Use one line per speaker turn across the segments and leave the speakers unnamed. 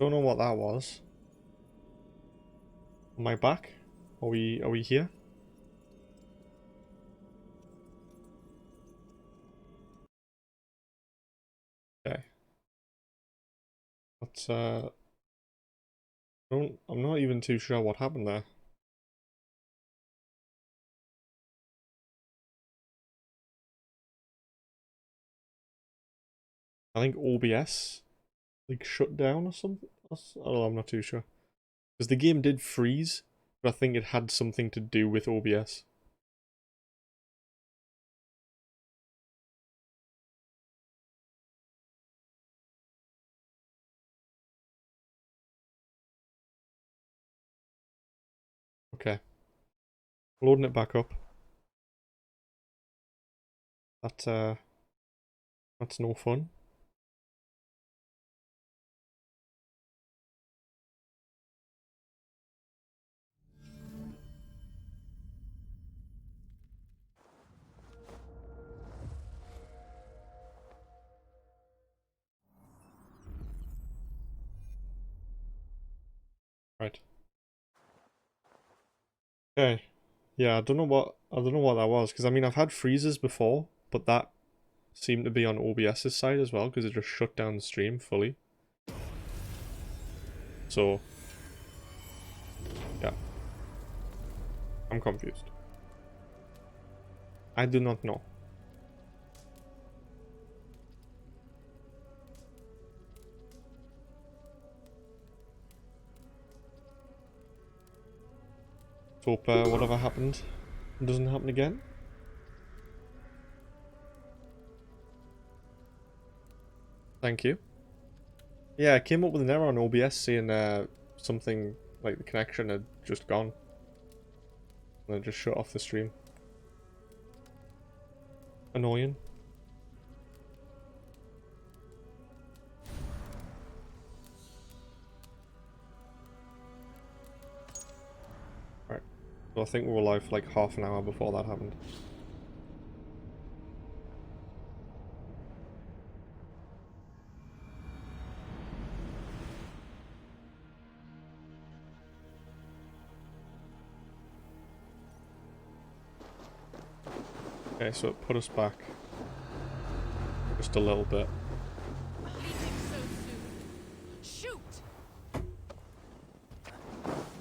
Don't know what that was. Am I back? Are we here? Okay. That's I'm not even too sure what happened there. I think OBS like shut down or something. Oh, I'm not too sure. Because the game did freeze, but I think it had something to do with OBS. Okay. Loading it back up. That's no fun. Right. Okay. Yeah, I don't know what that was, because I mean I've had freezes before, but that seemed to be on OBS's side as well, because it just shut down the stream fully. So yeah. I'm confused. I do not know. Hope whatever happened doesn't happen again. Thank you. Yeah, I came up with an error on OBS saying something like the connection had just gone. And it just shut off the stream. Annoying. Right. So I think we were live for like half an hour before that happened. Okay, so it put us back just a little bit.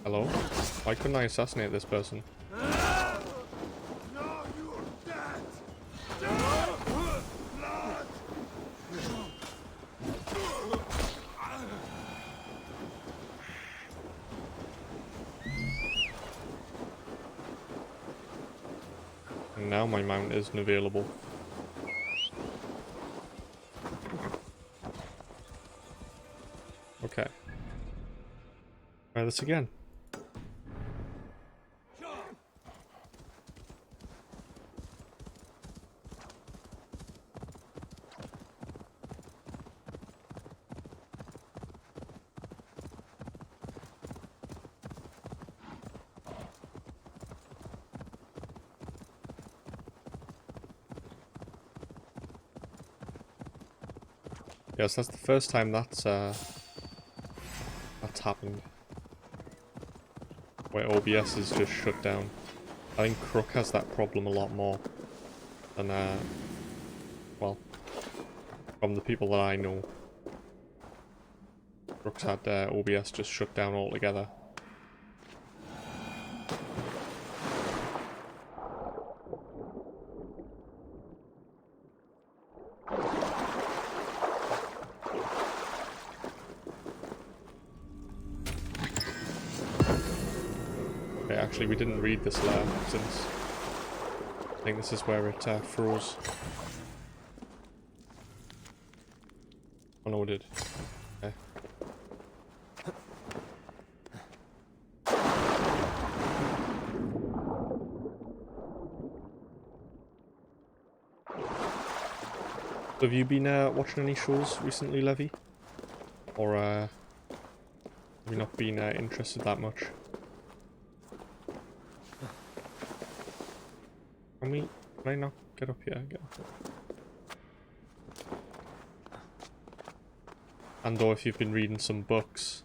Hello? Why couldn't I assassinate this person? And now my mount isn't available. Okay. Try this again. Yes, that's the first time that's happened. Where OBS is just shut down. I think Crook has that problem a lot more than well, from the people that I know. Crook's had OBS just shut down altogether. Okay, actually we didn't read this layer since I think this is where it froze. Oh no, it did. Okay. So have you been watching any shows recently, Levy? Or have you not been interested that much? Can I not get up here? Get up here. And or if you've been reading some books,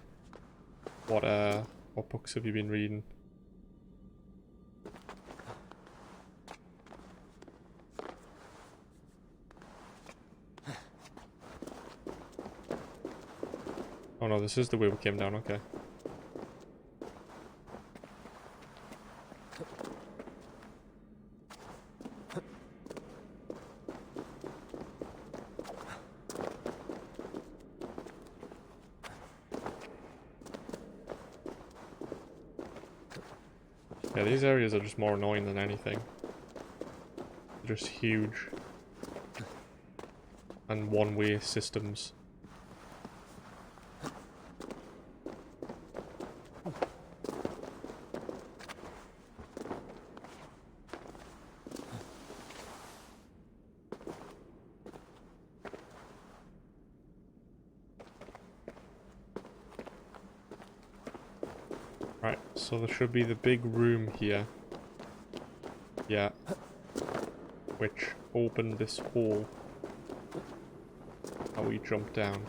what books have you been reading? Oh no, this is the way we came down, okay. Yeah, these areas are just more annoying than anything. They're just huge. And one-way systems. Right, so there should be the big room here. Yeah. Which opened this hole. How we jump down.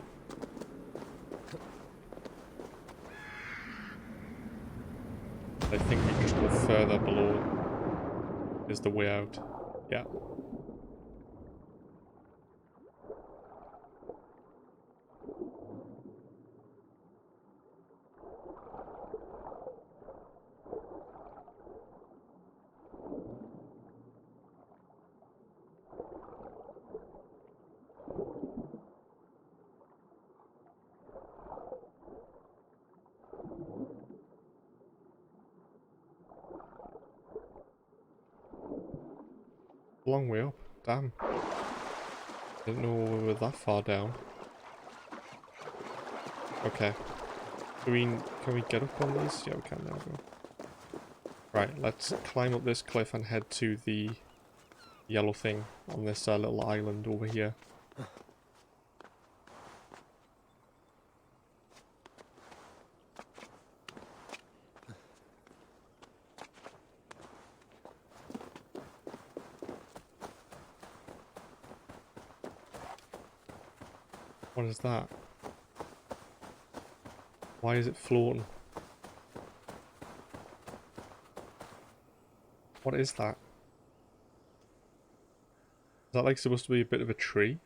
I think we just go further below is the way out. Yeah. Long way up. Damn. Didn't know we were that far down. Okay. Can we get up on these? Yeah, we can. There we go. Right, let's climb up this cliff and head to the yellow thing on this little island over here. What is that? Why is it floating? What is that? Is that like supposed to be a bit of a tree?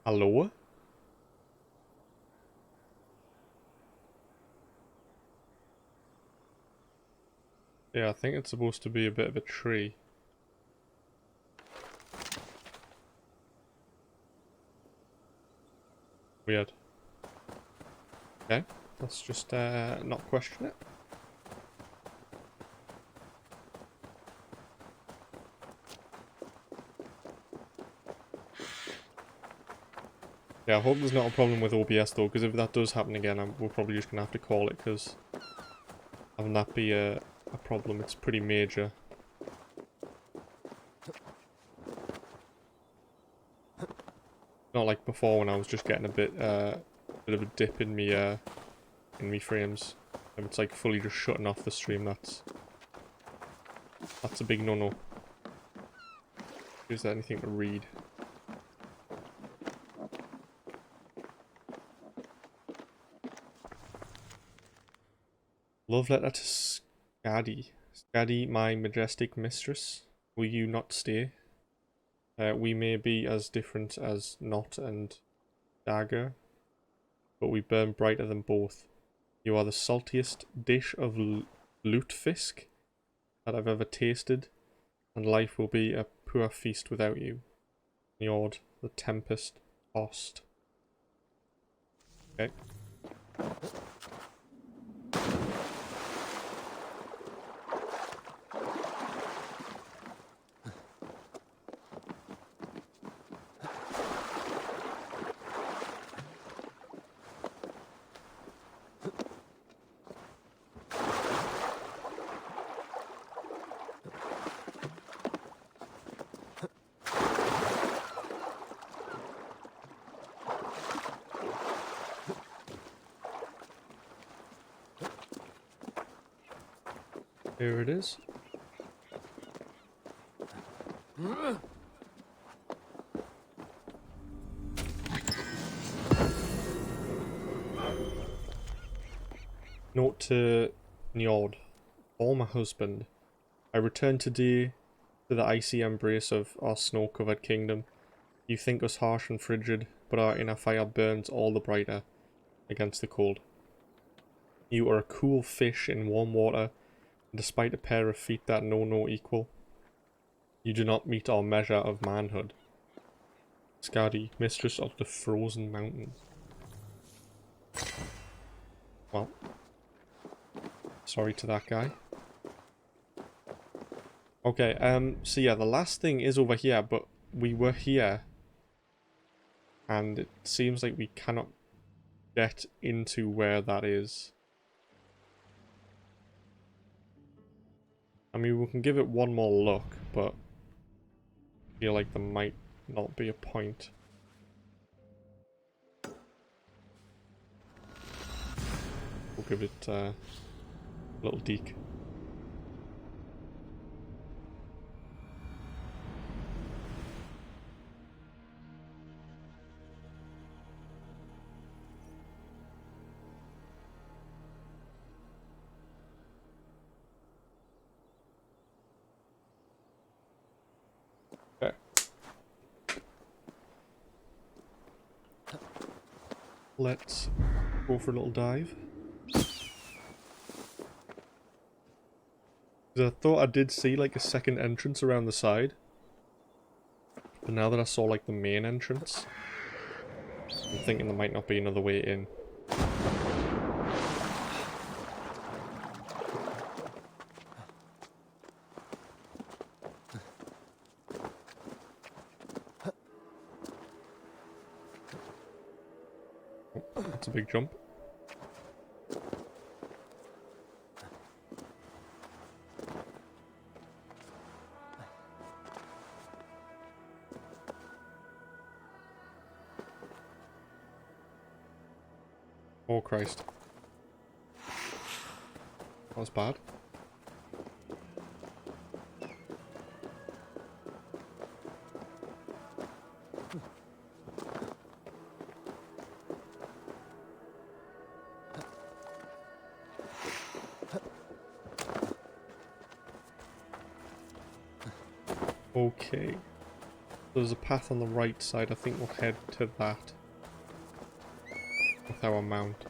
Hello? Yeah, I think it's supposed to be a bit of a tree. Weird. Okay, let's just not question it. Yeah, I hope there's not a problem with OBS though, because if that does happen again, we're probably just going to have to call it, because having that be a problem, it's pretty major. Not like before when I was just getting a bit of a dip in me frames. If it's like fully just shutting off the stream, that's a big no-no. Is there anything to read? Love letter to Skadi. Skadi, my majestic mistress, will you not stay? We may be as different as Knot and Dagger, but we burn brighter than both. You are the saltiest dish of lutefisk that I've ever tasted, and life will be a poor feast without you. Njord, the Tempest tossed. Okay. Here it is. Note to Njord, former husband. I return today to the icy embrace of our snow-covered kingdom. You think us harsh and frigid, but our inner fire burns all the brighter against the cold. You are a cool fish in warm water, and despite a pair of feet that know no equal, you do not meet our measure of manhood. Skadi, mistress of the frozen mountains. Well, sorry to that guy. Okay, so yeah, the last thing is over here, but we were here, and it seems like we cannot get into where that is. I mean, we can give it one more look, but I feel like there might not be a point. We'll give it a little deek. Okay. Let's go for a little dive. I thought I did see like a second entrance around the side, but now that I saw like the main entrance, I'm thinking there might not be another way in. Oh, that's a big jump. Oh Christ. That was bad. Okay. There's a path on the right side. I think we'll head to that with our mount.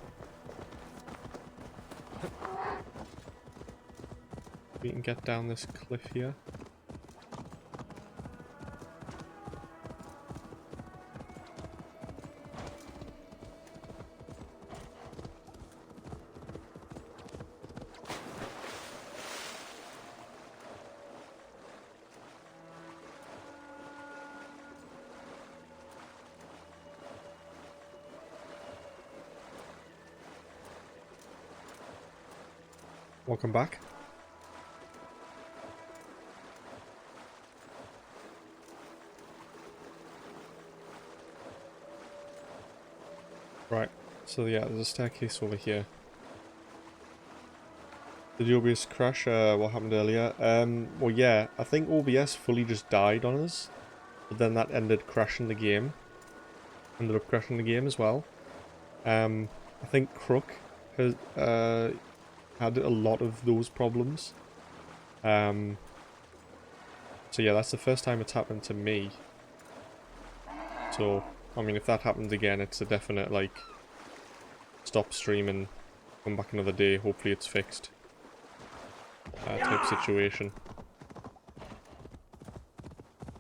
We can get down this cliff here. Welcome back. Right, so yeah, there's a staircase over here. Did the OBS crash? What happened earlier? Well yeah, I think OBS fully just died on us, but then that ended crashing the game. Ended up crashing the game as well. I think Crook has had a lot of those problems. So yeah, that's the first time it's happened to me. So, I mean, if that happens again, it's a definite, like, stop streaming, come back another day, hopefully it's fixed type situation.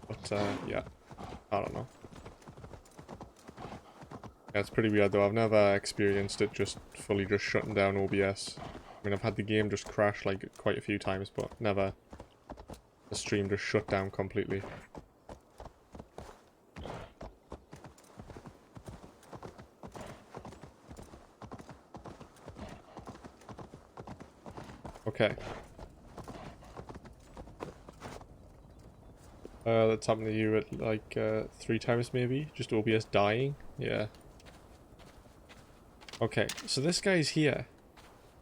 But, yeah, I don't know. Yeah, it's pretty weird though, I've never experienced it just fully just shutting down OBS. I mean, I've had the game just crash, like, quite a few times, but never the stream just shut down completely. Okay. That's happened to you at like 3 times maybe? Just OBS dying? Yeah. Okay, so this guy's here.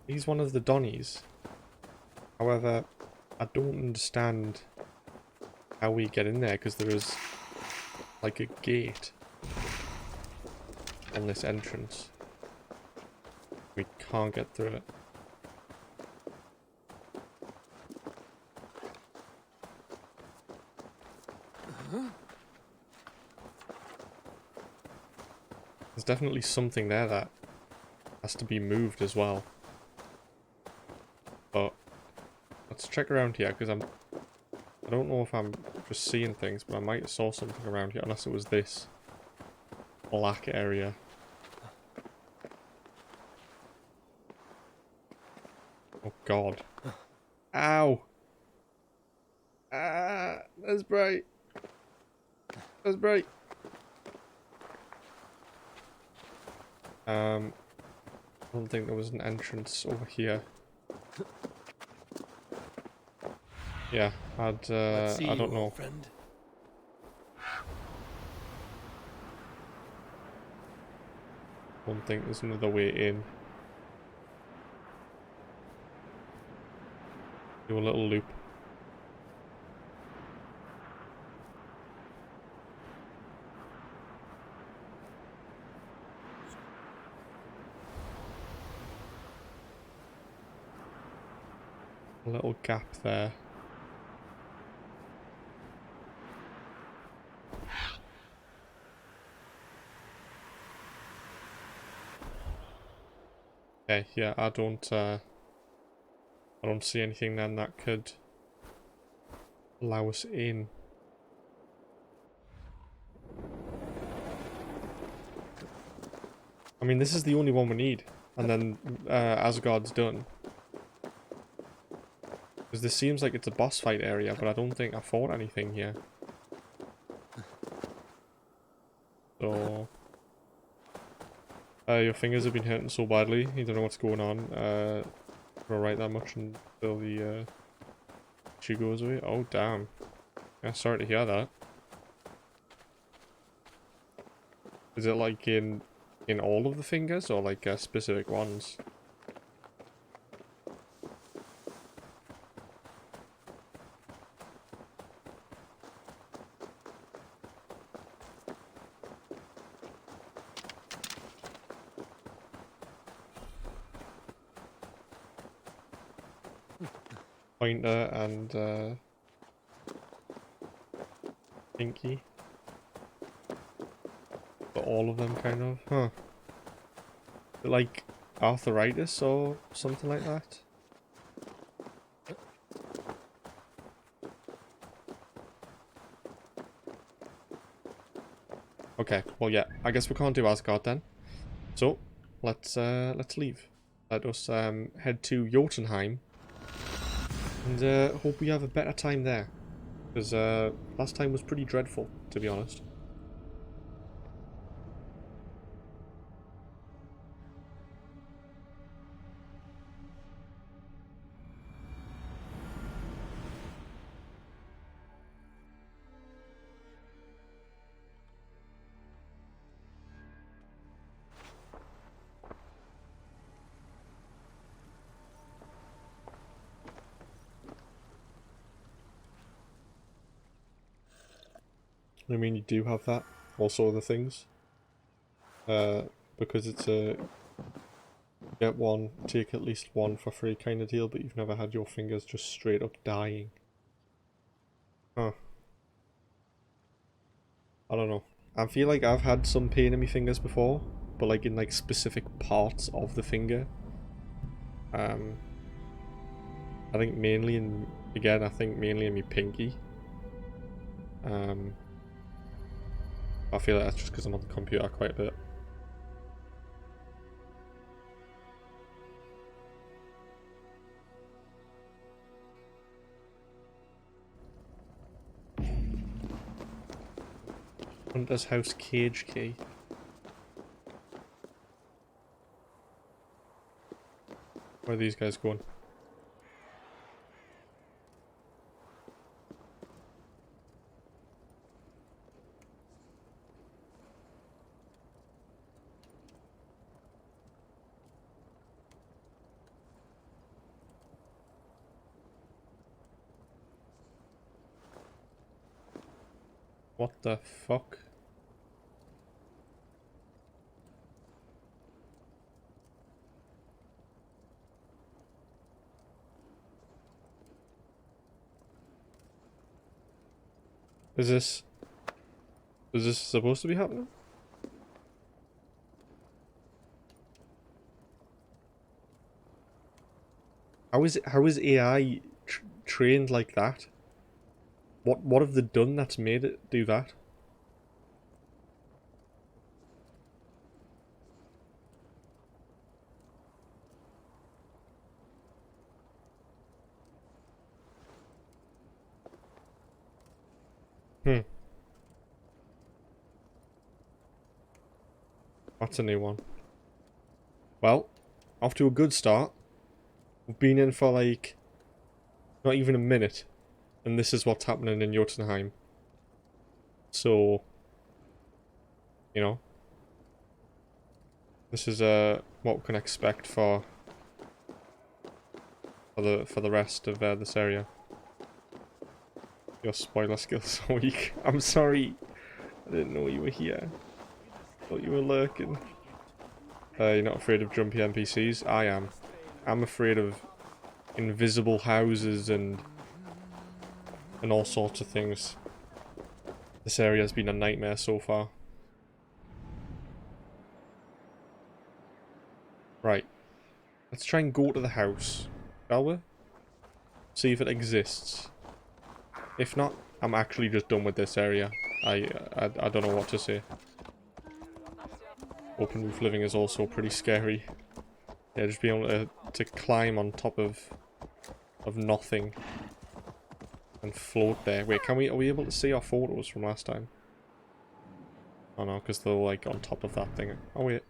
He's one of the Donnies. However, I don't understand how we get in there, because there is like a gate on this entrance. We can't get through it. There's definitely something there that has to be moved as well. But let's check around here, because I don't know if I'm just seeing things, but I might have saw something around here, unless it was this black area. Oh god. Ow! Ah! That's bright! That's bright! I don't think there was an entrance over here. Yeah, I don't know.
Friend.
Don't think there's another way in. Do a little loop. A little gap there. Okay, yeah, I don't see anything then that could allow us in. I mean, this is the only one we need, and then Asgard's done. Because this seems like it's a boss fight area, but I don't think I fought anything here. So... your fingers have been hurting so badly, you don't know what's going on. We'll write that much until the issue goes away. Oh, damn. Yeah, sorry to hear that. Is it like in all of the fingers, or like specific ones? Pointer and pinky. But all of them, kind of. Huh. Is it like arthritis or something like that? Okay, well yeah, I guess we can't do Asgard then. So, let's leave. Let us head to Jotunheim. And hope we have a better time there. Because last time was pretty dreadful, to be honest. I mean, you do have that. Also other things. Because it's a get one, take at least one for free kind of deal, but you've never had your fingers just straight up dying. Huh. I don't know. I feel like I've had some pain in my fingers before, but like in like specific parts of the finger. I think mainly in, again, I think mainly in my pinky. I feel like that's just because I'm on the computer quite a bit. Hunter's House cage key. Where are these guys going? What the fuck? Is this supposed to be happening? How is AI trained like that? What have they done that's made it do that? Hmm, that's a new one. Well, off to a good start. We've been in for like not even a minute, and this is what's happening in Jotunheim. So, you know, this is what we can expect for the rest of this area. Your spoiler skills are weak. I'm sorry. I didn't know you were here. Thought you were lurking. You're not afraid of jumpy NPCs? I am. I'm afraid of invisible houses and all sorts of things. This area has been a nightmare so far. Right. Let's try and go to the house, shall we? See if it exists. If not, I'm actually just done with this area. I don't know what to say. Open roof living is also pretty scary. Yeah, just being able to climb on top of nothing and float there. Wait, are we able to see our photos from last time? Oh no, because they're like on top of that thing. Oh wait.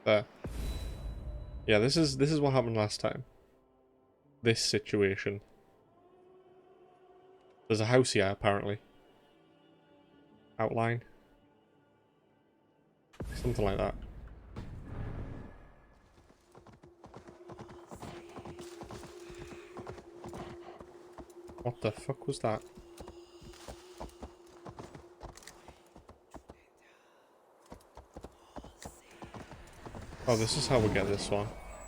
There. Yeah, this is what happened last time. This situation. There's a house here, apparently. Outline. Something like that. What the fuck was that? Oh, this is how we get this one.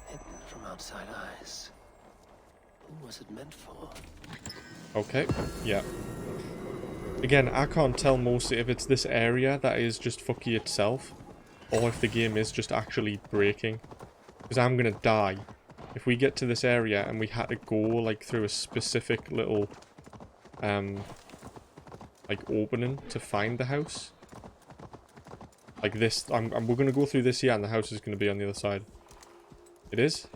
Hidden from outside eyes. Who was it meant for?
Okay, yeah. Again, I can't tell mostly if it's this area that is just fucky itself, or if the game is just actually breaking. Because I'm gonna die. If we get to this area and we had to go, like, through a specific little, like, opening to find the house. Like this, we're gonna go through this here and the house is gonna be on the other side. It is?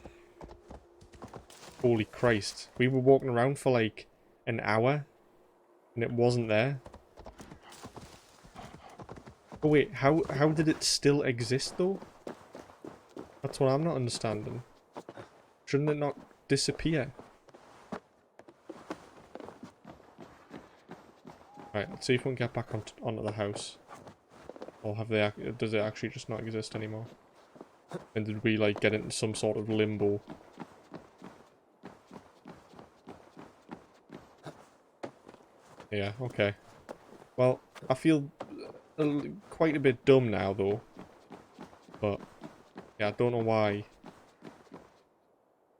Holy Christ. We were walking around for, like, an hour, and it wasn't there. Oh wait, how did it still exist though? That's what I'm not understanding. Shouldn't it not disappear? Right, let's see if we can get back onto the house. Or does it actually just not exist anymore? And did we like get into some sort of limbo? Yeah, okay. Well, I feel quite a bit dumb now though. But yeah, I don't know why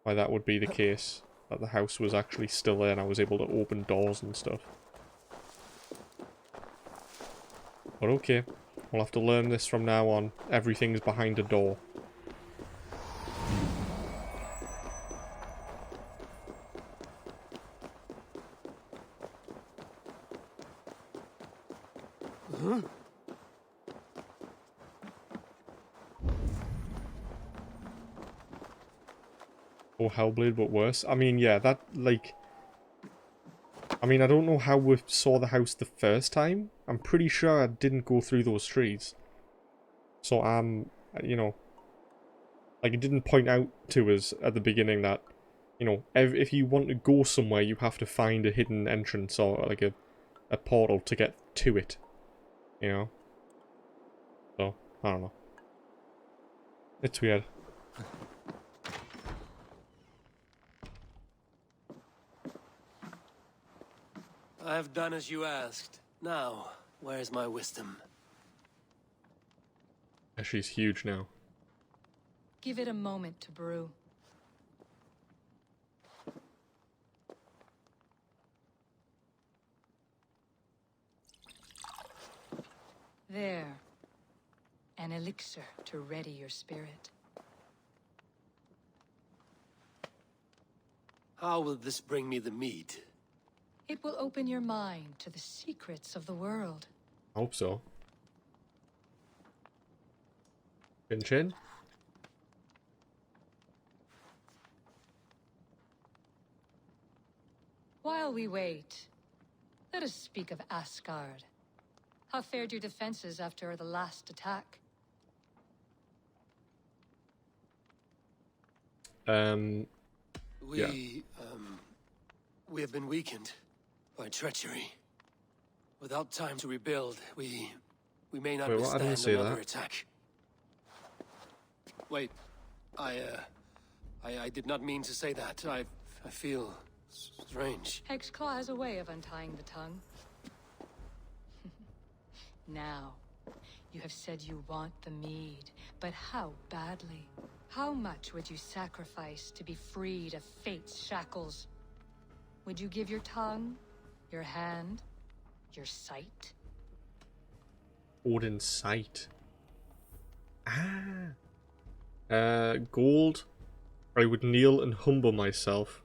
that would be the case. That the house was actually still there and I was able to open doors and stuff. But okay, we'll have to learn this from now on. Everything's behind a door.
Huh?
Oh, Hellblade, but worse. I mean, yeah, that, like... I mean, I don't know how we saw the house the first time. I'm pretty sure I didn't go through those trees. So you know... Like, it didn't point out to us at the beginning that, you know, if you want to go somewhere, you have to find a hidden entrance or, like, a portal to get to it. You know? So, I don't know. It's weird.
I've done as you asked. Now, where's my wisdom?
Yeah, she's huge now.
Give it a moment to brew. There. An elixir to ready your spirit.
How will this bring me the mead?
It will open your mind to the secrets of the world.
I hope so. Chin chin.
While we wait, let us speak of Asgard. How fared your defenses after the last attack?
Yeah.
We have been weakened by treachery. Without time to rebuild, we may not
Wait, what? I didn't
withstand
say
another
that.
attack. Wait, I did not mean to say that. I feel strange.
Hexclaw has a way of untying the tongue. Now, you have said you want the mead, but how badly? How much would you sacrifice to be freed of fate's shackles? Would you give your tongue, your hand, your sight?
Odin's sight. Ah. Gold. I would kneel and humble myself.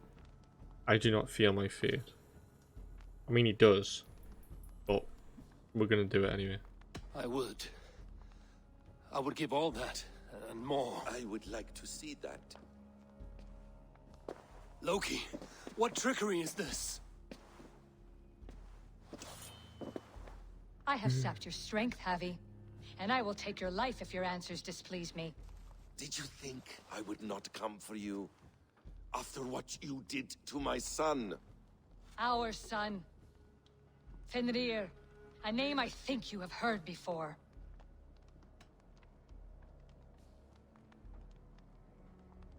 I do not fear my fate. I mean, he does. But we're gonna do it anyway.
I would give all that, and more.
I would like to see that.
Loki, what trickery is this?
I have sapped your strength, Havi, and I will take your life if your answers displease me.
Did you think I would not come for you? After what you did to my son?
Our son. Fenrir, a name I think you have heard before.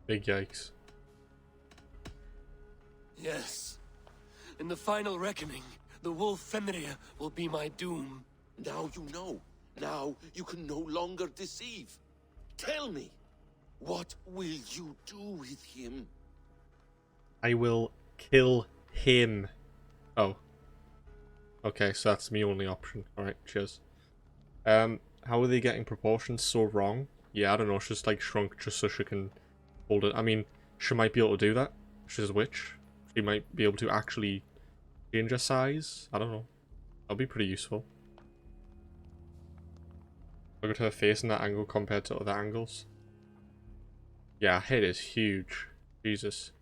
Big yikes.
Yes. In the final reckoning, the wolf Fenrir will be my doom.
Now you know. Now you can no longer deceive. Tell me, what will you do with him?
I will kill him. Oh. Okay, so that's my only option. Alright, cheers. How are they getting proportions so wrong? Yeah, I don't know, she's like shrunk just so she can hold it. I mean, she might be able to do that. She's a witch. She might be able to actually change her size. I don't know. That'll be pretty useful. Look at her face in that angle compared to other angles. Yeah, her head is huge. Jesus.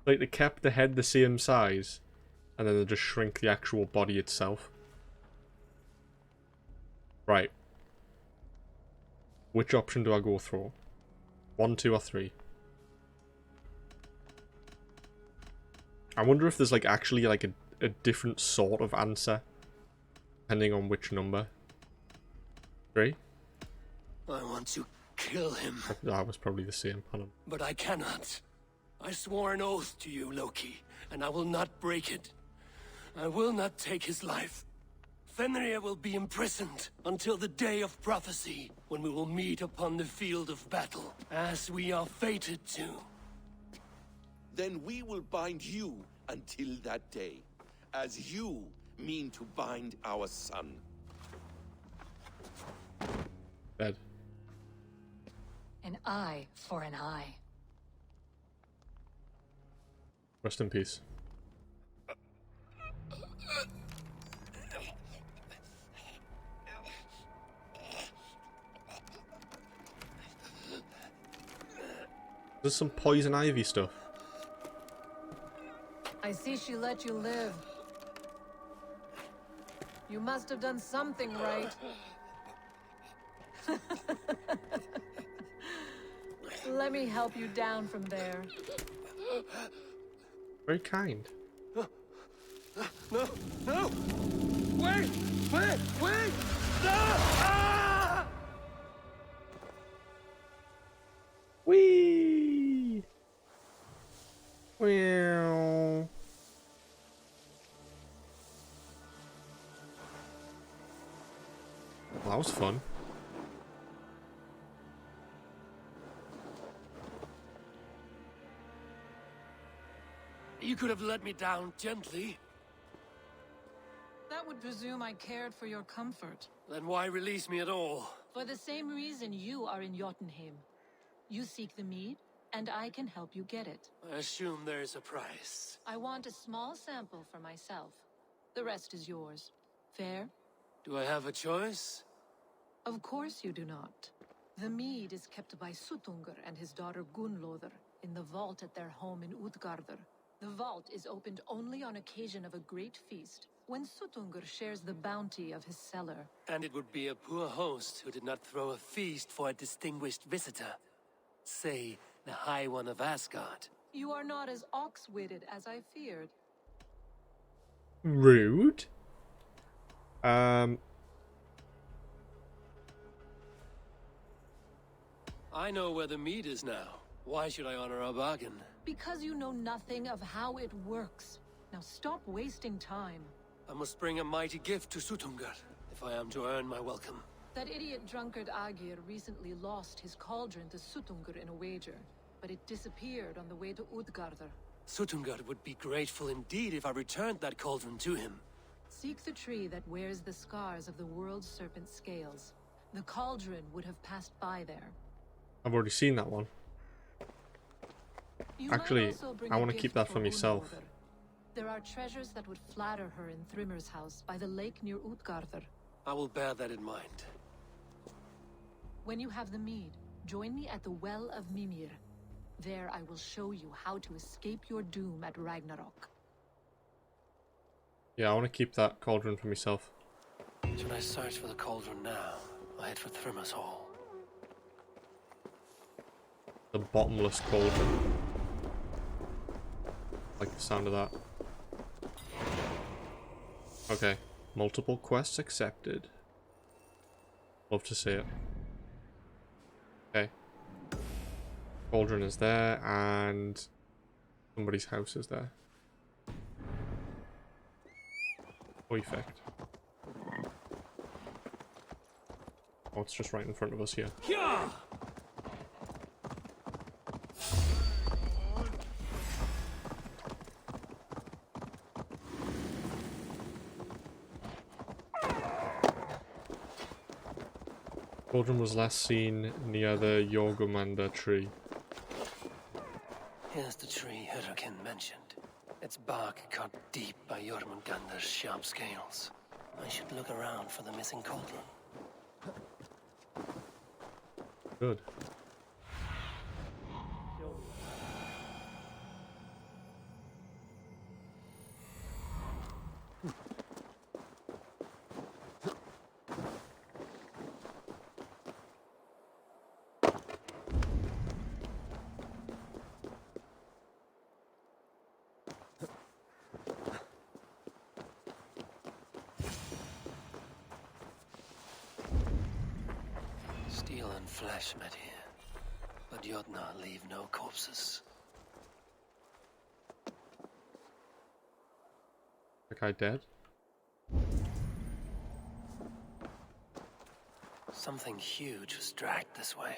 Like, they kept the head the same size, and then they just shrink the actual body itself. Right. Which option do I go for? 1, 2, or 3? I wonder if there's like actually like a different sort of answer, depending on which number. 3?
I want to kill him.
That was probably the same. Hold on.
But I cannot. I swore an oath to you, Loki, and I will not break it. I will not take his life. Fenrir will be imprisoned until the day of prophecy, when we will meet upon the field of battle, as we are fated to.
Then we will bind you until that day, as you mean to bind our son.
Dead.
An eye for an eye.
Rest in peace. There's some poison ivy stuff.
I see she let you live. You must have done something right. Let me help you down from there.
Very kind.
No! No! Wait! Wait! Wait! No! Ah!
Whee! Well. that was fun.
You could have let me down gently.
That would presume I cared for your comfort.
Then why release me at all?
For the same reason you are in Jotunheim. You seek the mead, and I can help you get it.
I assume there is a price.
I want a small sample for myself. The rest is yours. Fair?
Do I have a choice?
Of course you do not. The mead is kept by Suttungr and his daughter Gunnlóðr in the vault at their home in Utgardr. The vault is opened only on occasion of a great feast, when Suttungr shares the bounty of his cellar.
And it would be a poor host who did not throw a feast for a distinguished visitor. Say, the High One of Asgard.
You are not as ox-witted as I feared.
Rude.
I know where the mead is now. Why should I honor our bargain?
Because you know nothing of how it works. Now stop wasting time.
I must bring a mighty gift to Suttungr, if I am to earn my welcome.
That idiot drunkard Agir recently lost his cauldron to Suttungr in a wager, but it disappeared on the way to Utgardr.
Suttungr would be grateful indeed if I returned that cauldron to him.
Seek the tree that wears the scars of the world's serpent scales. The cauldron would have passed by there.
I've already seen that one.
You might
Actually,
also bring
I
a
want to
gift
keep that for
Gunnlóðr.
myself.
There are treasures that would flatter her in Thrimmer's house by the lake near Utgardr.
I will bear that in mind.
When you have the mead, join me at the Well of Mimir. There I will show you how to escape your doom at Ragnarok.
Yeah, I want to keep that cauldron for myself.
Should I search for the cauldron now? I head for Thrimmer's hall.
The bottomless cauldron. Like the sound of that. Okay. Multiple quests accepted. Love to see it. Okay. Cauldron is there, and somebody's house is there. Perfect. Oh, it's just right in front of us here.
Yeah!
Cauldron was last seen near the Jormungandr tree.
Here's the tree Hurricane mentioned. Its bark cut deep by Jormungandr's sharp scales. I should look around for the missing cauldron.
Good.
Steel and flesh met here, but Jotnar leave no corpses.
The guy dead?
Something huge was dragged this way.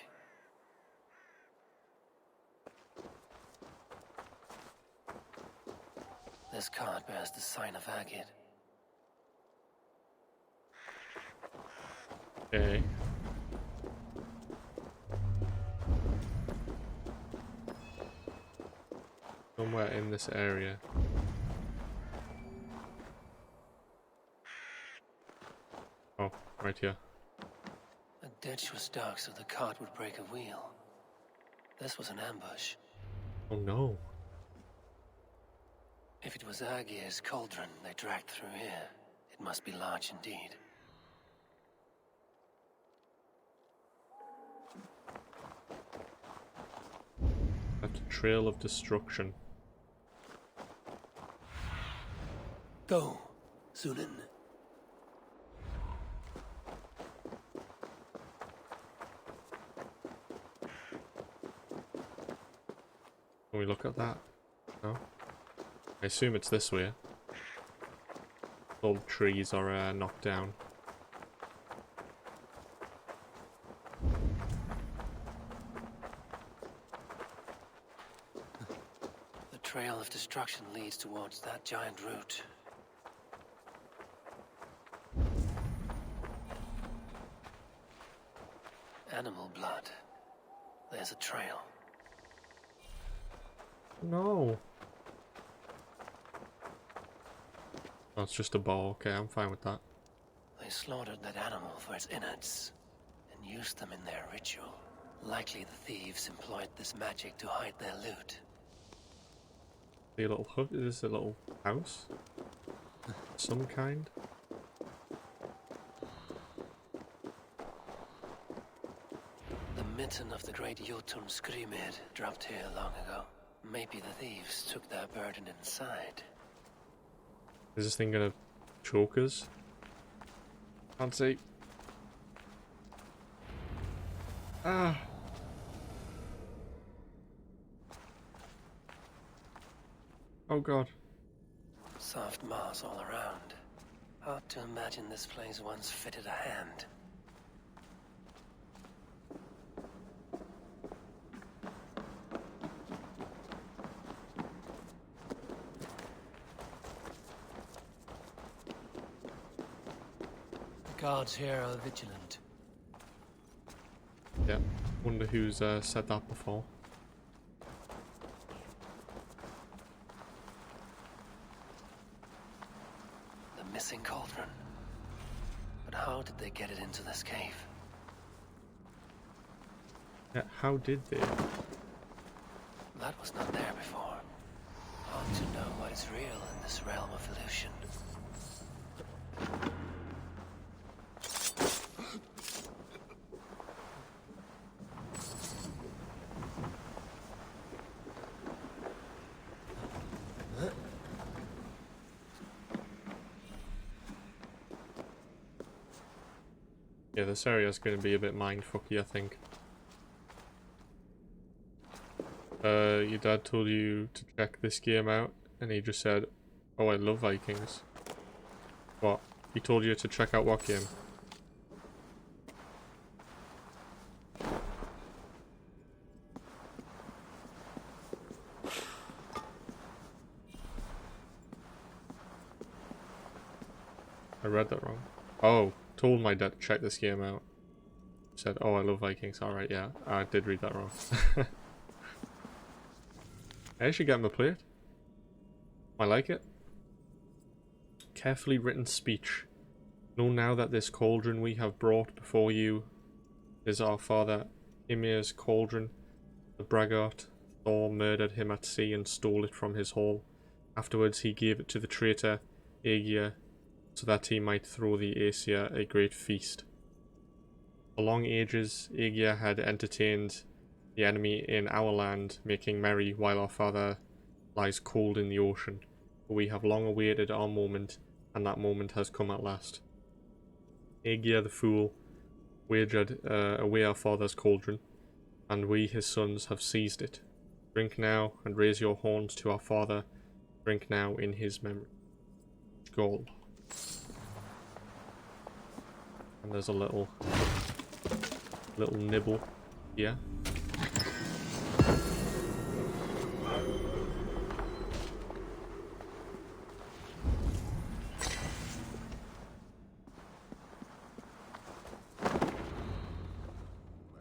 This cart bears the sign of Agid.
Okay. Somewhere in this area. Oh, right here.
The ditch was dark so the cart would break a wheel. This was an ambush.
Oh no.
If it was Agir's cauldron they dragged through here, it must be large indeed.
Left a trail of destruction.
Go, Sunan.
Can we look at that? No? I assume it's this way. All the trees are knocked down.
trail of destruction leads towards that giant root. Animal blood. There's a trail.
No. Oh, it's just a ball. Okay, I'm fine with that.
They slaughtered that animal for its innards and used them in their ritual. Likely the thieves employed this magic to hide their loot.
A little hut? Is this a little house? Some kind?
The mitten of the great Jotun Skrimir dropped here long ago. Maybe the thieves took their burden inside.
Is this thing gonna choke us? Can't see. Ah! Oh god.
Soft moss all around. Hard to imagine this place once fitted a hand. The guards here are vigilant.
Yeah. Wonder who's said that before.
Missing cauldron. But how did they get it into this cave?
Yeah, how did they?
That was not there before. Hard to know what is real in this realm of illusion.
Yeah, this area is going to be a bit mindfucky, I think. Your dad told you to check this game out, and he just said, "Oh, I love Vikings." What? He told you to check out what game? I read that wrong. Oh, told my dad to check this game out. Said, "Oh, I love Vikings." Alright, yeah, I did read that wrong. I should get him a plate. I like it. Carefully written speech. Know now that this cauldron we have brought before you is our father Ymir's cauldron. The braggart Thor murdered him at sea and stole it from his hall. Afterwards he gave it to the traitor Aegir so that he might throw the Aesir a great feast. For long ages Aegir had entertained the enemy in our land, making merry while our father lies cold in the ocean. But we have long awaited our moment, and that moment has come at last. Aegir the fool wagered away our father's cauldron, and we his sons have seized it. Drink now and raise your horns to our father. Drink now in his memory. Skål. And there's a little nibble here.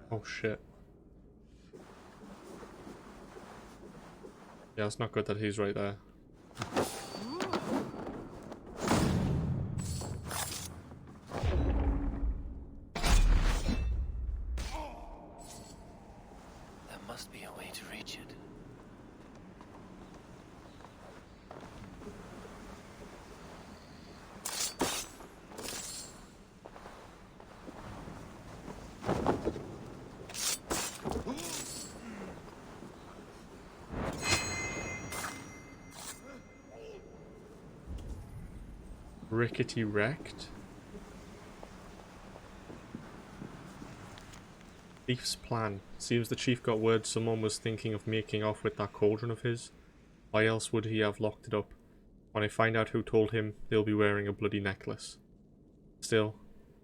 Oh shit. Yeah, it's not good that he's right there.
There must be a way to reach it.
Rickety wrecked. Chief's plan. Seems the chief got word someone was thinking of making off with that cauldron of his. Why else would he have locked it up? When I find out who told him, they'll be wearing a bloody necklace. Still,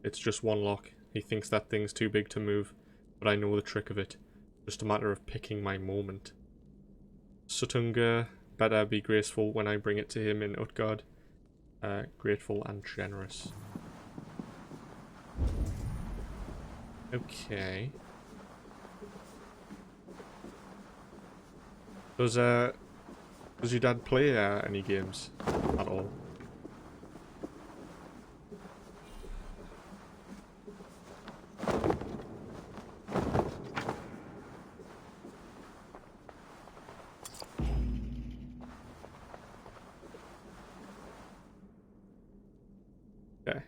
it's just one lock. He thinks that thing's too big to move, but I know the trick of it. Just a matter of picking my moment. Sutungur better be graceful when I bring it to him in Utgard. Grateful and generous. Okay. Does your dad play any games at all? Okay.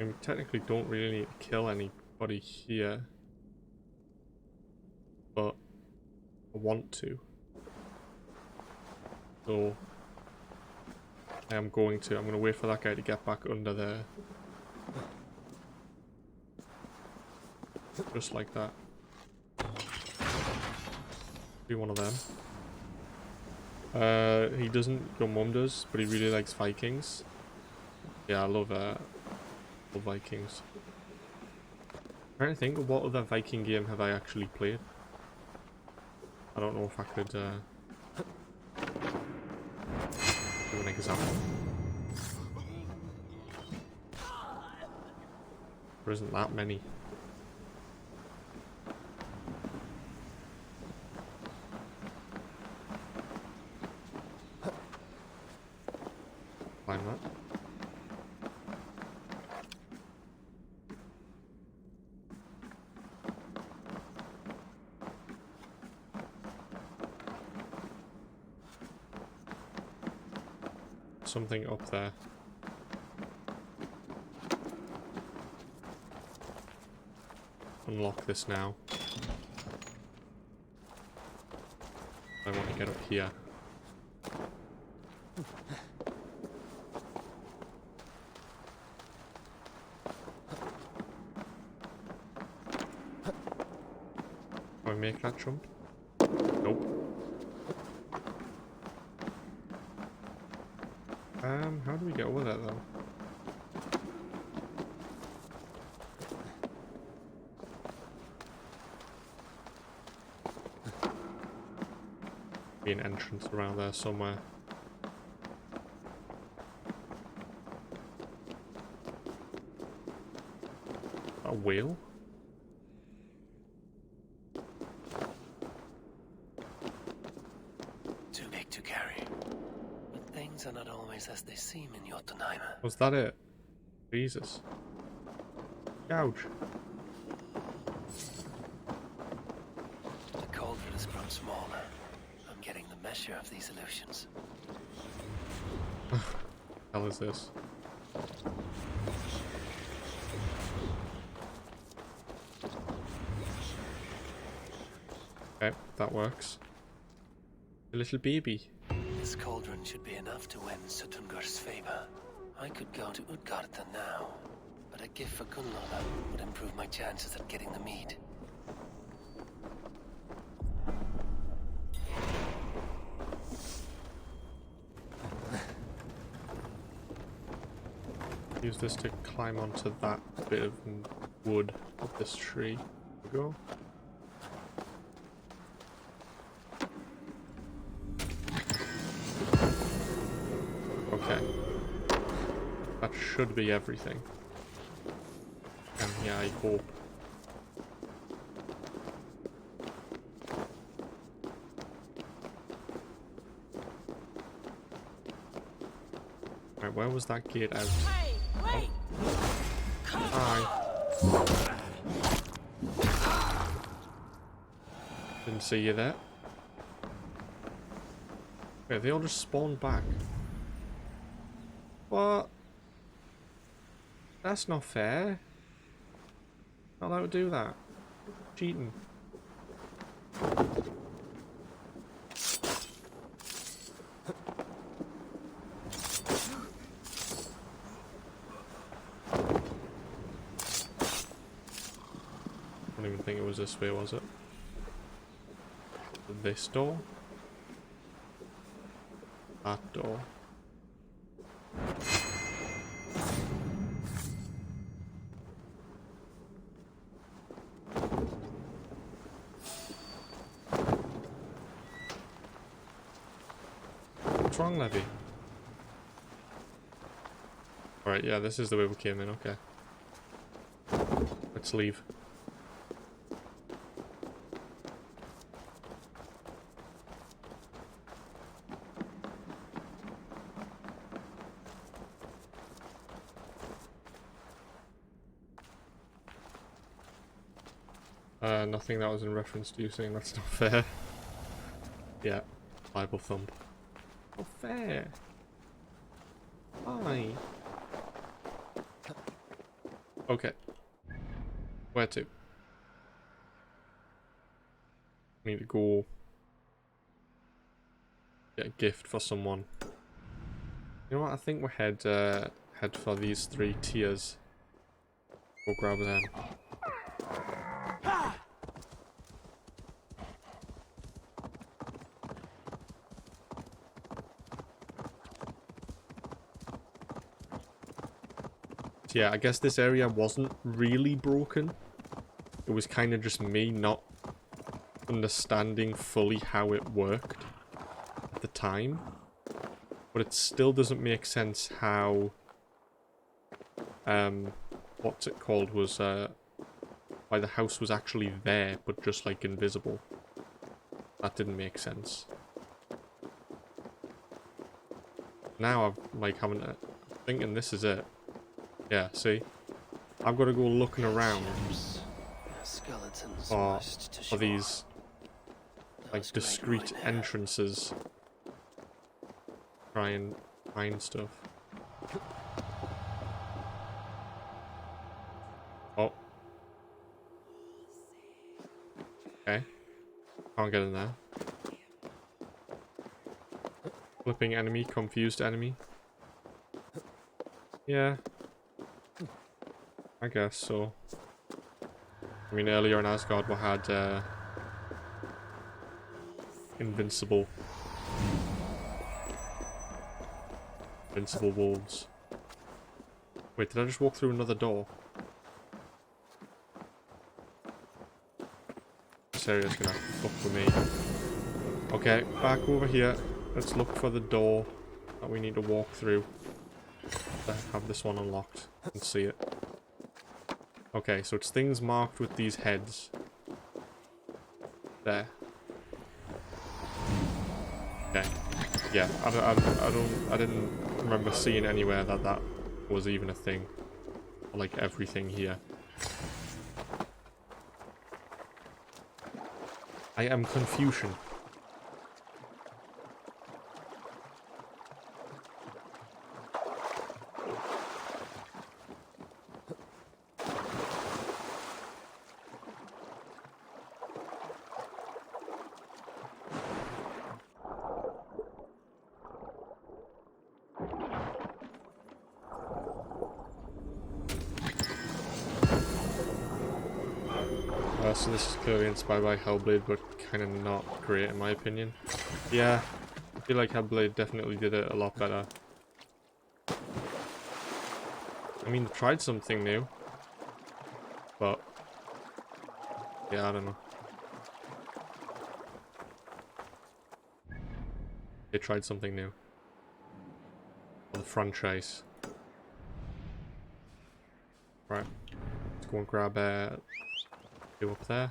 We technically don't really need to kill anybody here, but I want to. So I am going to. I'm going to wait for that guy to get back under there. Just like that. Be one of them. He doesn't, your mum does, but he really likes Vikings. Yeah, I love Vikings. I'm trying to think of what other Viking game have I actually played. I don't know if I could do an example. There isn't that many. Climb that. Something up there. Unlock this now. I want to get up here. Can I make that jump? Nope. How do we get over there though? Be an entrance around there somewhere. A whale?
Too big to carry. But things are not always as they seem in Jotunheim.
Was that it? Jesus. Ouch.
The cauldron has grown smaller. I'm getting the measure of these illusions.
Hell is this? Okay, that works. A little baby.
This cauldron should be enough to win Suttungur's favor. I could go to Utgarda now, but a gift for Gunnlaugur would improve my chances at getting the mead.
Use this to climb onto that bit of wood of this tree. There we go. Okay. That should be everything. And yeah, I hope. Right, where was that gate out?
Wait!
Hi. Didn't see you there. Okay, they all just spawned back. What? That's not fair. Not allowed to do that. Cheating. I don't even think it was this way, was it? This door? That door. What's wrong, Levy? Alright, yeah, this is the way we came in, okay. Let's leave. Nothing that was in reference to you saying that's not fair. Yeah, Bible thump. Not fair. Why? Okay. Where to? Need to go get a gift for someone. You know what? I think we'll head for these 3 tiers. Go grab them. So yeah, I guess this area wasn't really broken. It was kind of just me not understanding fully how it worked at the time. But it still doesn't make sense how what's it called was why the house was actually there but just like invisible. That didn't make sense. Now I'm like thinking this is it. Yeah, see? I've got to go looking around for these like discrete entrances. Try and find stuff. Oh. Okay. Can't get in there. Flipping enemy, confused enemy. Yeah. I guess so. I mean, earlier in Asgard we had invincible wolves. Wait, did I just walk through another door? This area's gonna fuck with me. Okay, back over here. Let's look for the door that we need to walk through. To have this one unlocked and see it. Okay, so it's things marked with these heads. There. Okay. Yeah, I didn't remember seeing anywhere that was even a thing. Like everything here. I am Confucian. So this is clearly inspired by Hellblade, but kind of not great in my opinion. Yeah, I feel like Hellblade definitely did it a lot better. I mean, they tried something new, but yeah, I don't know. They tried something new. The franchise. Right, let's go and grab go up there.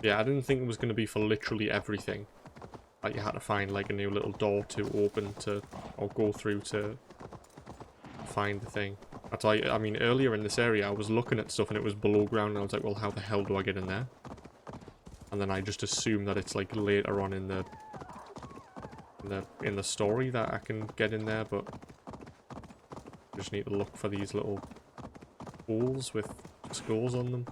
Yeah, I didn't think it was going to be for literally everything. Like you had to find like a new little door to open to, or go through to find the thing. That's why, I mean, earlier in this area I was looking at stuff and it was below ground and I was like, well, how the hell do I get in there? And then I just assume that it's like later on in the story that I can get in there, but I just need to look for these little holes with skulls on them.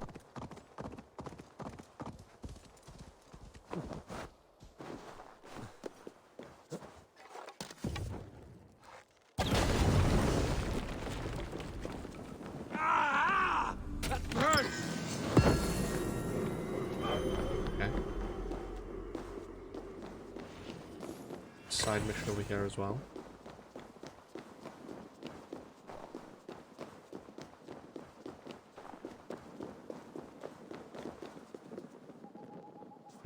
Side mission over here as well.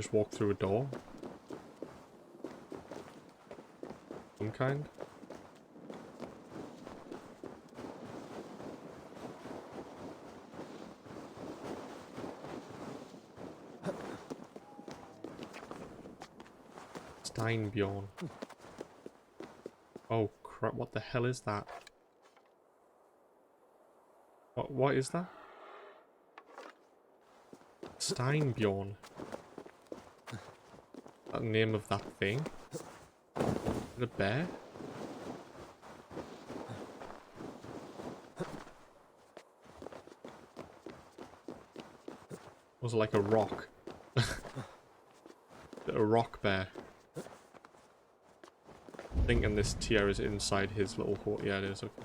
Just walk through a door. Some kind. Steinbjorn. Oh crap, what the hell is that? What is that? Steinbjorn. That the name of that thing? Is it a bear? Was it like a rock? A rock bear. Thinking this tier is inside his little hole. Yeah, it is. Okay.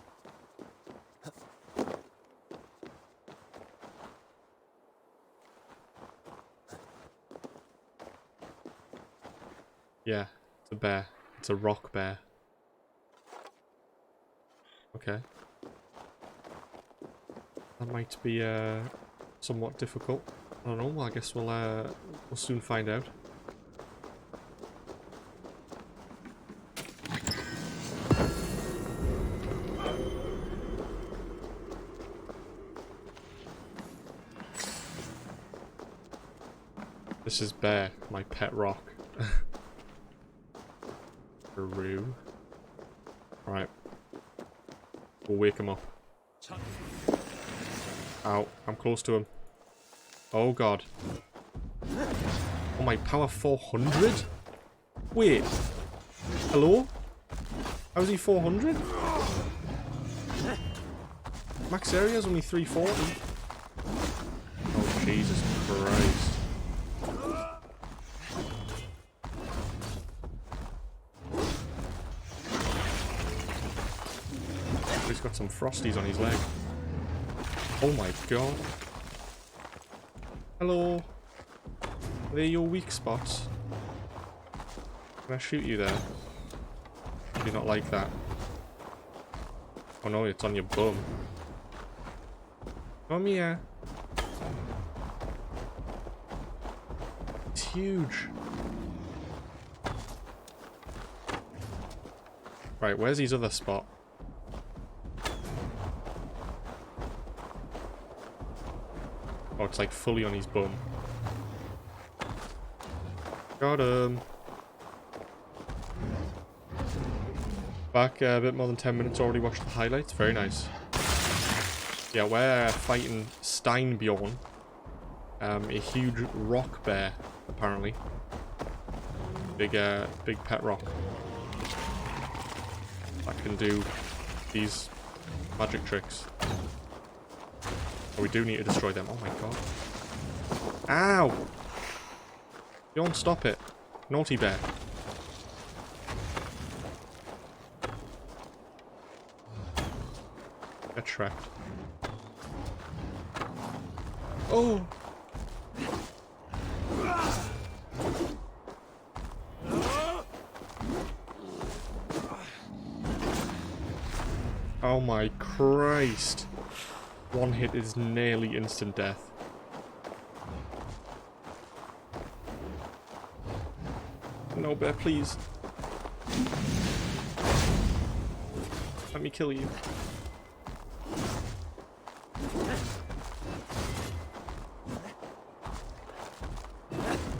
Yeah, it's a bear. It's a rock bear. Okay. That might be somewhat difficult. I don't know. Well, I guess we'll soon find out. This is Bear, my pet rock. Peru. Right. We'll wake him up. Ow, I'm close to him. Oh god. Oh, my power 400? Wait. Hello? How is he 400? Max area is only 340. Oh, Jesus Christ. He's got some frosties on his leg. Oh my god. Hello. Are they your weak spots? Can I shoot you there? Do you not like that? Oh no, it's on your bum. Come here. It's huge. Right, where's his other spot? Oh, it's like fully on his bum. Got him. Back a bit more than 10 minutes, already watched the highlights. Very nice. Yeah, we're fighting Steinbjorn. A huge rock bear, apparently. Big pet rock. That can do these magic tricks. Oh, we do need to destroy them. Oh my god. Ow! Don't stop it. Naughty bear. Get trapped. Oh! Oh my Christ. One hit is nearly instant death. No, bear, please. Let me kill you.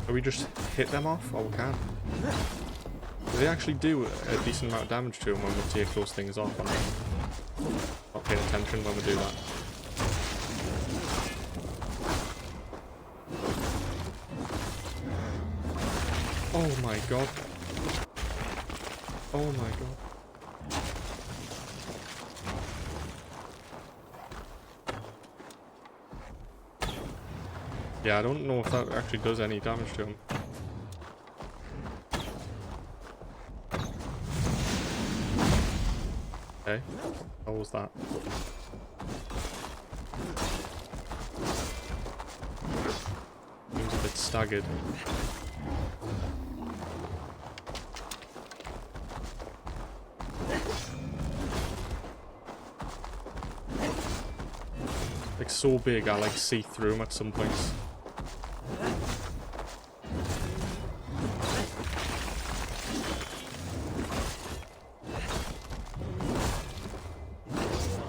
Can we just hit them off? Oh, we can. Do they actually do a decent amount of damage to them when we take those things off? I'm not paying attention when we do that. Oh my god. Oh my god. Yeah, I don't know if that actually does any damage to him. Okay. How was that? Seems a bit staggered. Like so big, I like see through him at some points.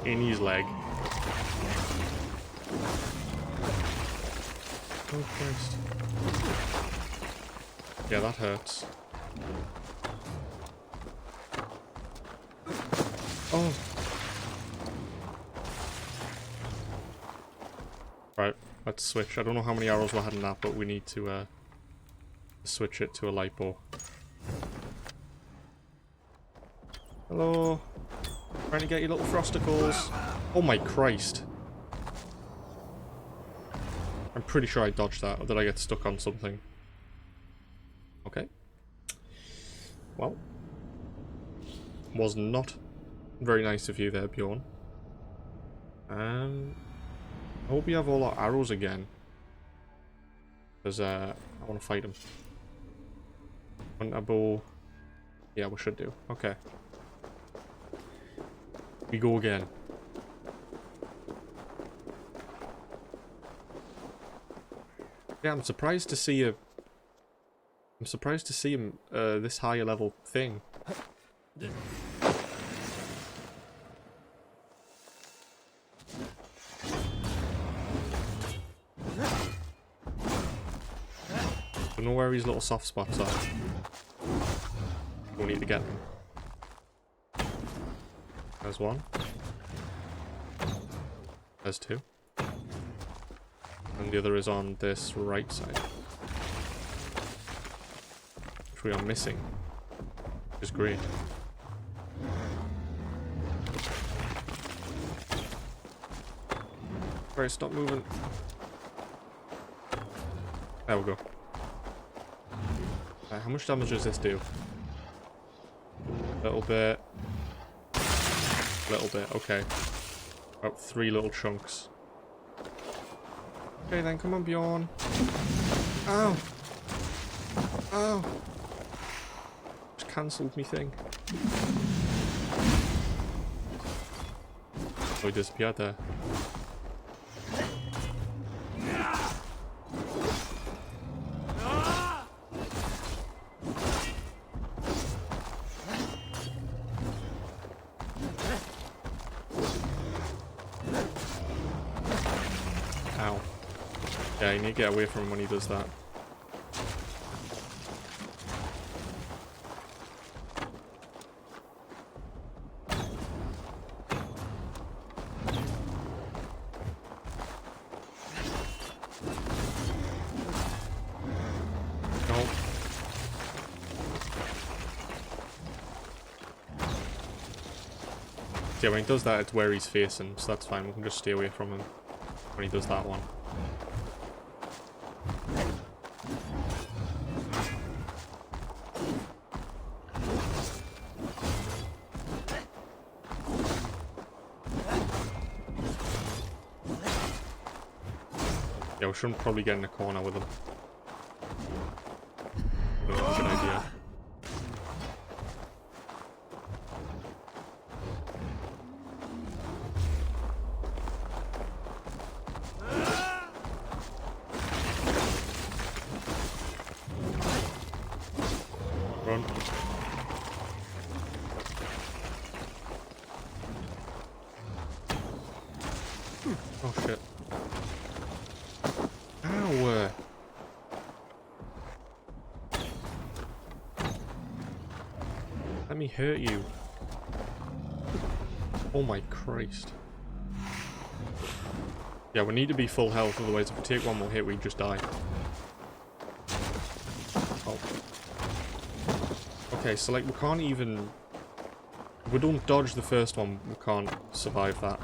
in his leg. Oh Christ. Yeah, that hurts. Oh. Right, let's switch. I don't know how many arrows we had in that, but we need to switch it to a light bow. Hello. Trying to get your little frosticles. Oh my Christ. I'm pretty sure I dodged that, or did I get stuck on something? Okay. Well. Was not very nice of you there, Bjorn. I hope we have all our arrows again. Because, I want to fight him. Want a bow? Yeah, we should do. Okay. We go again. Yeah, I'm surprised to see a... I'm surprised to see him, this higher level thing. Don't know where his little soft spots are. We'll need to get them. There's one. There's two. And the other is on this right side. Which we are missing. Which is great. Right, stop moving. There we go. Right, how much damage does this do? Little bit. Little bit, okay. About 3 little chunks. Okay then, come on Bjorn. Ow! Ow! Just cancelled me thing. Oh, he disappeared there. Ow. Yeah, you need to get away from him when he does that. No. Yeah, when he does that, it's where he's facing, so that's fine. We can just stay away from him when he does that one. Yeah, we shouldn't probably get in a corner with him. That's a good idea. Run. Oh shit. Ow! Let me hurt you. Oh my Christ. Yeah, we need to be full health, otherwise if we take one more hit we just die. Oh. Okay, so like we can't even... If we don't dodge the first one, we can't survive that.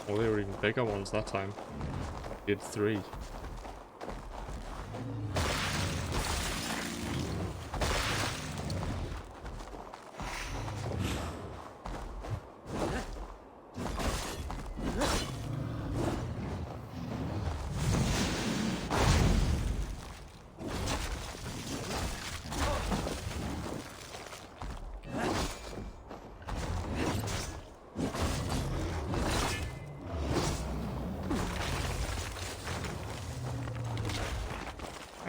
Oh, they were even bigger ones that time. Did 3.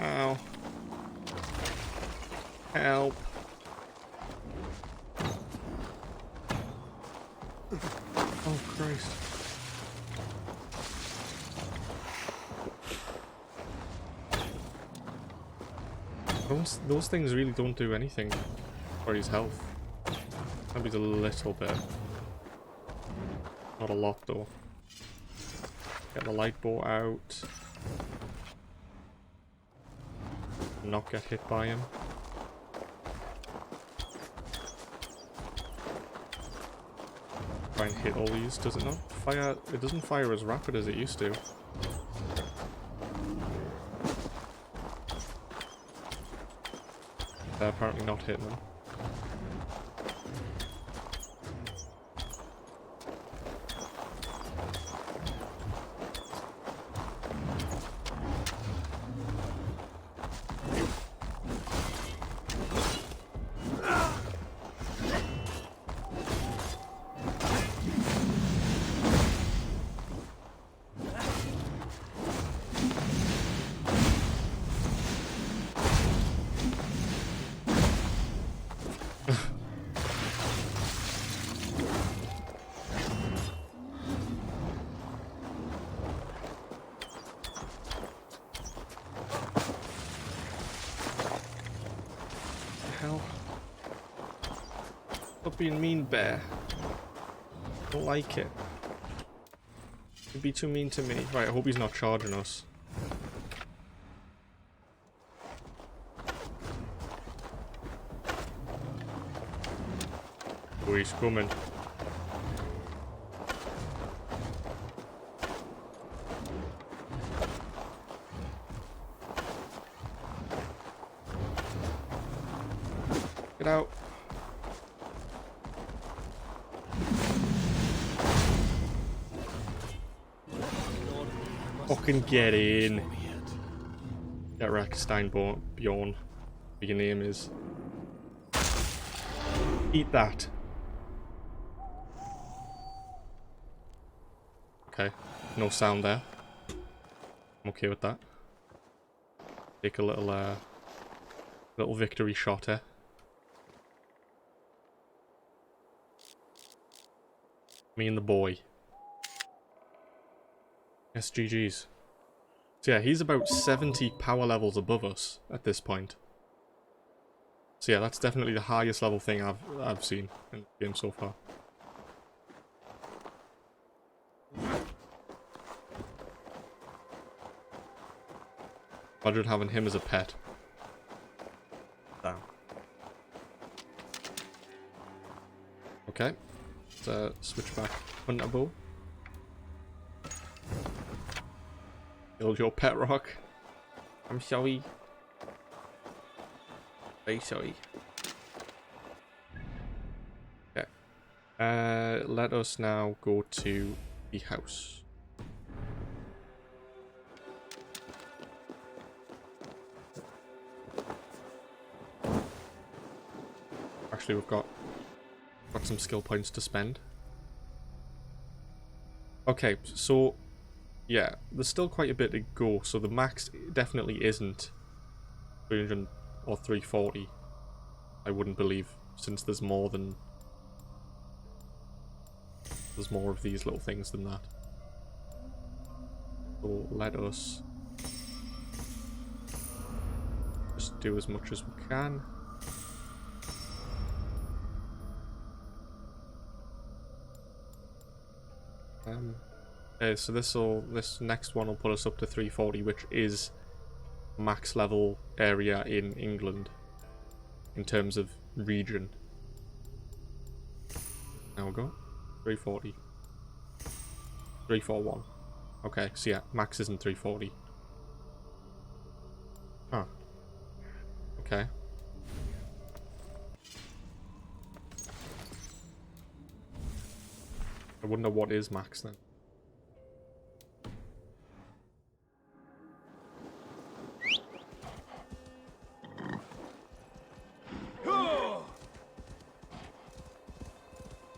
Ow. Help. Oh, Christ. Those things really don't do anything for his health. Maybe a little bit. Not a lot, though. Get the light bow out. Not get hit by him. Try and hit all these. Does it not fire? It doesn't fire as rapid as it used to. They're apparently not hitting them. Hell. Stop being mean, bear. Don't like it. You'd be too mean to me. Right, I hope he's not charging us. Oh, he's coming. Get out. Fucking get in. Get Rackstein Bjorn. What your name is. Eat that. Okay. No sound there. I'm okay with that. Take a little victory shot here. Me and the boy. SGGs. So yeah, he's about 70 power levels above us at this point. So yeah, that's definitely the highest level thing I've seen in the game so far. Imagine having him as a pet. Damn. Okay. Let's switch back. Hunter bow. Killed your pet rock. I'm sorry. Very sorry. Okay. Let us now go to the house. Actually, we've got some skill points to spend. Okay, so yeah, there's still quite a bit to go. So the max definitely isn't 300 or 340. I wouldn't believe, since there's more of these little things than that. So let us just do as much as we can. Okay, so this next one will put us up to 340, which is max level area in England in terms of region. There we go, 340. 341. Okay, so yeah, max isn't 340. Huh. Okay. I wonder what is max then.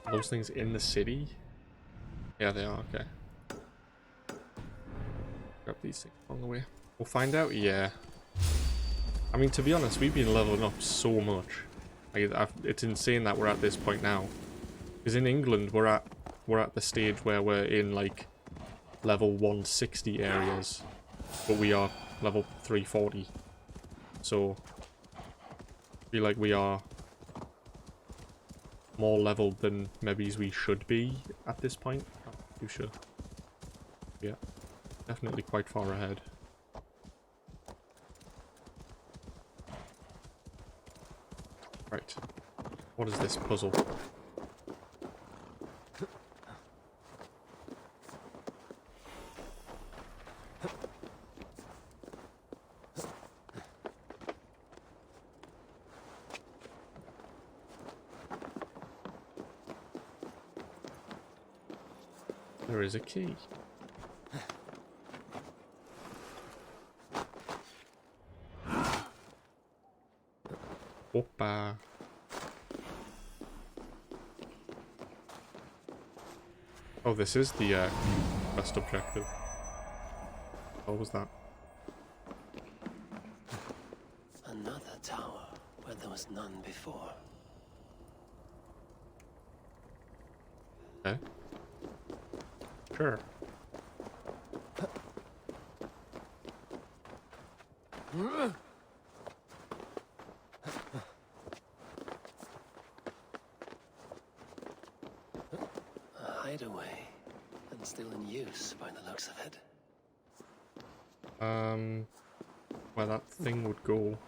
Are those things in the city? Yeah, they are, okay. Grab these things along the way. We'll find out, yeah. I mean, to be honest, we've been leveling up so much. Like, it's insane that we're at this point now. Because in England, we're at the stage where we're in, like, level 160 areas. But we are level 340. So, I feel like we are more leveled than maybe we should be at this point. Not too sure. Yeah, definitely quite far ahead. Right. What is this puzzle? There is a key. Oppa. Oh, this is the quest objective. What was that?
Another tower where there was none before.
Okay. Sure.
A hideaway, and still in use by the looks of it.
Where that thing would go.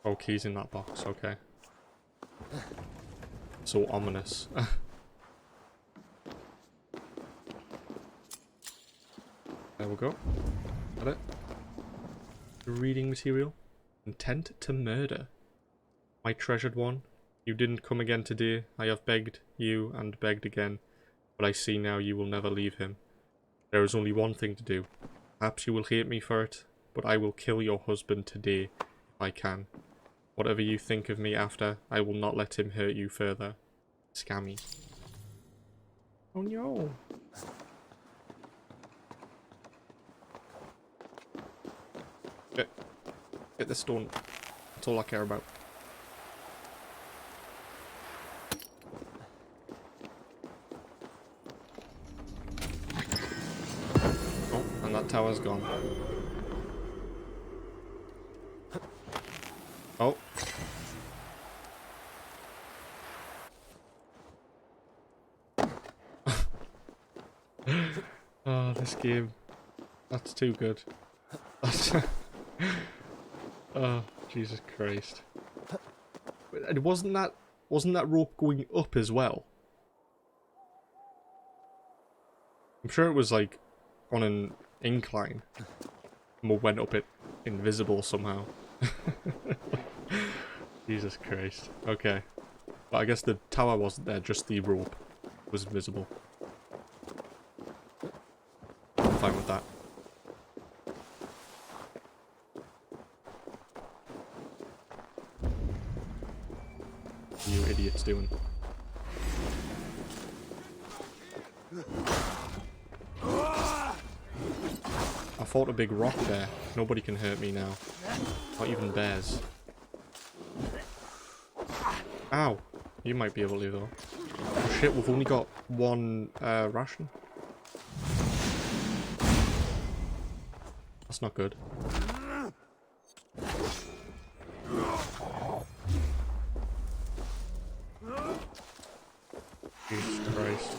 Oh, keys in that box, okay. So ominous. There we go. Got it. Reading material. Intent to murder. My treasured one, you didn't come again today. I have begged you and begged again, but I see now you will never leave him. There is only one thing to do. Perhaps you will hate me for it, but I will kill your husband today if I can. Whatever you think of me after, I will not let him hurt you further. Scammy. Oh no. Get the stone. That's all I care about. Oh, and that tower's gone. Oh. Oh, this game. That's too good. That's oh, Jesus Christ. And wasn't that rope going up as well? I'm sure it was like on an incline. And we went up it invisible somehow. Jesus Christ. Okay. But I guess the tower wasn't there, just the rope was invisible. I'm fine with that. What are you idiots doing? I fought a big rock there. Nobody can hurt me now. Not even bears. Ow! You might be able to though. Oh shit, we've only got one ration. That's not good. Jesus Christ.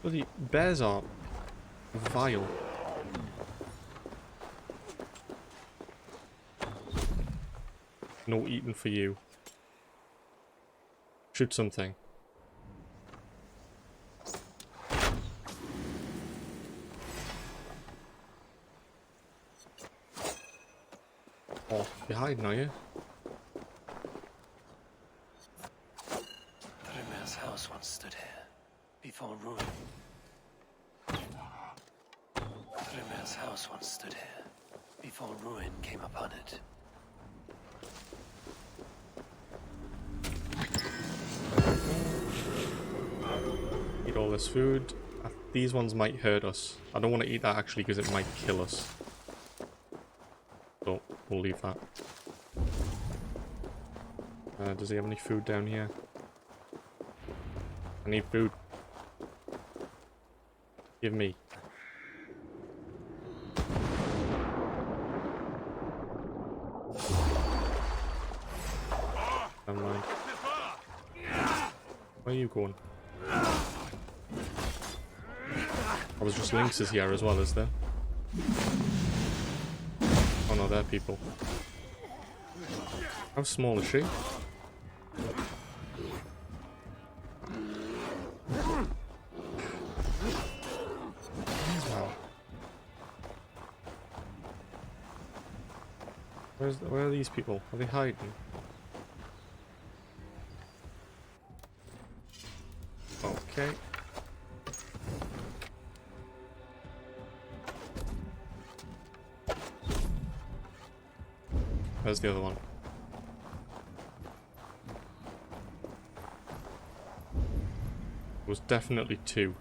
Bloody bears are vile. No eating for you. Shoot something. Oh, you're hiding, are you?
Thrymir's house once stood here, before ruin. Thrymir's house once stood here, before ruin came upon it.
Eat all this food. These ones might hurt us. I don't want to eat that actually because it might kill us. So we'll leave that. Does he have any food down here? I need food. Give me. Never mind. Where are you going? Oh, there's just lynxes here as well, is there? Oh no, they're people. How small is she? Wow. Where are these people? Are they hiding? Okay. Where's the other one? It was definitely two.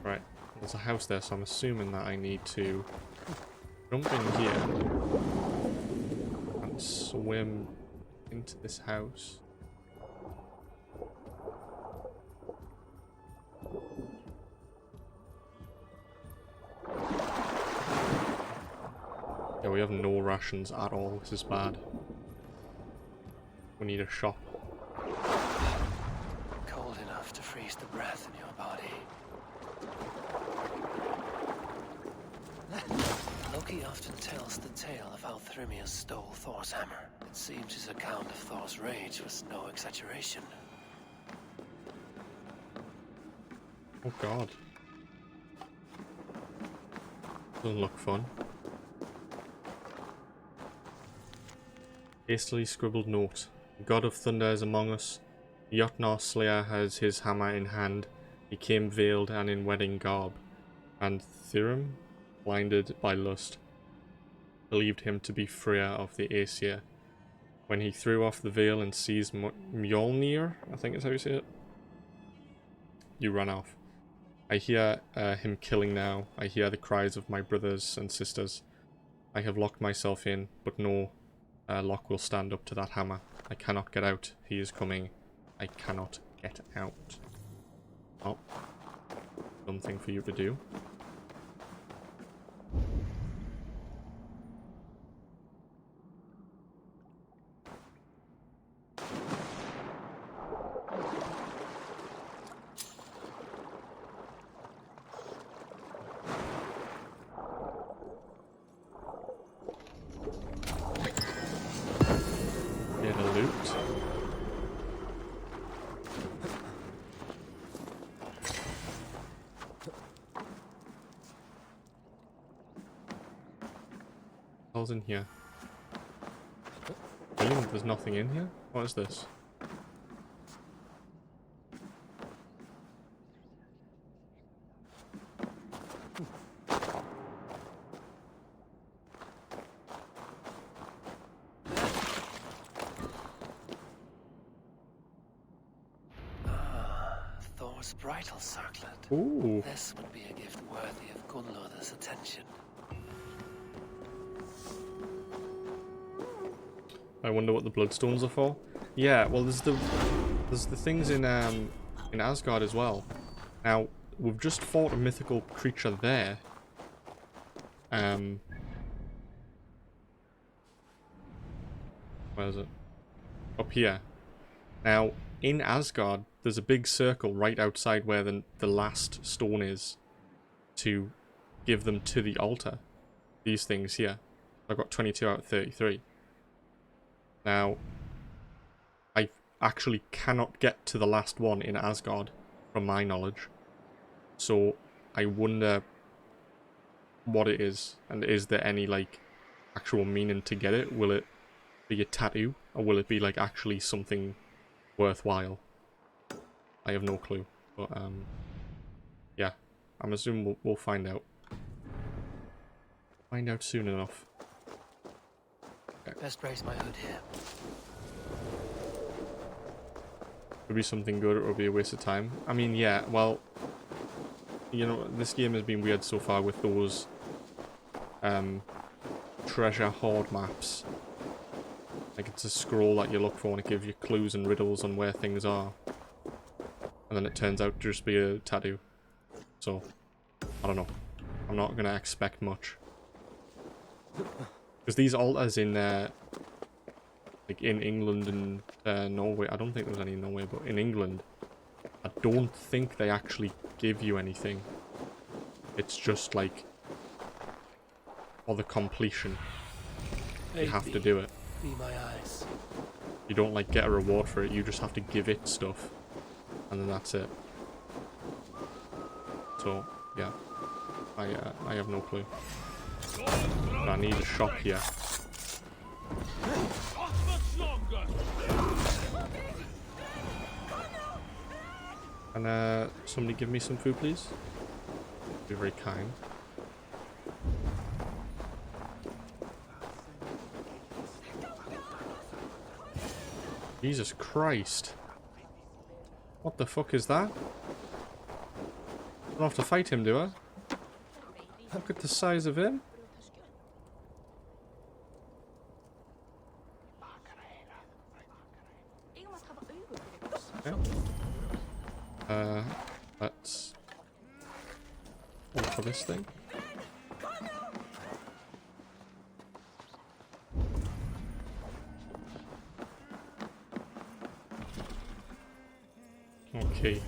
Right, there's a house there, so I'm assuming that I need to jump in here and swim into this house. Yeah, we have no rations at all. This is bad. We need a shop.
Cold enough to freeze the breath in your body. Loki often tells the tale of how Thrymir stole Thor's hammer. It seems his account of Thor's rage was no exaggeration.
Oh god. Doesn't look fun. Hastily scribbled note. The god of thunder is among us. The Jotnar slayer has his hammer in hand. He came veiled and in wedding garb. And Thrym, blinded by lust, believed him to be Freya of the Aesir. When he threw off the veil and seized Mjolnir, I think is how you say it, you ran off. I hear him killing now. I hear the cries of my brothers and sisters. I have locked myself in, but no lock will stand up to that hammer. I cannot get out. He is coming. I cannot get out. Oh. Something for you to do. Get a loot. What's in here? Really? There's nothing in here? What is this?
Thor's bridal circlet.
Ooh.
This would be a gift worthy of Gunnlodr's attention.
I wonder what the bloodstones are for. Yeah, well, there's the things in Asgard as well. Now we've just fought a mythical creature there. Where is it? Up here. Now, in Asgard, there's a big circle right outside where the last stone is to give them to the altar. These things here. I got 22 out of 33. Now, I actually cannot get to the last one in Asgard, from my knowledge. So, I wonder what it is, and is there any, like, actual meaning to get it? Will it be a tattoo, or will it be, like, actually something worthwhile? I have no clue, but, yeah, I'm assuming we'll find out. Find out soon enough. Okay.
Best brace my hood here.
Could be something good, or it'll be a waste of time. I mean, yeah, well, you know, this game has been weird so far with those, treasure hoard maps. Like, it's a scroll that you look for and it gives you clues and riddles on where things are. And then it turns out to just be a tattoo. So, I don't know. I'm not gonna expect much. Because these altars in, like in England and Norway, I don't think there's any in Norway, but in England, I don't think they actually give you anything. It's just like, for the completion, you have to do it.
Be my eyes.
You don't like get a reward for it, you just have to give it stuff. And then that's it. So, yeah. I have no clue. But I need a shop here. Can somebody give me some food, please? Be very kind. Jesus Christ. What the fuck is that? I don't have to fight him, do I? Look at the size of him. Okay. Let's go for this thing. Okay.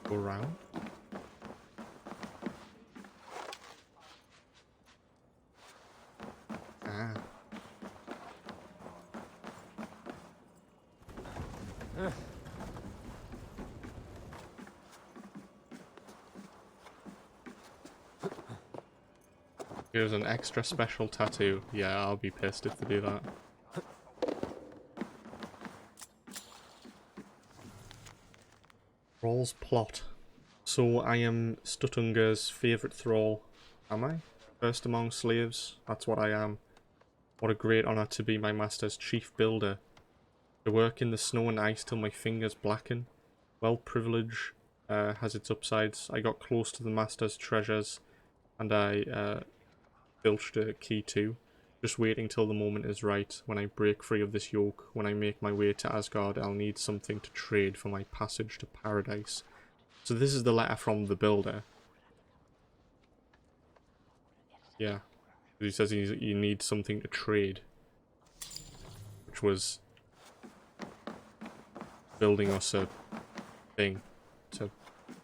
Go around. Ah. Here's an extra special tattoo. Yeah, I'll be pissed if they do that. Thrall's plot. So I am Stuttunger's favourite thrall. Am I? First among slaves. That's what I am. What a great honour to be my master's chief builder. To work in the snow and ice till my fingers blacken. Well, privilege has its upsides. I got close to the master's treasures, and I filched a key too. Just waiting till the moment is right. When I break free of this yoke, when I make my way to Asgard, I'll need something to trade for my passage to paradise. So this is the letter from the builder. Yeah. He says you need something to trade. Which was building us a thing to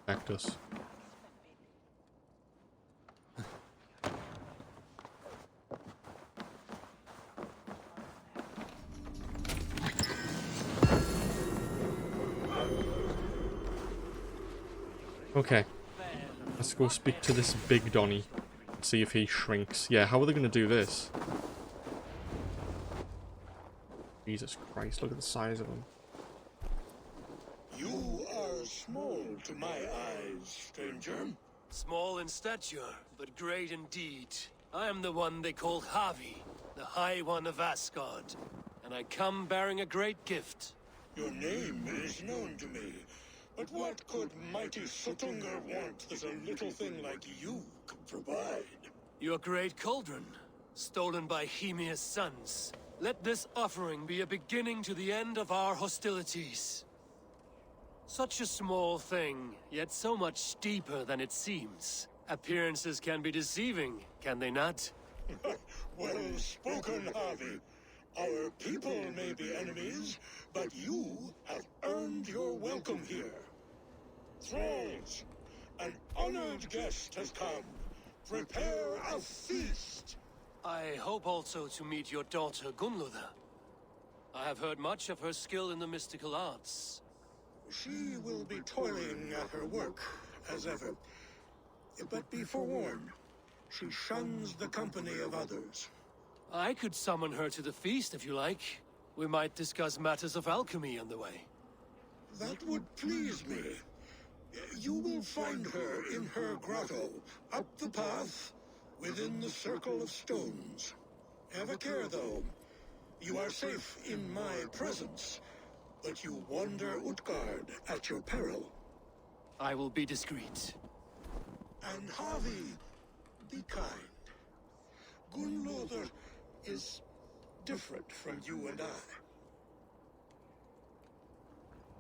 protect us. Okay, let's go speak to this big Donny and see if he shrinks. Yeah, how are they going to do this? Jesus Christ, look at the size of him.
You are small to my eyes, stranger.
Small in stature, but great in deed. I am the one they call Havi, the High One of Asgard. And I come bearing a great gift.
Your name is known to me. But what could mighty Suttunger want that a little thing like you could provide?
Your great cauldron, stolen by Hymir's sons. Let this offering be a beginning to the end of our hostilities. Such a small thing, yet so much deeper than it seems. Appearances can be deceiving, can they not?
Well spoken, Harvey. Our people may be enemies, but you have earned your welcome here. Thralls, an honored guest has come. Prepare a feast.
I hope also to meet your daughter Gunlother. I have heard much of her skill in the mystical arts.
She will be toiling at her work, as ever. But be forewarned, she shuns the company of others.
I could summon her to the feast if you like. We might discuss matters of alchemy on the way.
That would please me. You will find her in her grotto, up the path, within the circle of stones. Have a care, though. You are safe in my presence, but you wander Utgard at your peril.
I will be discreet.
And Harvey, be kind. Gunlother is different from you and I.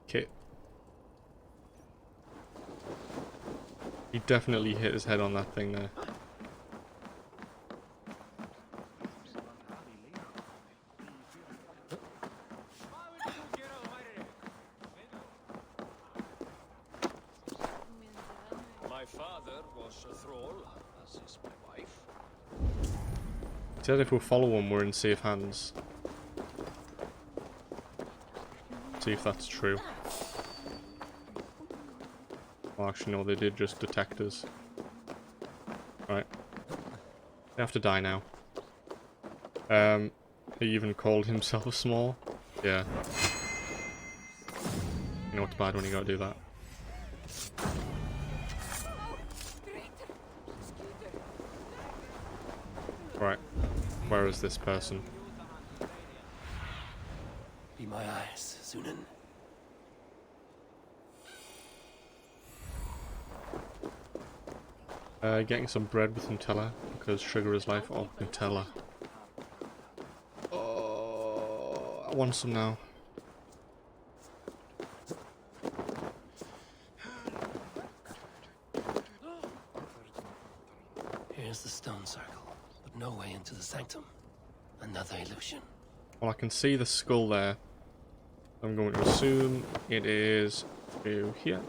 Okay. He definitely hit his head on that thing there.
My father was a thrall, as is my wife.
He said if we follow him, we're in safe hands. See if that's true. Well, actually, no, they did just detect us. Right. They have to die now. He even called himself small. Yeah. You know it's bad when you gotta do that. Right. Where is this person?
Be my eyes, Sunan.
Getting some bread with Nutella, because sugar is life. Oh, Nutella. Oh, I want some now.
Here's the stone circle, but no way into the sanctum. Another illusion.
Well, I can see the skull there. I'm going to assume it is through here.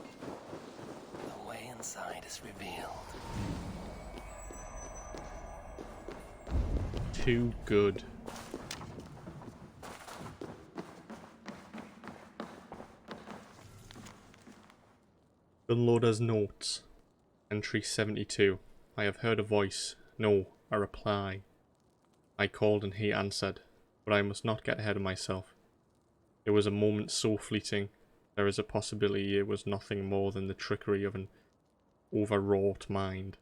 The way inside is revealed.
Too good. Gunlother's notes. Entry 72. I have heard a voice. No, a reply. I called and he answered, but I must not get ahead of myself. It was a moment so fleeting, there is a possibility it was nothing more than the trickery of an overwrought mind.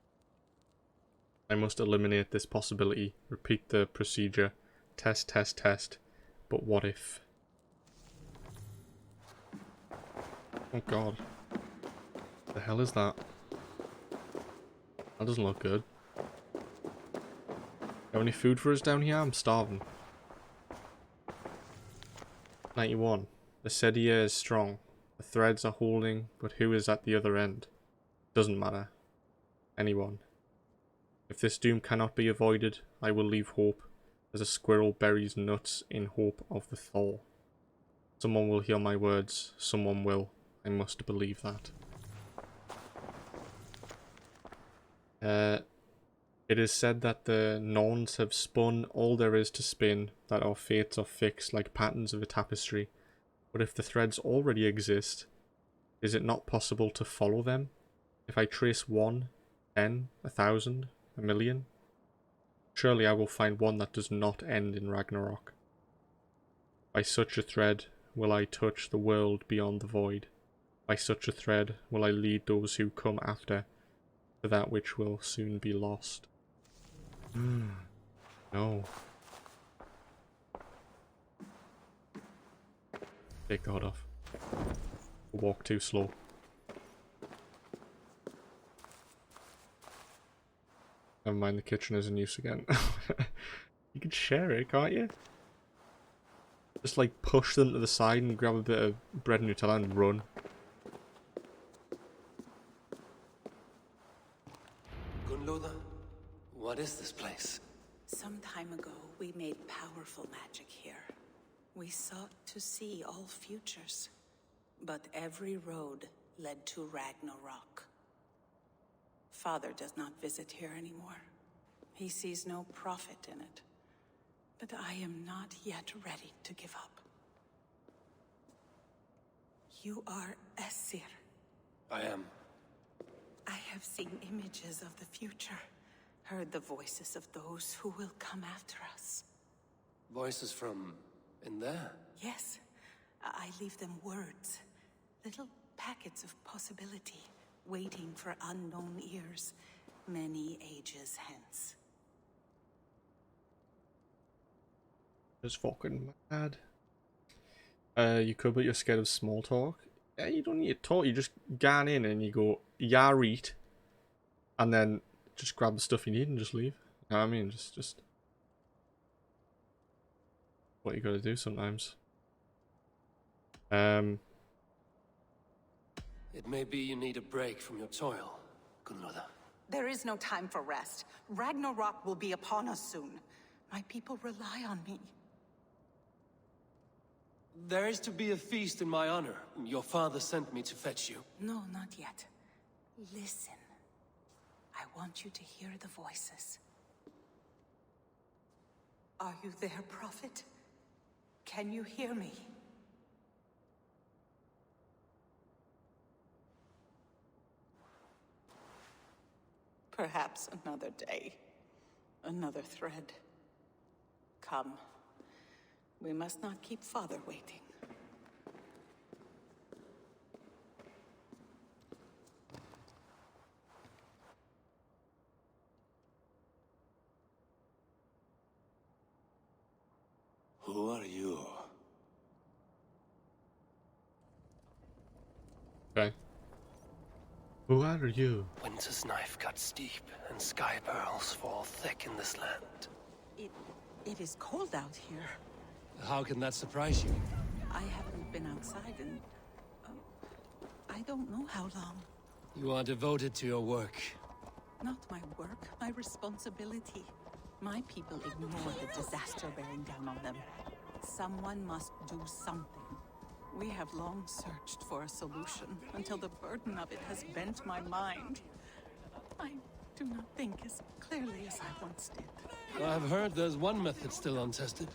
I must eliminate this possibility, repeat the procedure, test, test, test, but what if? Oh god. The hell is that? That doesn't look good. Got any food for us down here? I'm starving. 91. The sedia is strong. The threads are holding, but who is at the other end? Doesn't matter. Anyone. If this doom cannot be avoided, I will leave hope, as a squirrel buries nuts in hope of the thaw. Someone will hear my words. Someone will. I must believe that. It is said that the Norns have spun all there is to spin, that our fates are fixed like patterns of a tapestry. But if the threads already exist, is it not possible to follow them? If I trace 1, 10, 1,000, 1,000,000? Surely I will find one that does not end in Ragnarok. By such a thread will I touch the world beyond the void. By such a thread will I lead those who come after to that which will soon be lost. No. Take the hood off. Walk too slow. Never mind, the kitchen is in use again. You can share it, can't you? Just like push them to the side and grab a bit of bread and Nutella and run.
We sought to see all futures, but every road led to Ragnarok. Father does not visit here anymore. He sees no profit in it. But I am not yet ready to give up. You are Esir.
I am.
I have seen images of the future, heard the voices of those who will come after us.
Voices from in there?
Yes, I leave them words, little packets of possibility, waiting for unknown ears, many ages hence.
It's fucking mad. You could, but you're scared of small talk. Yeah, you don't need to talk. You just gan in and you go, Yarit, and then just grab the stuff you need and just leave. You know what I mean? Just what you gotta do sometimes.
It may be you need a break from your toil, Gunnlother.
There is no time for rest. Ragnarok will be upon us soon. My people rely on me.
There is to be a feast in my honor. Your father sent me to fetch you.
No, not yet. Listen. I want you to hear the voices. Are you there, Prophet? Can you hear me? Perhaps another day. Another thread. Come. We must not keep Father waiting.
Who are you?
Okay. Who are you?
Winter's knife cuts steep, and sky pearls fall thick in this land.
It is cold out here.
How can that surprise you?
I haven't been outside in... I don't know how long.
You are devoted to your work.
Not my work, my responsibility. My people ignore the disaster bearing down on them. Someone must do something. We have long searched for a solution, until the burden of it has bent my mind. I do not think as clearly as I once did.
I've heard there's one method still untested.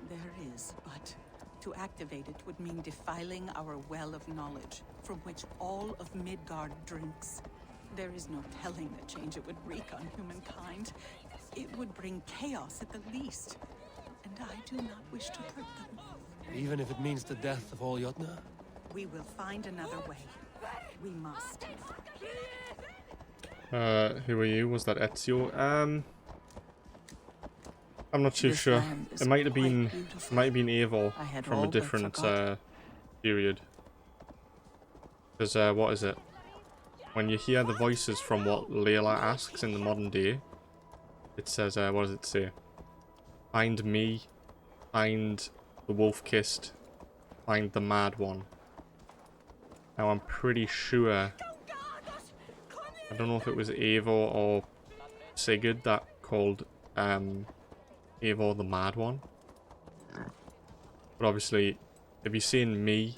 There is, but to activate it would mean defiling our well of knowledge, from which all of Midgard drinks. There is no telling the change it would wreak on humankind. It would bring chaos at the least, and I do not wish to hurt them.
Even if it means the death of all Jotnar?
We will find another way. We must.
Who are you? Was that Ezio? I'm not too
This
sure.
land is
It might have
quite
been
beautiful.
Eivor
I had
from
all
a
but
different
forgotten.
period. Because what is it? When you hear the voices from what Layla asks in the modern day, it says, what does it say? Find me, find the wolf-kissed, find the mad one. Now I'm pretty sure, I don't know if it was Eivor or Sigurd that called Eivor the mad one. But obviously, if you're saying me,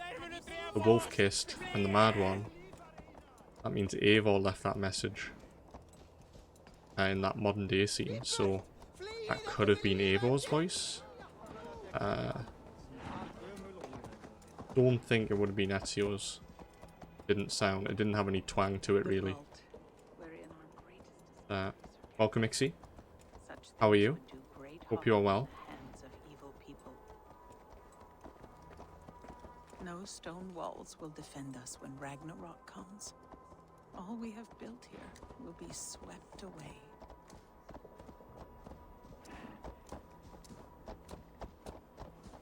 the wolf-kissed, and the mad one, that means Eivor left that message in that modern day scene, so that could have been Eivor's voice. Don't think it would have been Ezio's. It didn't have any twang to it really. Welcome Ixie. How are you? Hope you're well.
No stone walls will defend us when Ragnarok comes. All we have built here will be swept away.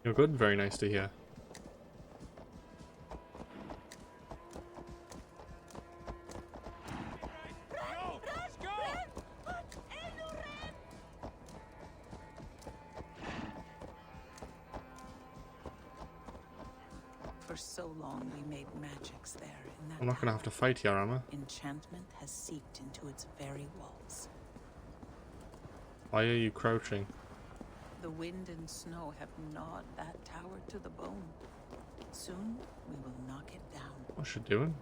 You're good, very nice to hear.
For so long we made magics there in that
I'm not gonna have to fight here, am I?
enchantment has seeped into its very walls.
Why are you crouching?
The wind and snow have gnawed that tower to the bone. Soon, we will knock it down.
What's she doing?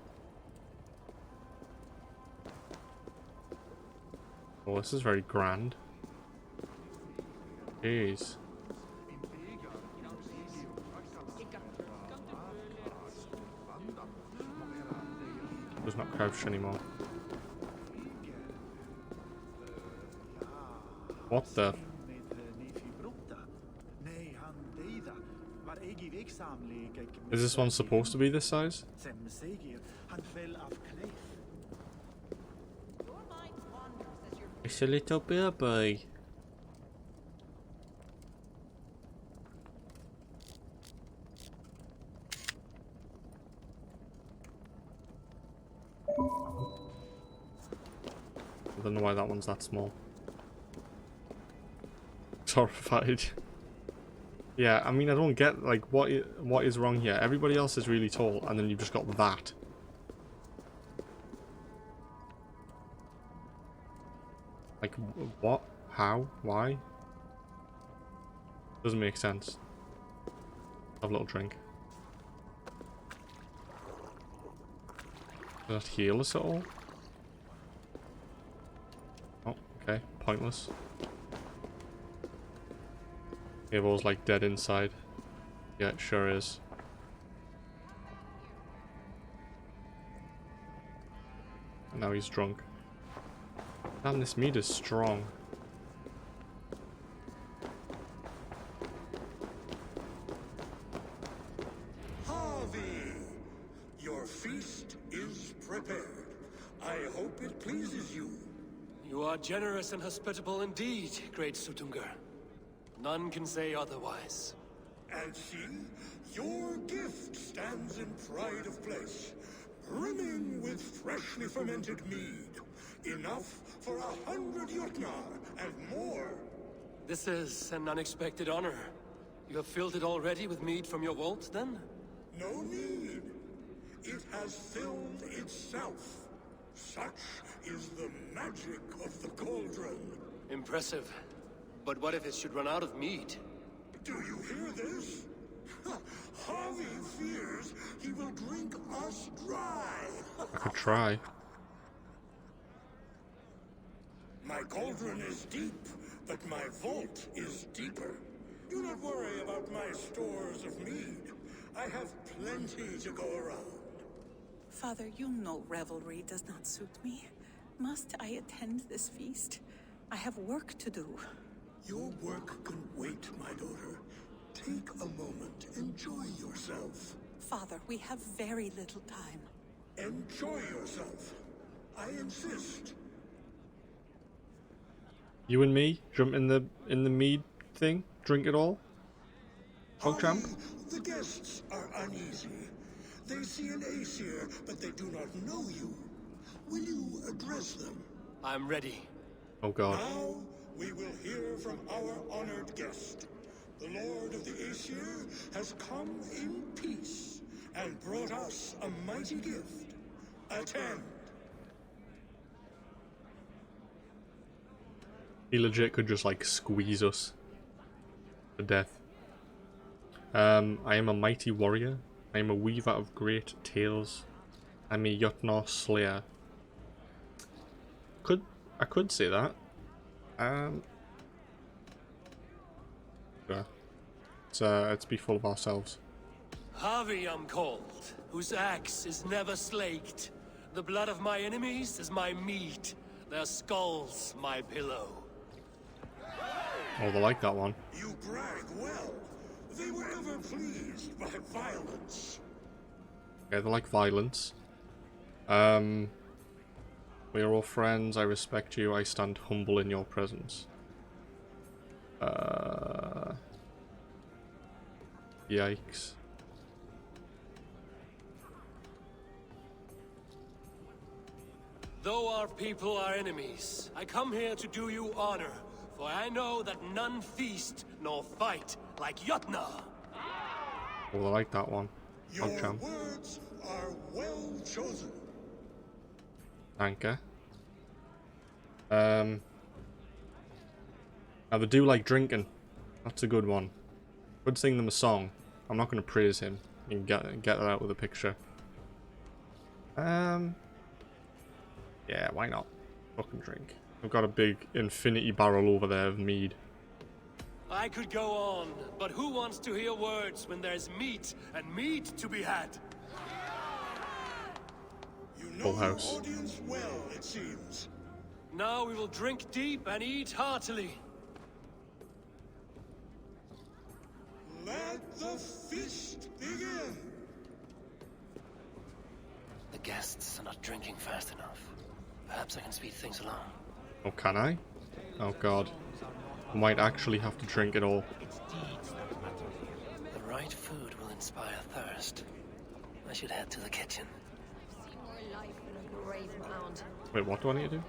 Oh, this is very grand. Jeez. Does not crouch anymore. What the? Is this one supposed to be this size? It's a little baby. I don't know why that one's that small. Horrified. Yeah, I mean, I don't get, like, what is wrong here? Everybody else is really tall, and then you've just got that. Like, what? How? Why? Doesn't make sense. Have a little drink. Does that heal us at all? Oh, okay. Pointless. Abel's like dead inside. Yeah, it sure is. And now he's drunk. Damn, this meat is strong.
Harvey, your feast is prepared. I hope it pleases you.
You are generous and hospitable indeed, great Sutungur. None can say otherwise.
And see, your gift stands in pride of place, brimming with freshly fermented mead. Enough for 100 Jotnar and more.
This is an unexpected honor. You have filled it already with mead from your vault, then?
No need. It has filled itself. Such is the magic of the cauldron.
Impressive. But what if it should run out of mead?
Do you hear this? Harvey fears he will drink us dry.
I could try.
My cauldron is deep, but my vault is deeper. Do not worry about my stores of mead. I have plenty to go around.
Father, you know revelry does not suit me. Must I attend this feast? I have work to do.
Your work can wait, my daughter. Take a moment. Enjoy yourself.
Father, we have very little time.
Enjoy yourself. I insist.
You and me jump in the mead thing, drink it all. Champ.
The guests are uneasy. They see an Aesir, but they do not know you. Will you address them?
I'm ready.
Oh god.
Now we will hear from our honored guest. The Lord of the Aesir has come in peace and brought us a mighty gift. Attend.
He legit could just like squeeze us to death. I am a mighty warrior. I am a weaver of great tales. I'm a Jotnar slayer. I could say that. Yeah. Let's be full of ourselves.
Harvey I'm called, whose axe is never slaked. The blood of my enemies is my meat, their skulls my pillow.
Oh, they like that one.
You brag well. They were ever pleased by violence.
Okay, they like violence. We are all friends. I respect you. I stand humble in your presence. Yikes.
Though our people are enemies, I come here to do you honor, for I know that none feast nor fight like Jotnar.
Oh, I like that one.
Your
Champ.
words are well chosen.
Thank you. Now they do like drinking. That's a good one. Could sing them a song. I'm not going to praise him. You can get that out with a picture. Yeah, why not? Fucking drink. I've got a big infinity barrel over there of mead.
I could go on, but who wants to hear words when there's meat and meat to be had?
You know
Full
your
house.
audience well, it seems.
Now we will drink deep and eat heartily.
Let the feast begin.
The guests are not drinking fast enough. Perhaps I can speed things along.
Oh, can I? Oh god. I might actually have to drink it all.
The right food will inspire thirst. I should head to the kitchen.
Wait, what do I need to do?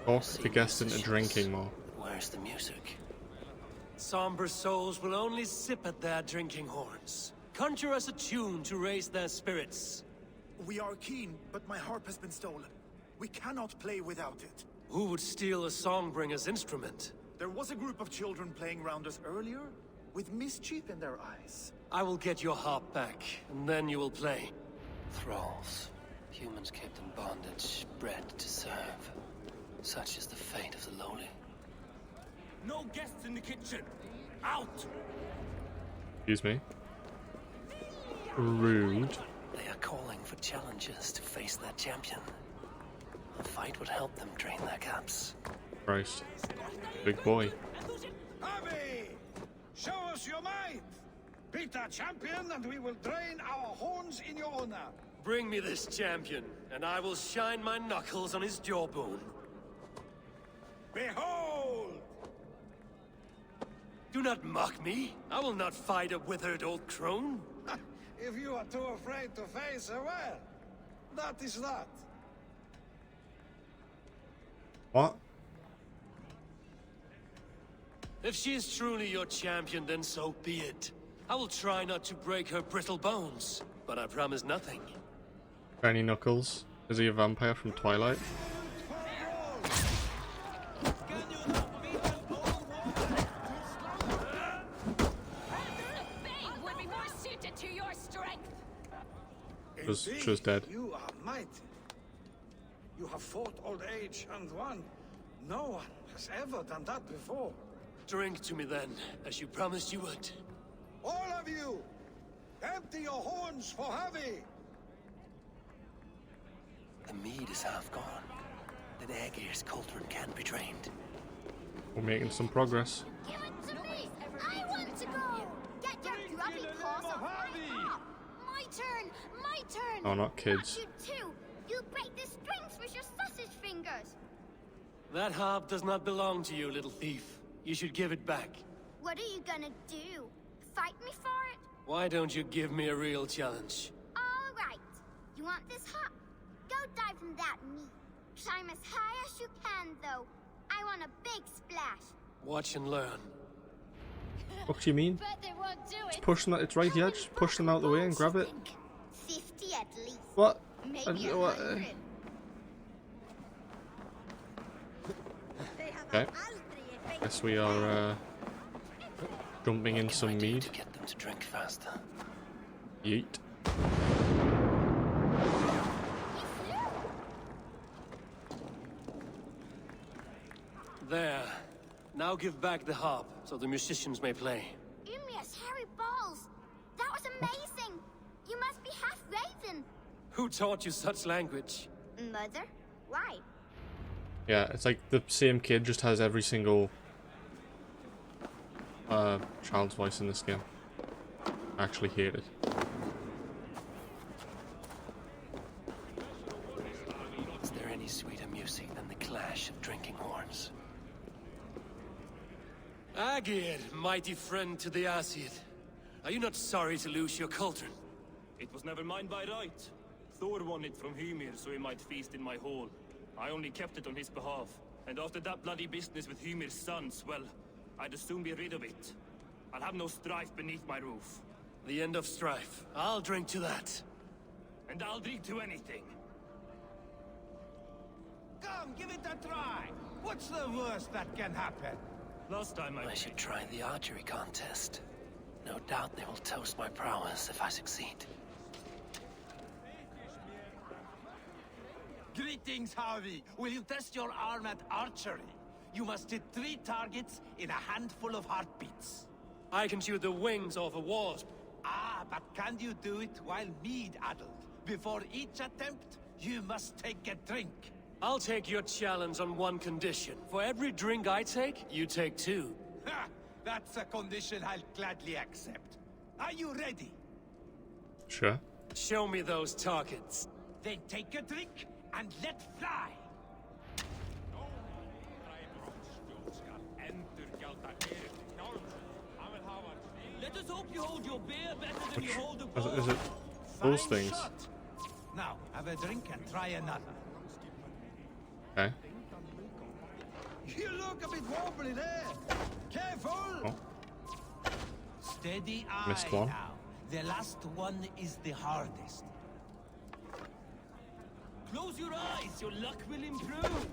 Talk the guests into drinking more.
Where's the music? Somber souls will only sip at their drinking horns. Conjure us a tune to raise their spirits.
We are keen, but my harp has been stolen. We cannot play without it.
Who would steal a songbringer's instrument?
There was a group of children playing around us earlier, with mischief in their eyes.
I will get your harp back, and then you will play. Thralls. Humans kept in bondage, bred to serve. Such is the fate of the lowly. No guests in the kitchen! Out!
Excuse me. Rude.
They are calling for challengers to face their champion. A fight would help them drain their cups.
Christ. Big boy.
Harvey! Show us your might! Beat our champion and we will drain our horns in your honor.
Bring me this champion, and I will shine my knuckles on his jawbone.
Behold!
Do not mock me. I will not fight a withered old crone.
If you are too afraid to face her, well, that is that.
What?
If she is truly your champion, then so be it. I will try not to break her brittle bones, but I promise nothing.
Shiny Knuckles. Is he a vampire from Twilight? She was dead.
You are mighty. You have fought old age and won. No one has ever done that before.
Drink to me then, as you promised you would.
All of you, empty your horns for Harvey.
The mead is half gone. Then Aegir's cauldron can be drained.
We're making some progress.
Give it to me! I want to go! Get your grubby paws off my harp! My turn! My turn!
Oh, not kids.
Not you too! You break the strings with your sausage fingers!
That harp does not belong to you, little thief. You should give it back.
What are you gonna do? Fight me for it?
Why don't you give me a real challenge?
All right. You want this harp? Go dive in that meat. Climb as high as you can, though. I want a big splash.
Watch and learn.
What do you mean?
Bet they won't do it.
Just push them. It's right here. Just push them out of the way and grab it.
50 at least.
What?
Maybe
What?
100.
Okay. Guess we are jumping in some mead.
To get them to drink faster.
Yeet.
There. Now give back the harp, so the musicians may play.
Umia's hairy balls. That was amazing. You must be half raven.
Who taught you such language?
Mother? Why?
Yeah, it's like the same kid just has every single child's voice in this game. I actually hate it.
Is there any sweeter music than the clash of drinking horns? Aegir, mighty friend to the Aesir. Are you not sorry to lose your cauldron?
It was never mine by right. Thor won it from Hymir so he might feast in my hall. I only kept it on his behalf. And after that bloody business with Hymir's sons, well, I'd as soon be rid of it. I'll have no strife beneath my roof.
The end of strife. I'll drink to that.
And I'll drink to anything.
Come, give it a try. What's the worst that can happen?
Last time
I should try the archery contest. No doubt they will toast my prowess if I succeed.
Greetings, Harvey. Will you test your arm at archery? You must hit 3 targets in a handful of heartbeats.
I can shoot the wings off a wasp.
Ah, but can you do it while mead-addled? Before each attempt, you must take a drink.
I'll take your challenge on one condition. For every drink I take, you take 2.
Ha! That's a condition I'll gladly accept. Are you ready?
Sure.
Show me those targets.
Then take a drink and let fly.
Let us hope you hold your beer better than you hold a bow.
Is it those
Fine
things?
shot. Now, have a drink and try another.
Okay.
You look a bit wobbly there. Careful!
Oh.
Steady eye
Missed one.
now. The last one is the hardest.
Close your eyes, your luck will improve.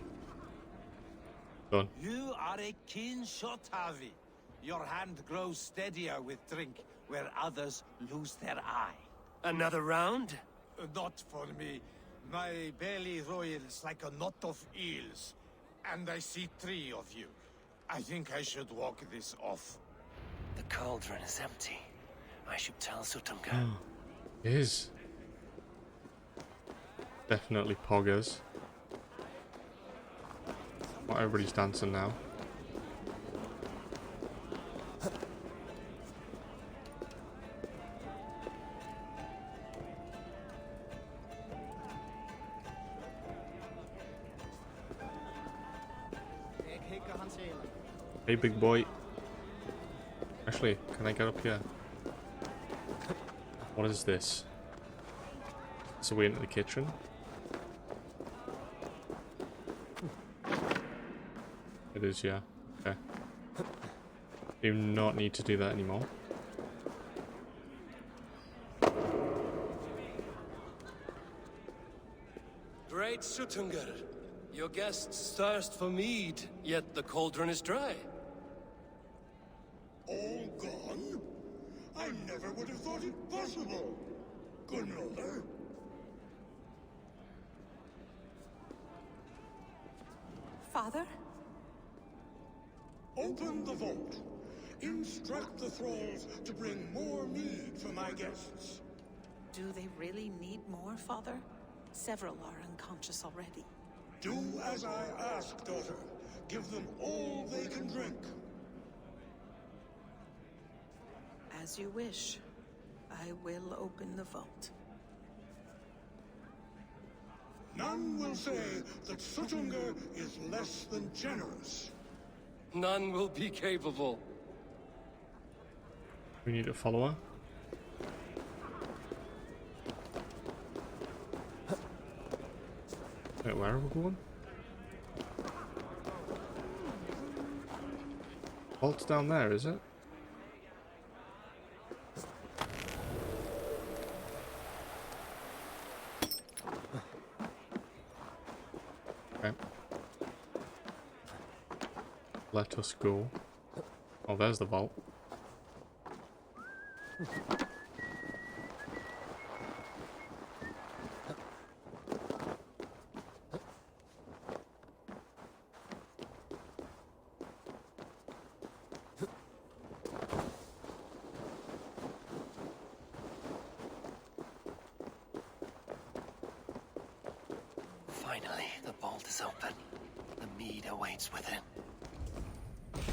Done.
You are a keen shot, Harvey. Your hand grows steadier with drink, where others lose their eye.
Another round?
Not for me. My belly roils like a knot of eels. And I see 3 of you. I think I should walk this off.
The cauldron is empty. I should tell Sutunga.
It is. Definitely poggers. Not everybody's dancing now. Hey, big boy. Actually, can I get up here? What is this? It's a way into the kitchen. It is, yeah. Okay. Do not need to do that anymore.
Great Sutunga. Your guests thirst for mead, yet the cauldron is dry.
All gone? I never would have thought it possible. Gunloader?
Father?
Open the vault. Instruct the thralls to bring more mead for my guests.
Do they really need more, Father? Several are unconscious already.
Do as I ask, daughter. Give them all they can drink.
As you wish. I will open the vault.
None will say that Sutunga is less than generous.
None will be capable.
We need to follow her. Wait, where are we going? Vault's down there, is it? Okay. Let us go. Oh, there's the vault.
Finally, the vault is open. The mead awaits within.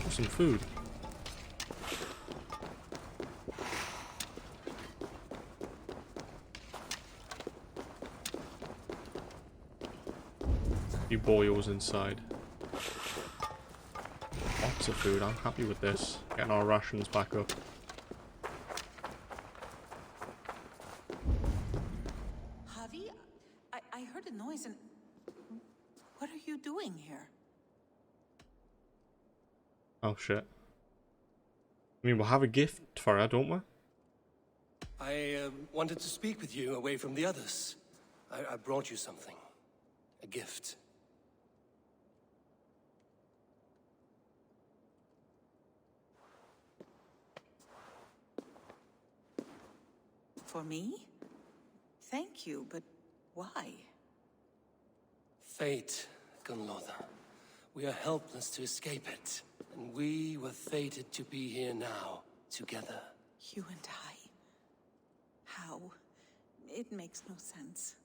Some food. Few boils inside. Lots of food. I'm happy with this. Getting our rations back up.
Javi, I heard a noise and... What are you doing here?
Oh shit. I mean, we'll have a gift for her, don't we?
I wanted to speak with you away from the others. I brought you something. A gift.
For me? Thank you, but why?
Fate, Gunlother. We are helpless to escape it. And we were fated to be here now, together.
You and I? How? It makes no sense.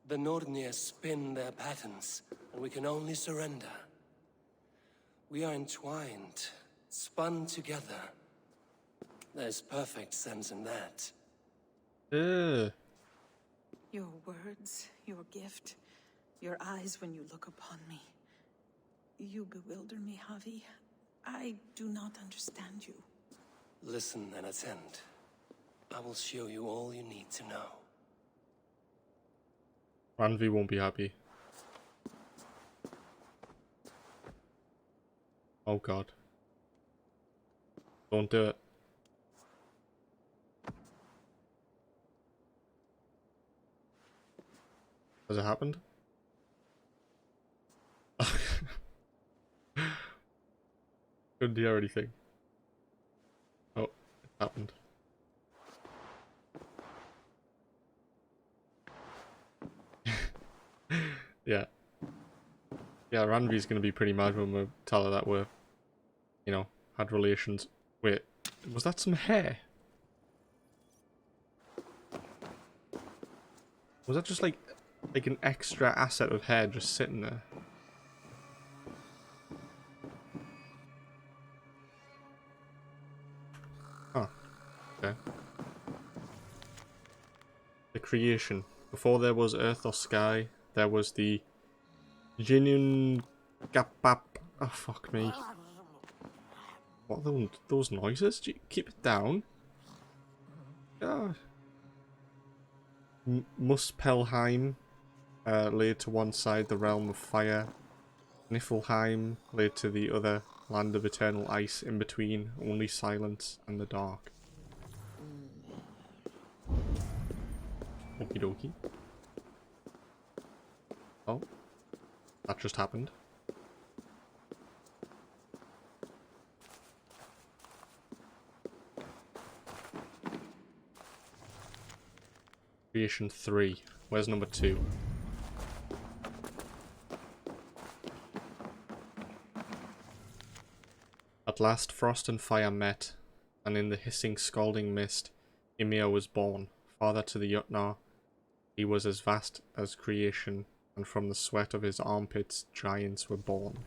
The Nordnir spin their patterns, and we can only surrender. We are entwined, spun together. There's perfect sense in that.
Your words, your gift, your eyes when you look upon me. You bewilder me, Javi. I do not understand you.
Listen and attend. I will show you all you need to know.
Ranvi won't be happy. Oh god. Don't do it. Has it happened? Couldn't hear anything. Oh, it happened. Yeah. Yeah, Ranvi's gonna be pretty mad when we tell her that we're, you know, had relations. Wait, was that some hair? Was that just like an extra asset of hair just sitting there? Oh, okay. The creation. Before there was earth or sky, there was the Jinun Gapap. Oh, fuck me. What are those noises? Keep it down. God. Muspelheim laid to one side the realm of fire. Niflheim laid to the other land of eternal ice. In between, only silence and the dark. Okie dokie. Oh, that just happened. Creation 3. Where's number 2? At last frost and fire met, and in the hissing scalding mist, Ymir was born. Father to the Jotnar, he was as vast as creation, and from the sweat of his armpits giants were born.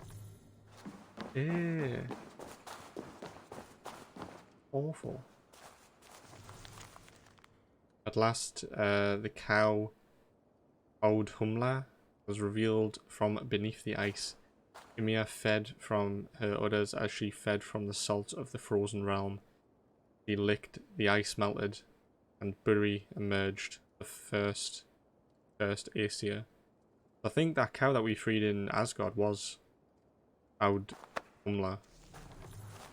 Yeah. Awful. At last, the cow Audhumla was revealed from beneath the ice. Ymir fed from her udders as she fed from the salt of the frozen realm. He licked, the ice melted, and Buri emerged, the first Aesir. I think that cow that we freed in Asgard was Audhumla.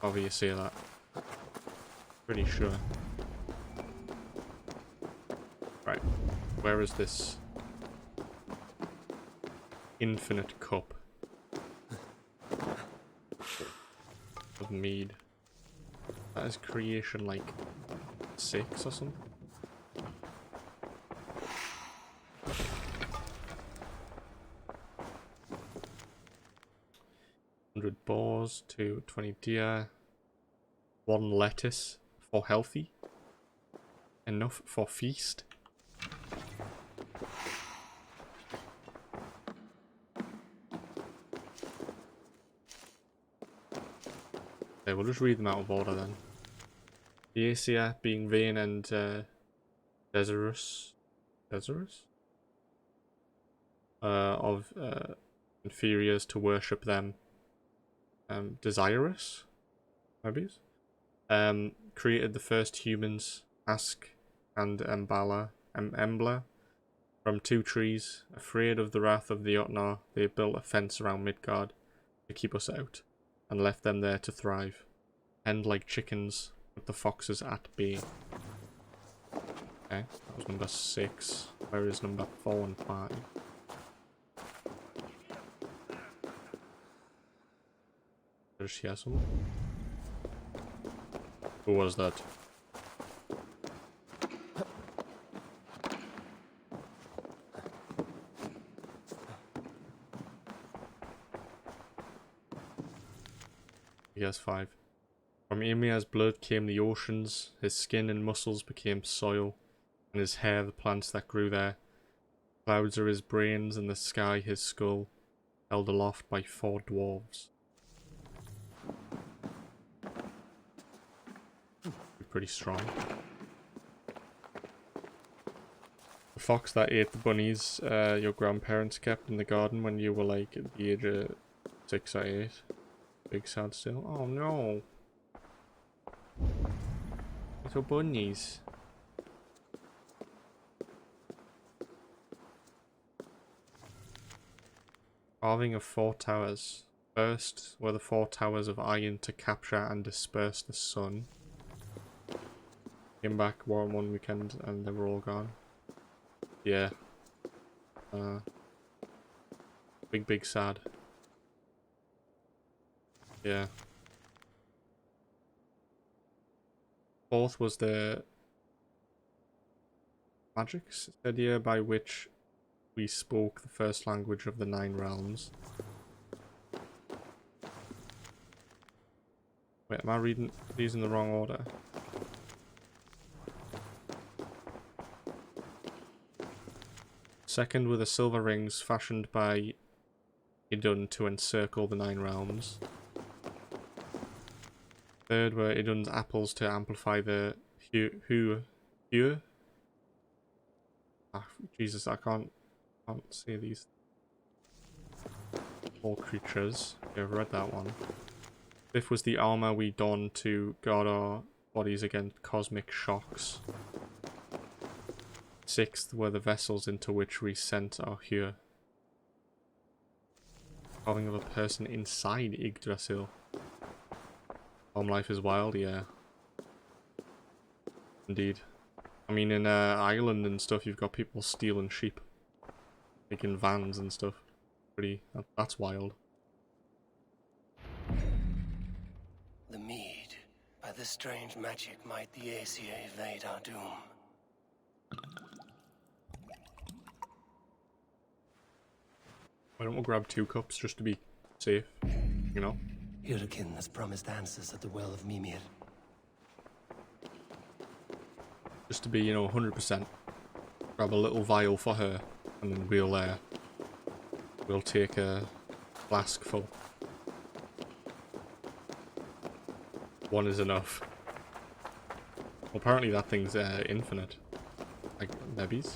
However you say that. Pretty sure. Right, where is this infinite cup of mead? That is creation like 6 or something. 100 boars to 20 deer. 1 lettuce for healthy. Enough for feast. Okay, we'll just read them out of order then. The Aesir being Vayne and Desirous of inferiors to worship them. Desirous, maybe. Created the first humans, Ask and Embla, from 2 trees. Afraid of the wrath of the Jotnar, they built a fence around Midgard to keep us out, and left them there to thrive. End like chickens, with the foxes at bay. Okay, that was number 6. Where is number 4 and 5? There's here some. Who was that? guess 5. From Ymir's blood came the oceans, his skin and muscles became soil, and his hair the plants that grew there. Clouds are his brains, and the sky his skull, held aloft by 4 dwarves. Pretty strong. The fox that ate the bunnies your grandparents kept in the garden when you were like at the age of 6 or 8. Big sad still. Oh no. Little bunnies. Carving of 4 towers. First were the 4 towers of iron to capture and disperse the sun. Came back one weekend and they were all gone. Yeah. Big sad. Yeah. 4th was the magics idea by which we spoke the first language of the 9 realms. Wait, am I reading these in the wrong order? Second were the silver rings fashioned by Idun to encircle the 9 realms. Third were Idun's apples to amplify the hue. Ah, Jesus, I can't say these. All creatures. Yeah, I've read that one. 5th was the armor we donned to guard our bodies against cosmic shocks. 6th were the vessels into which we sent our hue. Carving of a person inside Yggdrasil. Home life is wild, yeah. Indeed. I mean, in Ireland and stuff, you've got people stealing sheep. Making vans and stuff. That's wild.
The mead. By the strange magic might the Aesir evade our doom.
Why don't we grab 2 cups just to be safe, you know?
Hyrkin has promised answers at the Well of Mimir.
Just to be, you know, 100%. Grab a little vial for her, and then we'll take a flask full. 1 is enough. Well, apparently that thing's infinite. Like, nebbies.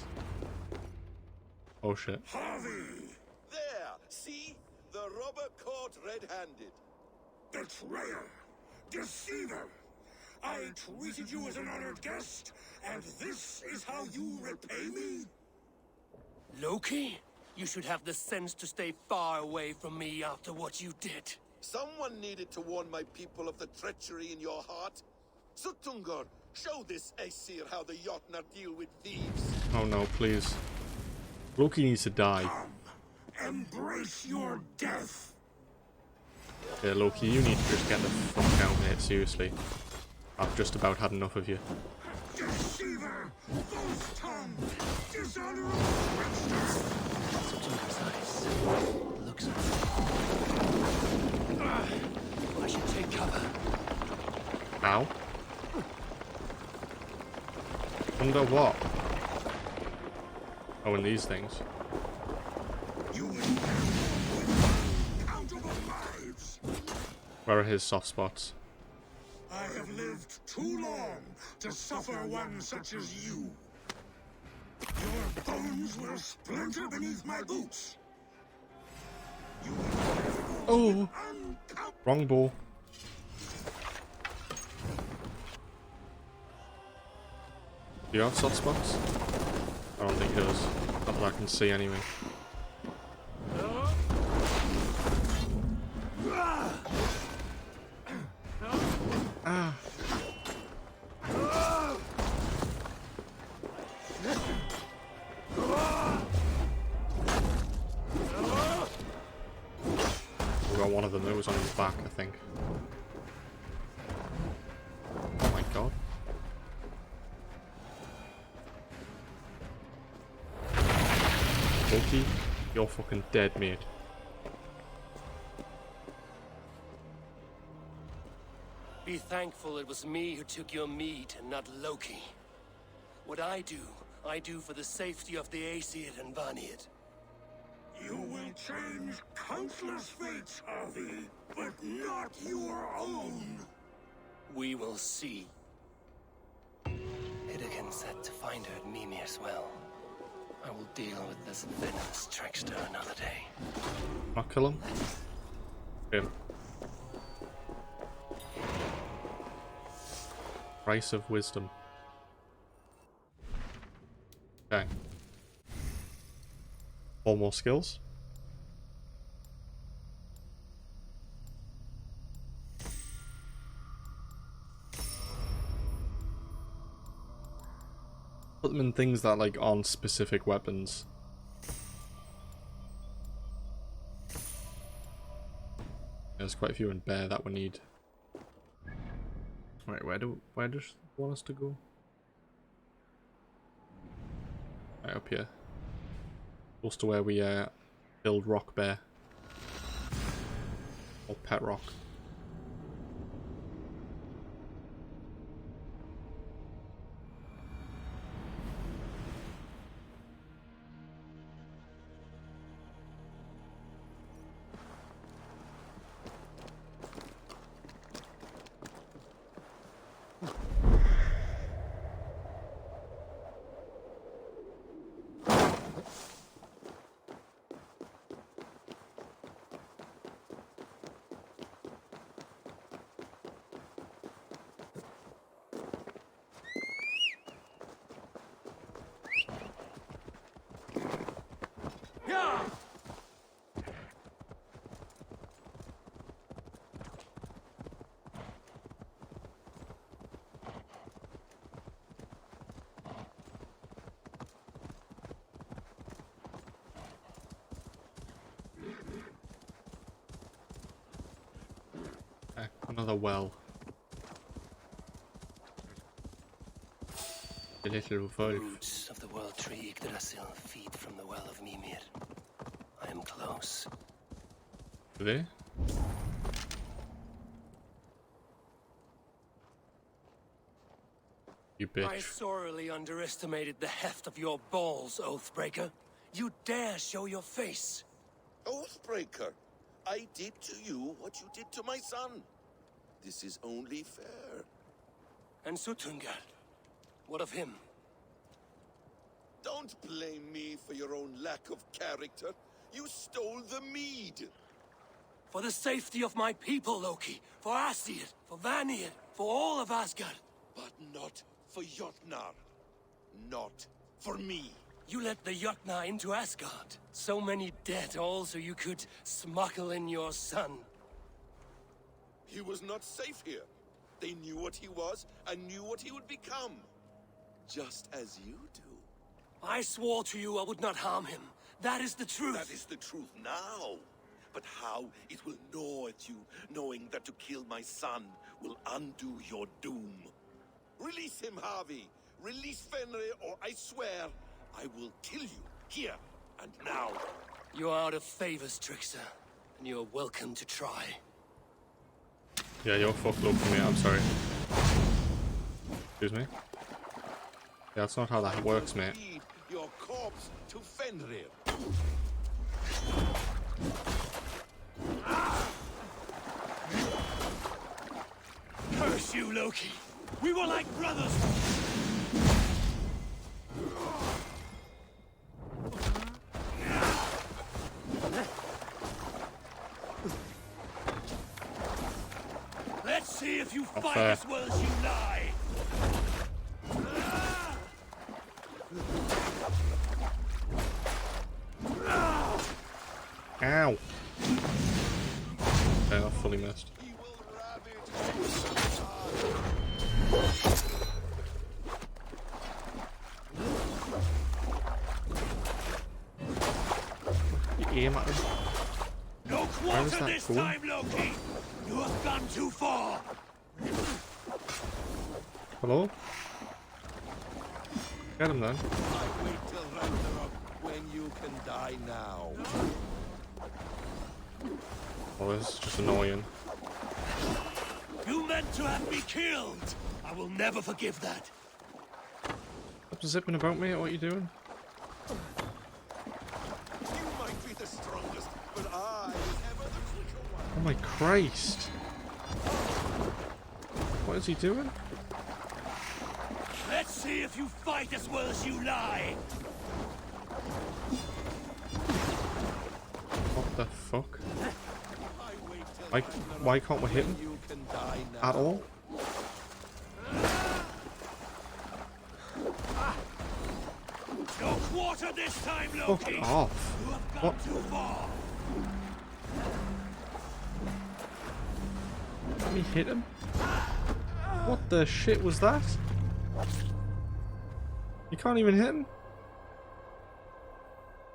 Oh shit.
Harvey! There! See? The robber caught red-handed.
Betrayer! Deceiver! I treated you as an honored guest, and this is how you repay me?
Loki? You should have the sense to stay far away from me after what you did.
Someone needed to warn my people of the treachery in your heart. Sutungur, show this Aesir how the Jotnar deal with thieves.
Oh no, please. Loki needs to die.
Come, embrace your death.
Yeah, Loki, you need to just get the fuck out, mate, seriously. I've just about had enough of you.
Deceiver! False tongue! Dishonorable monster!
Sutungur's eyes. Looks I should take cover.
Ow. Under what? Oh, and these things.
You will with uncountable lives.
Where are his soft spots?
I have lived too long to suffer one such as you. Your bones will splinter beneath my boots. You will
Wrong ball. Do you have soft spots? I don't think he does. Not that I can see anyway. Ah. We got one of them that was on his back, I think. Oh my god. Loki, you're fucking dead, mate.
thankful it was me who took your meat and not Loki. What I do for the safety of the Aesir and Vanir.
You will change countless fates, Harvey, but not your own.
We will see. Hidekin said to find her at Mimir's well. I will deal with this venomous trickster another day.
I'll kill him. Him. Price of wisdom. Okay. 4 more skills. Put them in things that like aren't specific weapons. There's quite a few in bear that we need. Right, where does it want us to go? Right up here. Close to where we build rock bear. Or pet rock. Another well. The little wolf.
Roots of the world tree Yggdrasil feed from the well of Mimir. I am close.
Do they? You bitch.
I sorely underestimated the heft of your balls, Oathbreaker. You dare show your face.
Oathbreaker, I did to you what you did to my son. This is only fair.
And Sutungar, what of him?
Don't blame me for your own lack of character. You stole the mead.
For the safety of my people, Loki. For Aesir, for Vanir, for all of Asgard.
But not for Jotnar. Not for me.
You let the Jotnar into Asgard. So many dead, all so you could smuggle in your son.
He was not safe here. They knew what he was and knew what he would become. Just as you do.
I swore to you I would not harm him. That is the truth.
That is the truth now. But how it will gnaw at you, knowing that to kill my son will undo your doom. Release him, Harvey. Release Fenrir, or I swear I will kill you here and now.
You are out of favors, trickster, and you are welcome to try.
Yeah, you're fucked up for me, I'm sorry. Excuse me? Yeah, that's not how that works, mate.
Feed your corpse to Fenrir.
Curse you, Loki! We were like brothers! Let's see if you fight as well as you lie!
Ow! Okay, I fully missed. You aim at him.
No quarter this time, Loki! You have gone too far!
Hello? Get him then.
I wait till Ragnarok when you can die now.
Oh, this is just annoying.
You meant to have me killed! I will never forgive that.
Stop zipping about, mate. What are you doing?
You might be the strongest, but I was ever the quicker one.
Oh my Christ! What is he doing?
Let's see if you fight as well as you lie!
What the fuck?
I wait till
Why can't we hit him
you can die now.
at all?
No quarter this time,
Fuck
Loki!
off!
You have gone
What?
too far!
Let me hit him? What the shit was that? You can't even hit him?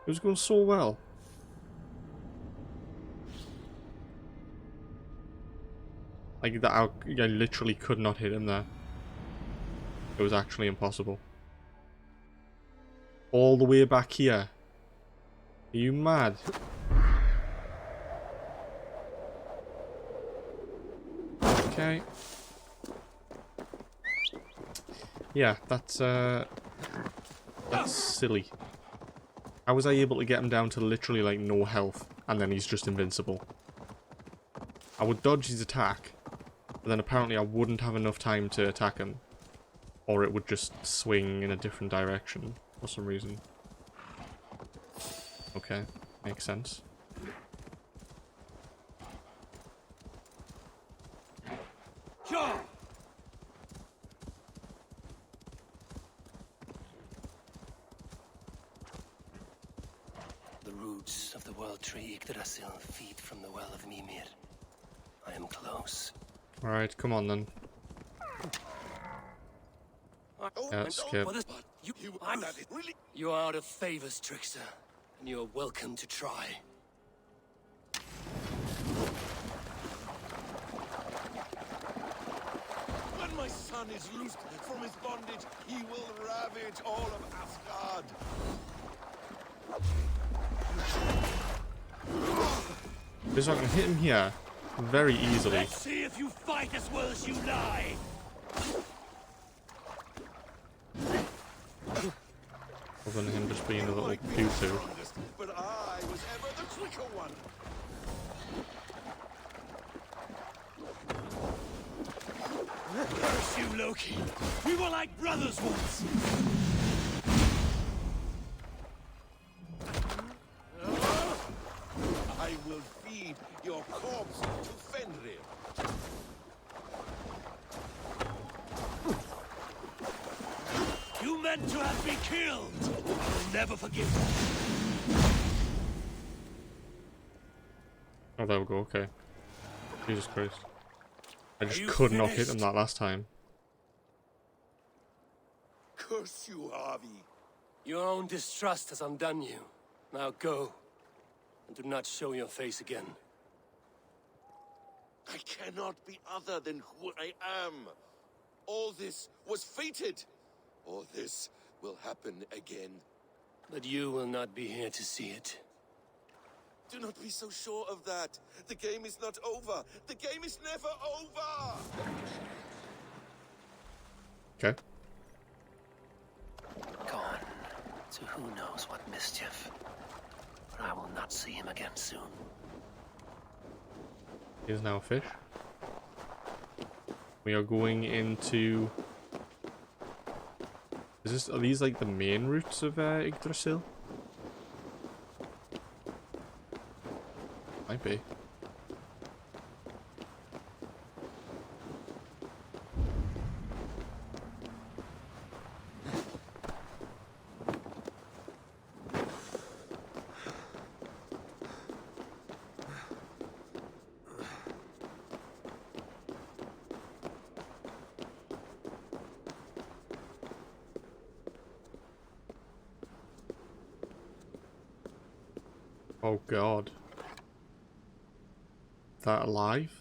It was going so well. Like that, I literally could not hit him there. It was actually impossible. All the way back here. Are you mad? Okay. Yeah, that's silly. How was I able to get him down to literally like no health and then he's just invincible? I would dodge his attack, but then apparently I wouldn't have enough time to attack him. Or it would just swing in a different direction for some reason. Okay, makes sense.
Sure. The roots of the world tree Yggdrasil feed from the well of Mimir. I am close.
Alright, come on then. Yeah, skip.
You are out of favors, trickster, and you are welcome to try.
When my son is loosed from his bondage, he will ravage all of Asgard.
Because I can hit him here very easily.
Let's see if you fight as well as you lie.
Other than him just being a little poo-poo.
But I was ever the quicker one.
Curse you, Loki. We were like brothers once.
I will feed your corpse to Fenrir.
You meant to have me killed. I will never forgive that.
Oh, there we go, okay. Jesus Christ. I just
you
could not hit him
finished?
that last time.
Curse you, Harvey.
Your own distrust has undone you. Now go. And do not show your face again.
I cannot be other than who I am. All this was fated. All this will happen again.
But you will not be here to see it.
Do not be so sure of that. The game is not over. The game is never over.
Okay.
Gone to who knows what mischief. But I will not see him again soon.
He is now a fish. We are going into... Are these like the main routes of Yggdrasil? Might be. Oh god. Is that alive?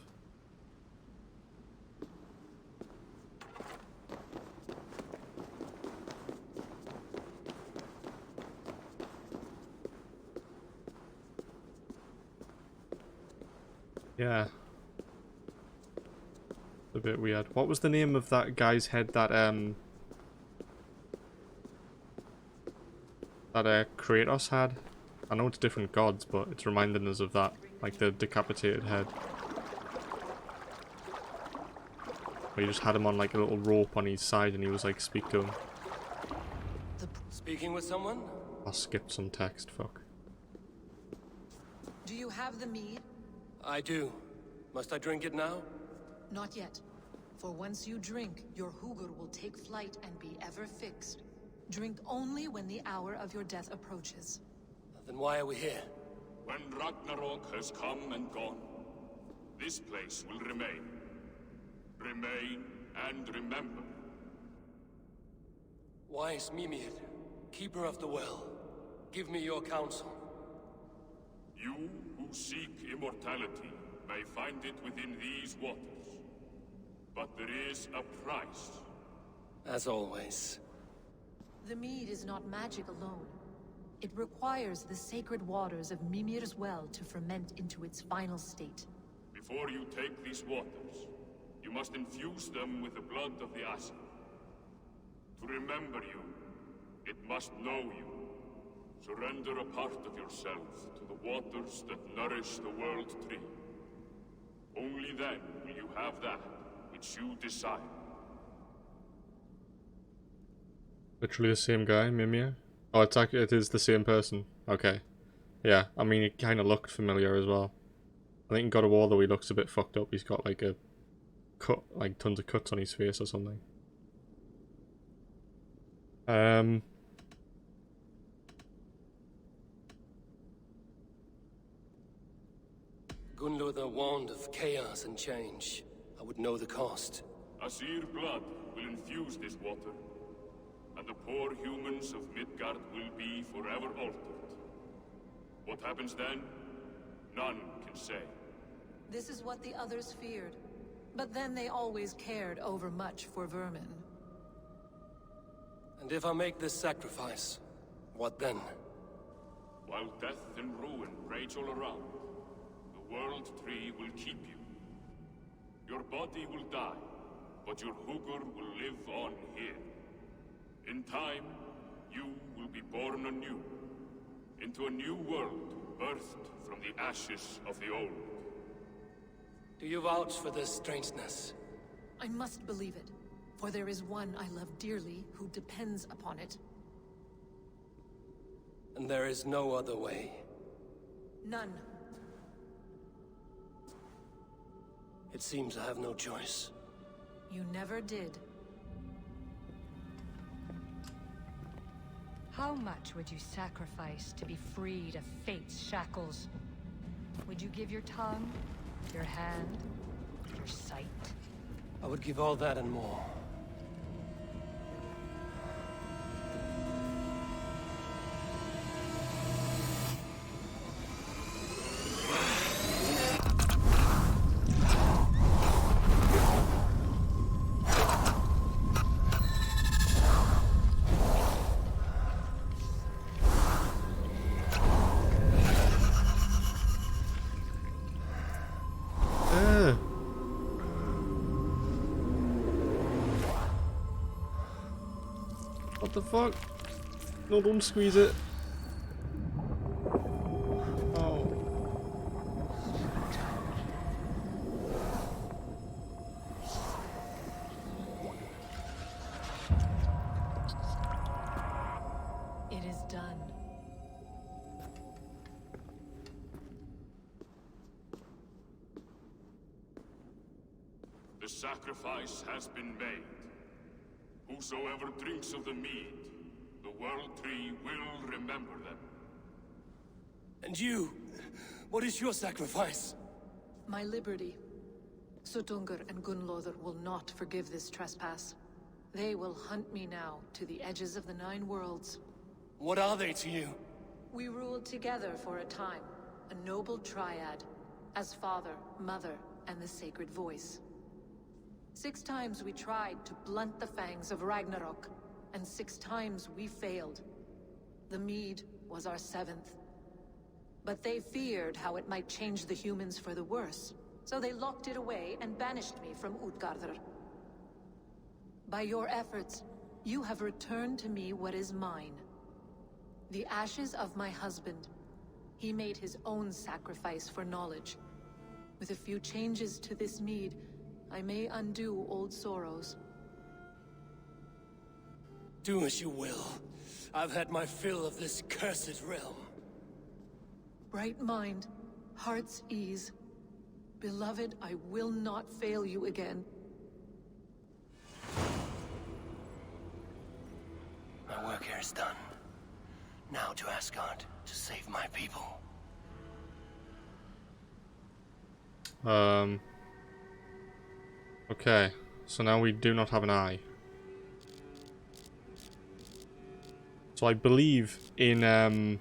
Yeah. bit weird. What was the name of that guy's head that Kratos had? I know it's different gods, but it's reminding us of that, like the decapitated head. Where you just had him on like a little rope on his side and he was like, speak to him.
Speaking with someone?
I skipped some text, fuck.
Do you have the mead?
I do. Must I drink it now?
Not yet. For once you drink, your Hugur will take flight and be ever fixed. Drink only when the hour of your death approaches.
Then why are we here?
When Ragnarok has come and gone, this place will remain. Remain and remember.
Wise Mimir, keeper of the well, give me your counsel.
You who seek immortality may find it within these waters. But there is a price.
As always.
The mead is not magic alone. It requires the sacred waters of Mimir's well to ferment into its final state.
Before you take these waters, you must infuse them with the blood of the Asa. To remember you, it must know you. Surrender a part of yourself to the waters that nourish the World Tree. Only then will you have that which you desire.
Literally the same guy, Mimir? Oh, it is the same person. Okay. Yeah, I mean, it kind of looked familiar as well. I think in God of War, though, he looks a bit fucked up. He's got like a cut, like tons of cuts on his face or something.
Gunlother warned of chaos and change. I would know the cost.
Asir blood will infuse this water, and the poor humans of Midgard will be forever altered. What happens then? None can say.
This is what the others feared. But then they always cared overmuch for vermin.
And if I make this sacrifice, what then?
While death and ruin rage all around, the World Tree will keep you. Your body will die, but your Hugur will live on here. In time, you will be born anew, into a new world birthed from the ashes of the old.
Do you vouch for this strangeness?
I must believe it, for there is one I love dearly who depends upon it.
And there is no other way?
None.
It seems I have no choice.
You never did.
How much would you sacrifice to be freed of fate's shackles? Would you give your tongue, your hand, your sight?
I would give all that and more.
What the fuck? No, don't squeeze it. Oh.
It is done.
The sacrifice has been made. Whosoever drinks of the mead, the World Tree will remember them.
And you? What is your sacrifice?
My liberty. Suttungr and Gunlother will not forgive this trespass. They will hunt me now to the edges of the 9 worlds.
What are they to you?
We ruled together for a time, a noble triad, as father, mother, and the sacred voice. 6 times we tried to blunt the fangs of Ragnarok, and 6 times we failed. The mead was our 7th. But they feared how it might change the humans for the worse, So they locked it away and banished me from Utgardr. By your efforts, you have returned to me what is mine. The ashes of my husband. He made his own sacrifice for knowledge. With a few changes to this mead, I may undo old sorrows.
Do as you will. I've had my fill of this cursed realm.
Bright mind, heart's ease. Beloved, I will not fail you again.
My work here is done. Now to Asgard, to save my people.
Okay, so now we do not have an eye. So I believe in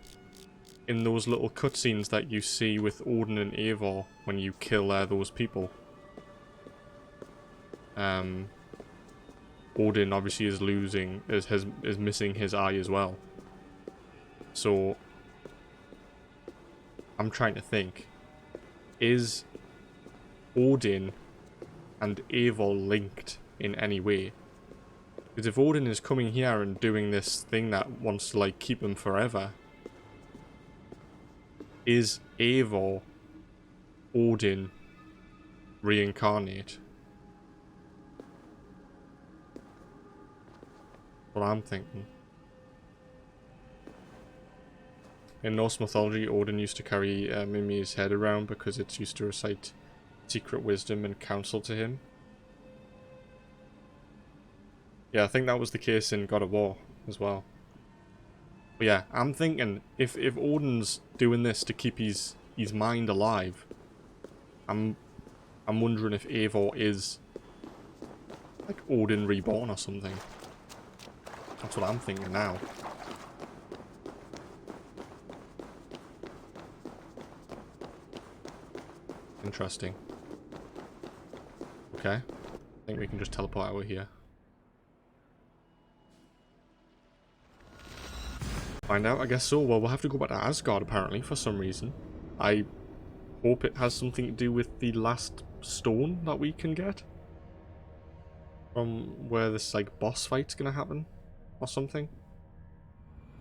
those little cutscenes that you see with Odin and Eivor when you kill those people. Odin obviously is missing his eye as well. So I'm trying to think, is Odin and Eivor linked in any way? Because if Odin is coming here and doing this thing that wants to like keep him forever, is Eivor Odin reincarnate? What I'm thinking. In Norse mythology, Odin used to carry Mimir's head around because it's used to recite secret wisdom and counsel to him. Yeah, I think that was the case in God of War as well. But yeah, I'm thinking if Odin's doing this to keep his mind alive, I'm wondering if Eivor is like Odin reborn or something. That's what I'm thinking now. Interesting. Okay. I think we can just teleport over here. Find out, I guess so. Well, we'll have to go back to Asgard apparently for some reason. I hope it has something to do with the last stone that we can get. From where this like boss fight's gonna happen. Or something.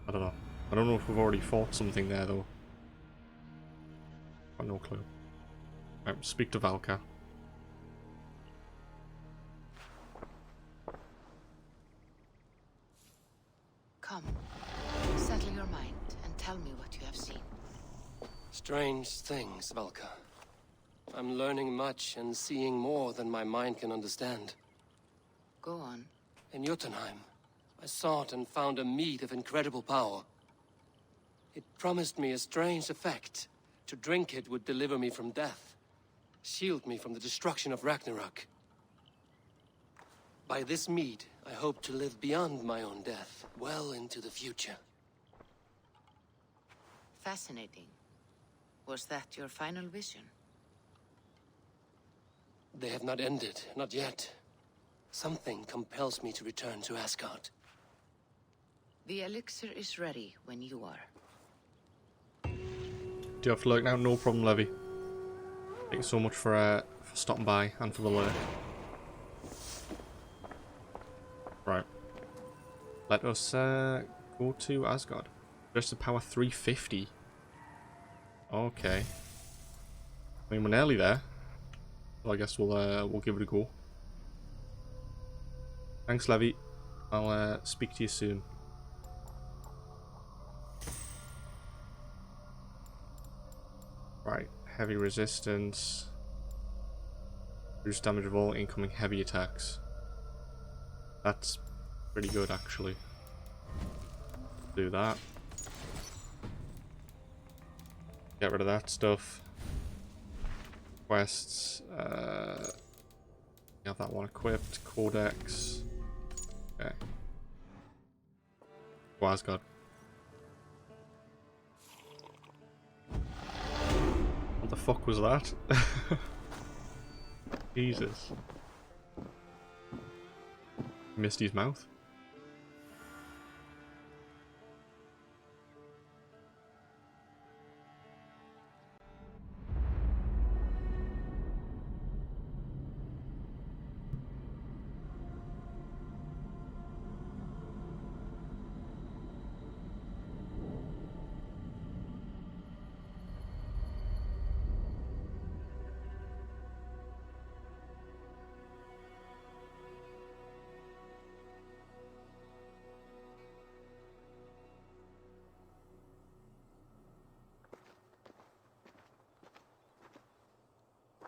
I don't know. I don't know if we've already fought something there though. Got no clue. Right, speak to Valka.
Come, settle your mind and tell me what you have seen.
Strange things, Valka. I'm learning much and seeing more than my mind can understand.
Go on.
In Jotunheim, I sought and found a mead of incredible power. It promised me a strange effect. To drink it would deliver me from death, shield me from the destruction of Ragnarok. By this mead, I hope to live beyond my own death, well into the future.
Fascinating. Was that your final vision?
They have not ended, not yet. Something compels me to return to Asgard.
The elixir is ready when you are.
Do you have to lurk now? No problem, Levy. Thank you so much for stopping by and for the lurk. Right. Let us go to Asgard. Just power 350. Okay. I mean, we're nearly there. So I guess we'll give it a go. Thanks, Levy. I'll speak to you soon. Right, heavy resistance. Reduce damage of all incoming heavy attacks. That's pretty good, actually. Do that. Get rid of that stuff. Quests. Have that one equipped. Codex. Okay. Go Asgard. What the fuck was that? Jesus. Missed his mouth.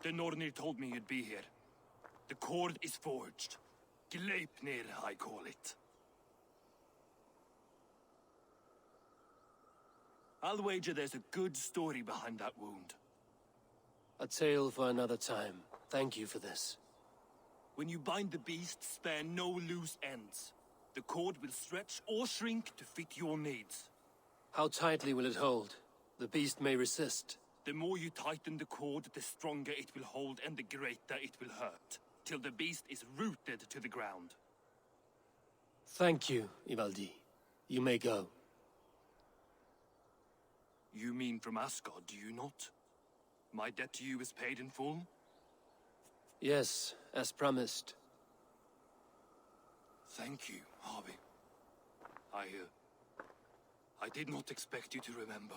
The Nornir told me you'd be here. The cord is forged. Gleipnir, I call it. I'll wager there's a good story behind that wound.
A tale for another time. Thank you for this.
When you bind the beast, spare no loose ends. The cord will stretch or shrink to fit your needs.
How tightly will it hold? The beast may resist.
The more you tighten the cord, the stronger it will hold and the greater it will hurt, till the beast is rooted to the ground.
Thank you, Ivaldi. You may go.
You mean from Asgard, do you not? My debt to you is paid in full?
Yes, as promised.
Thank you, Harvey. I did not expect you to remember.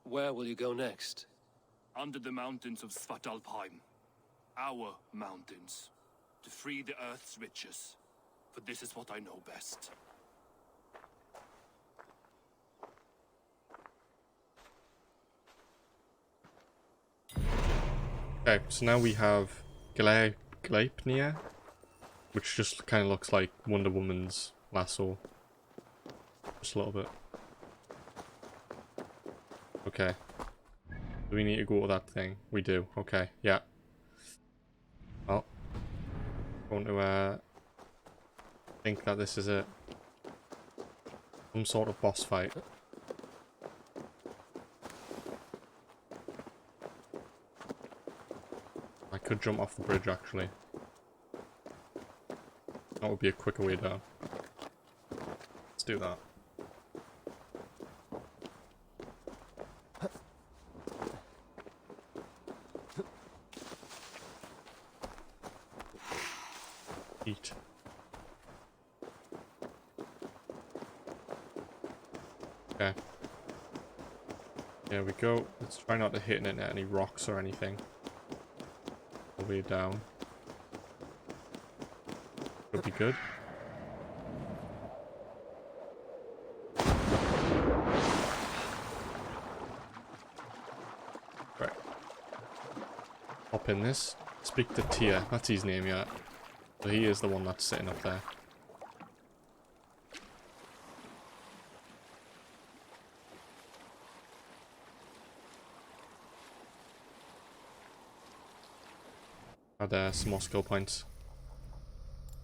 Where will you go next?
Under the mountains of Svartalfheim. Our mountains. To free the Earth's riches. For this is what I know best.
Okay, so now we have Gleipnir, which just kind of looks like Wonder Woman's lasso. Just a little bit. Okay. Do we need to go to that thing? We do. Okay, yeah. Well, going to think that this is it. Some sort of boss fight. I could jump off the bridge actually. That would be a quicker way down. Let's do that. Eat. Okay. There we go. Let's try not to hit into any rocks or anything. All the way down. Could be good. Right. Hop in this. Speak to Tyr. That's his name, yeah. So he is the one that's sitting up there. Had some more skill points.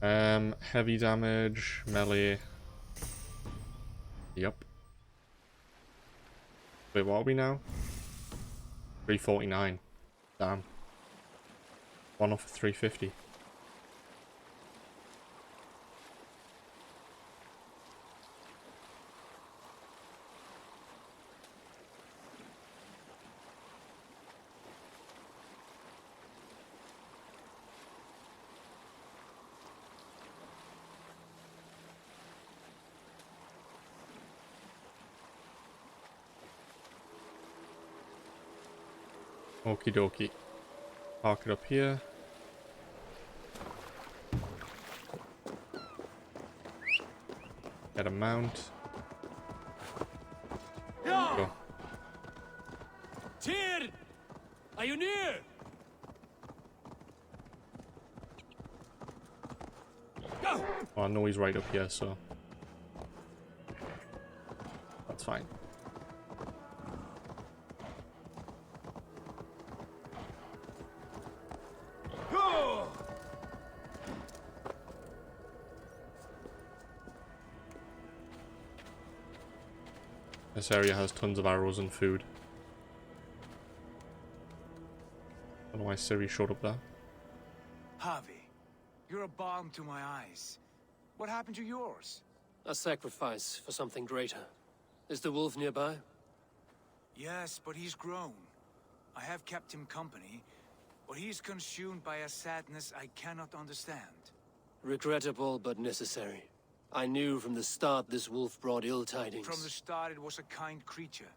Heavy damage, melee. Yep. Wait, what are we now? 349. Damn. One off of 350. Okie dokie. Park it up here. Get a mount. Go.
Tyr! Are you near? Go!
Oh, I know he's right up here, so that's fine. This area has tons of arrows and food. I don't know why Siri showed up there.
Harvey, you're a balm to my eyes. What happened to yours?
A sacrifice for something greater. Is the wolf nearby?
Yes, but he's grown. I have kept him company, but he's consumed by a sadness I cannot understand.
Regrettable, but necessary. I knew from the start this wolf brought ill tidings.
From the start it was a kind creature.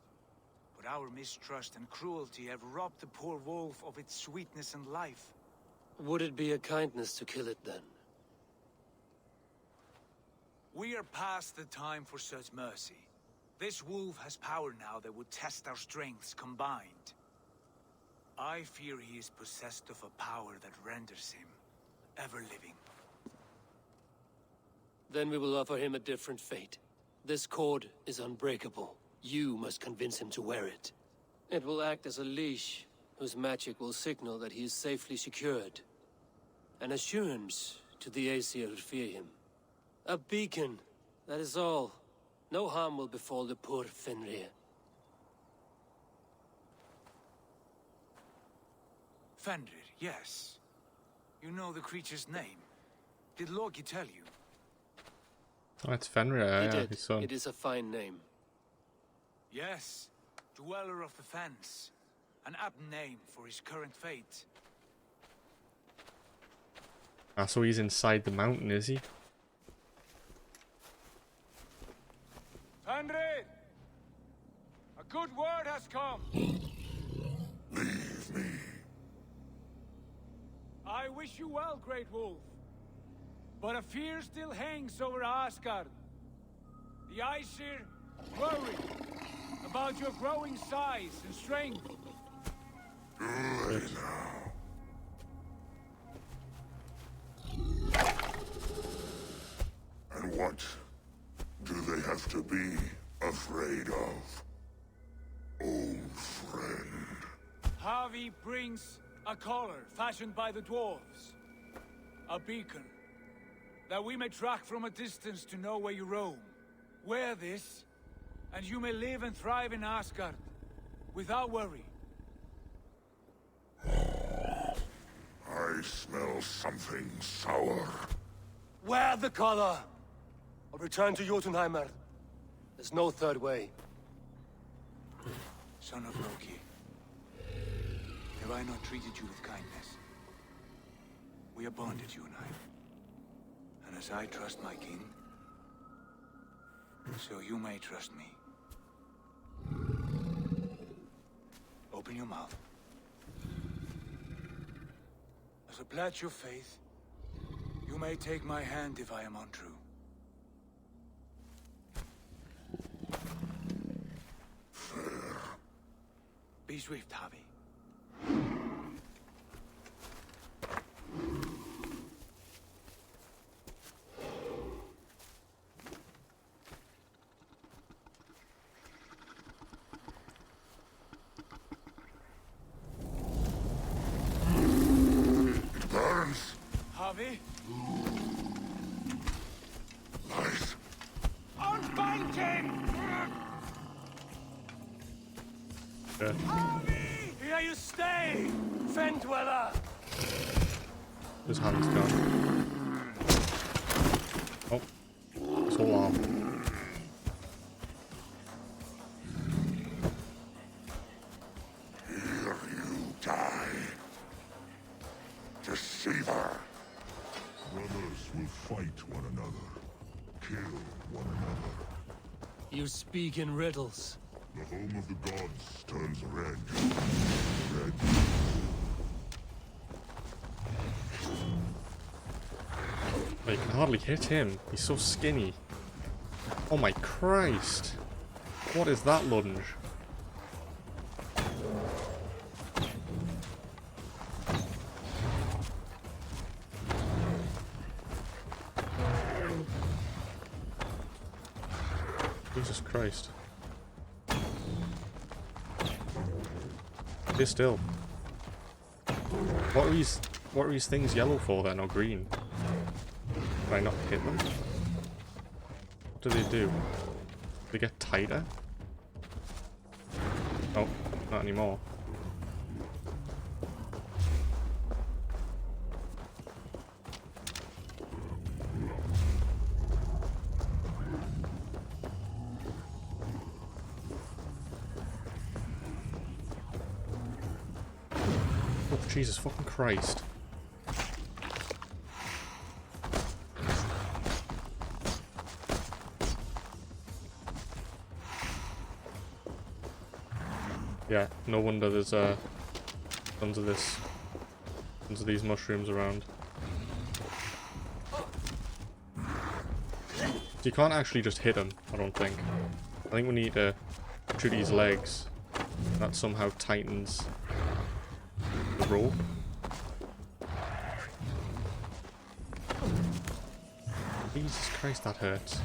But our mistrust and cruelty have robbed the poor wolf of its sweetness and life.
Would it be a kindness to kill it then?
We are past the time for such mercy. This wolf has power now that would test our strengths combined. I fear he is possessed of a power that renders him ever-living.
Then we will offer him a different fate. This cord is unbreakable. You must convince him to wear it. It will act as a leash, whose magic will signal that he is safely secured. An assurance to the Aesir who fear him. A beacon, that is all. No harm will befall the poor Fenrir.
Fenrir, yes. You know the creature's name. Did Loki tell you?
Oh, it's Fenrir,
He
yeah,
did.
his son.
It is a fine name.
Yes. Dweller of the Fens. An apt name for his current fate.
Ah, so he's inside the mountain, is he?
Fenrir! A good word has come!
Leave me.
I wish you well, Great Wolf. But a fear still hangs over Asgard. The Aesir worry about your growing size and strength.
Good now. And what do they have to be afraid of? Old friend.
Harvey brings a collar fashioned by the dwarves. A beacon. That we may track from a distance to know where you roam. Wear this, and you may live and thrive in Asgard, without worry.
I smell something sour.
Wear the collar! Or return to Jotunheim. There's no third way.
Son of Loki, have I not treated you with kindness? We are bonded, you and I. And as I trust my king, so you may trust me. Open your mouth. As a pledge of faith, you may take my hand if I am untrue.
Fair.
Be swift, Harvey.
Burns.
Harvey?
Lies.
Unbind him!
Yeah.
Harvey! Here you stay, Fen Dweller!
His hand's gone. Oh, his whole arm.
Here you die. Deceiver. Brothers will fight one another. Kill one another.
You speak in riddles.
The home of the gods turns red. Red.
I can hardly hit him. He's so skinny. Oh my Christ. What is that lunge? Jesus Christ. Stay still. What are these things yellow for then, or green? Can I not hit them? What do they do? They get tighter? Oh, not anymore. Oh, Jesus fucking Christ. Yeah, no wonder there's tons of these mushrooms around. You can't actually just hit them, I don't think. I think we need to shoot his legs. That somehow tightens the rope. Jesus Christ, that hurts.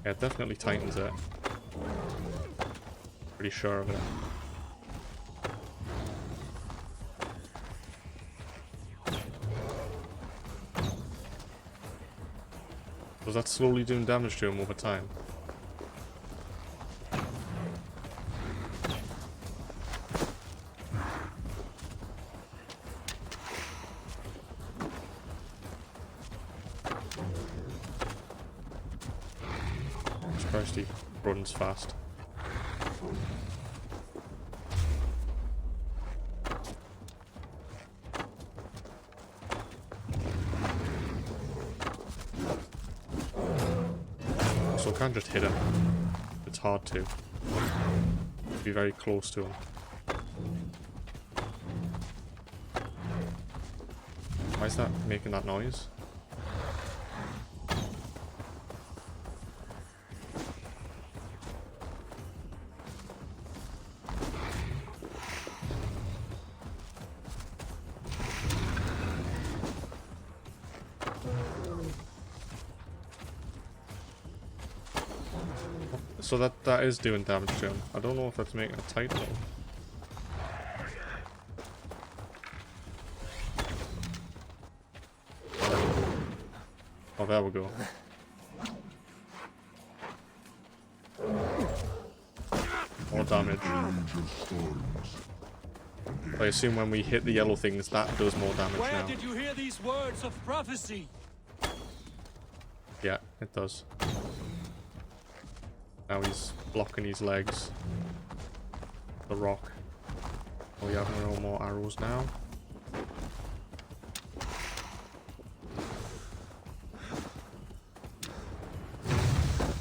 Yeah, it definitely tightens it. Pretty sure of it. Was that slowly doing damage to him over time? Jesus Christ, he runs fast. So I can't just hit him. It's hard to. Be very close to him. Why is that making that noise? So that is doing damage to him. I don't know if that's making it tight though. Oh, there we go. More damage. I assume when we hit the yellow things, that does more damage
Where
now.
did you hear these words of prophecy?
Yeah, it does. Now he's blocking his legs. The rock. Oh, we have no more arrows now.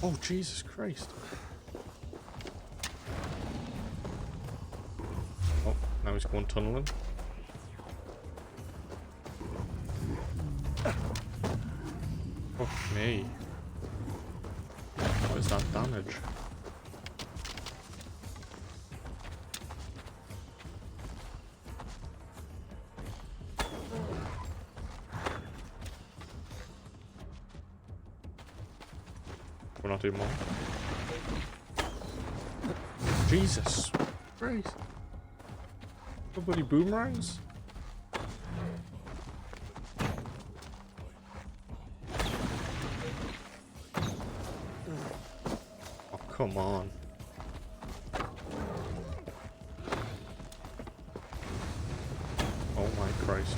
Oh, Jesus Christ. Oh, now he's going tunneling. Fuck me. What is that damage? We're not doing more. Jesus Christ. Nobody boomerangs? Oh, come on. Oh my Christ.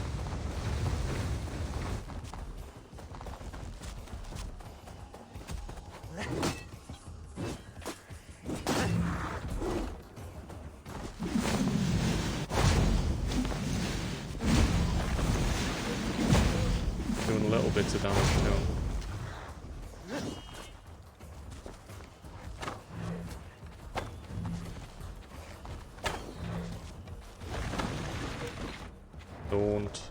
Doing a little bits of damage to him. Don't.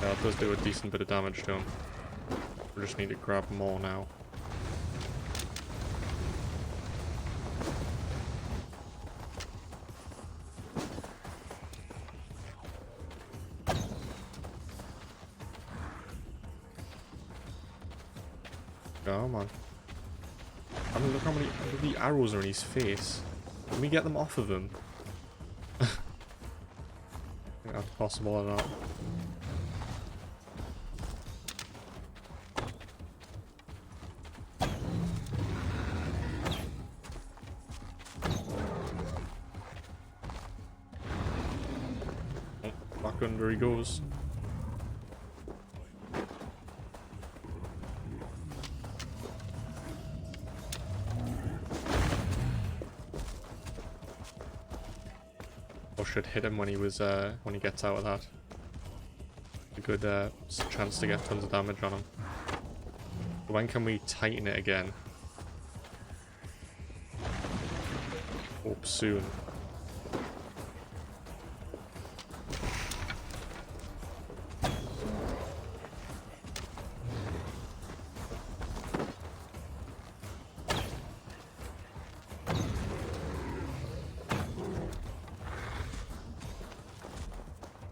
Yeah, it does do a decent bit of damage to him. We just need to grab more now. Come on. I mean, look how many arrows are in his face. Can we get them off of him? I think that's possible or not. Oh, back under he goes. Or should hit him when he was when he gets out of that. A good chance to get tons of damage on him. When can we tighten it again? Hope soon.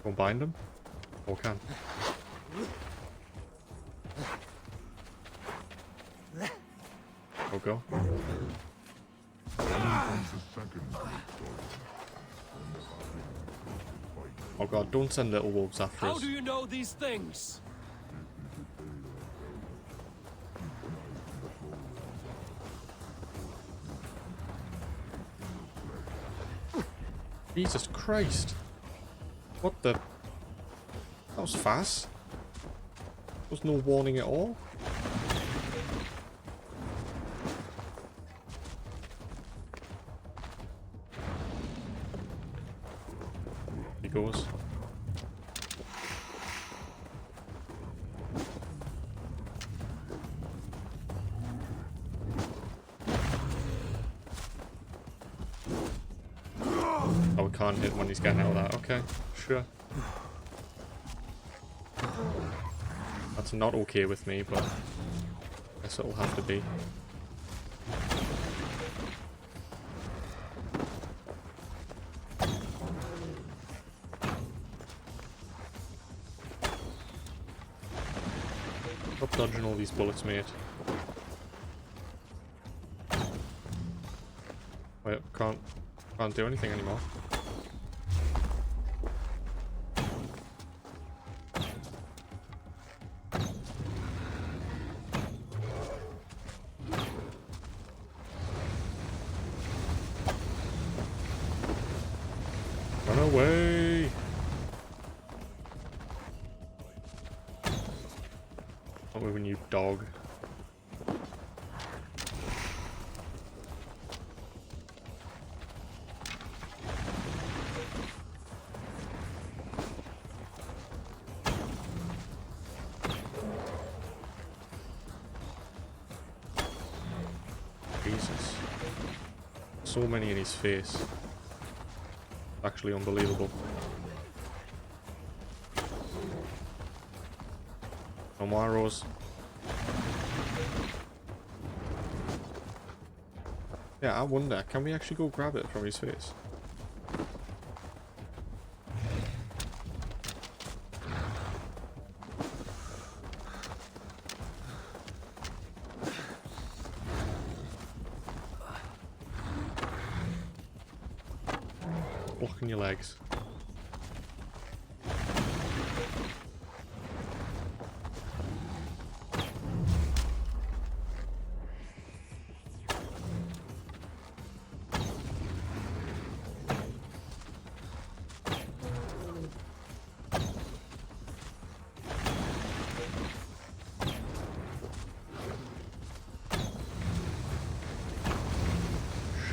Go bind them? Or can? Go. Oh god, don't send little wolves after us.
How do you know these things?
Jesus Christ. What the? That was fast. There was no warning at all. He goes. Oh, we can't hit when he's getting out of that. Okay, sure. That's not okay with me, but I guess it'll have to be. Stop dodging all these bullets, mate. Wait, can't do anything anymore. Run away! Not moving, you dog. Jesus. So many in his face. Actually unbelievable. No more arrows. Yeah, I wonder, can we actually go grab it from his face? Blocking your legs.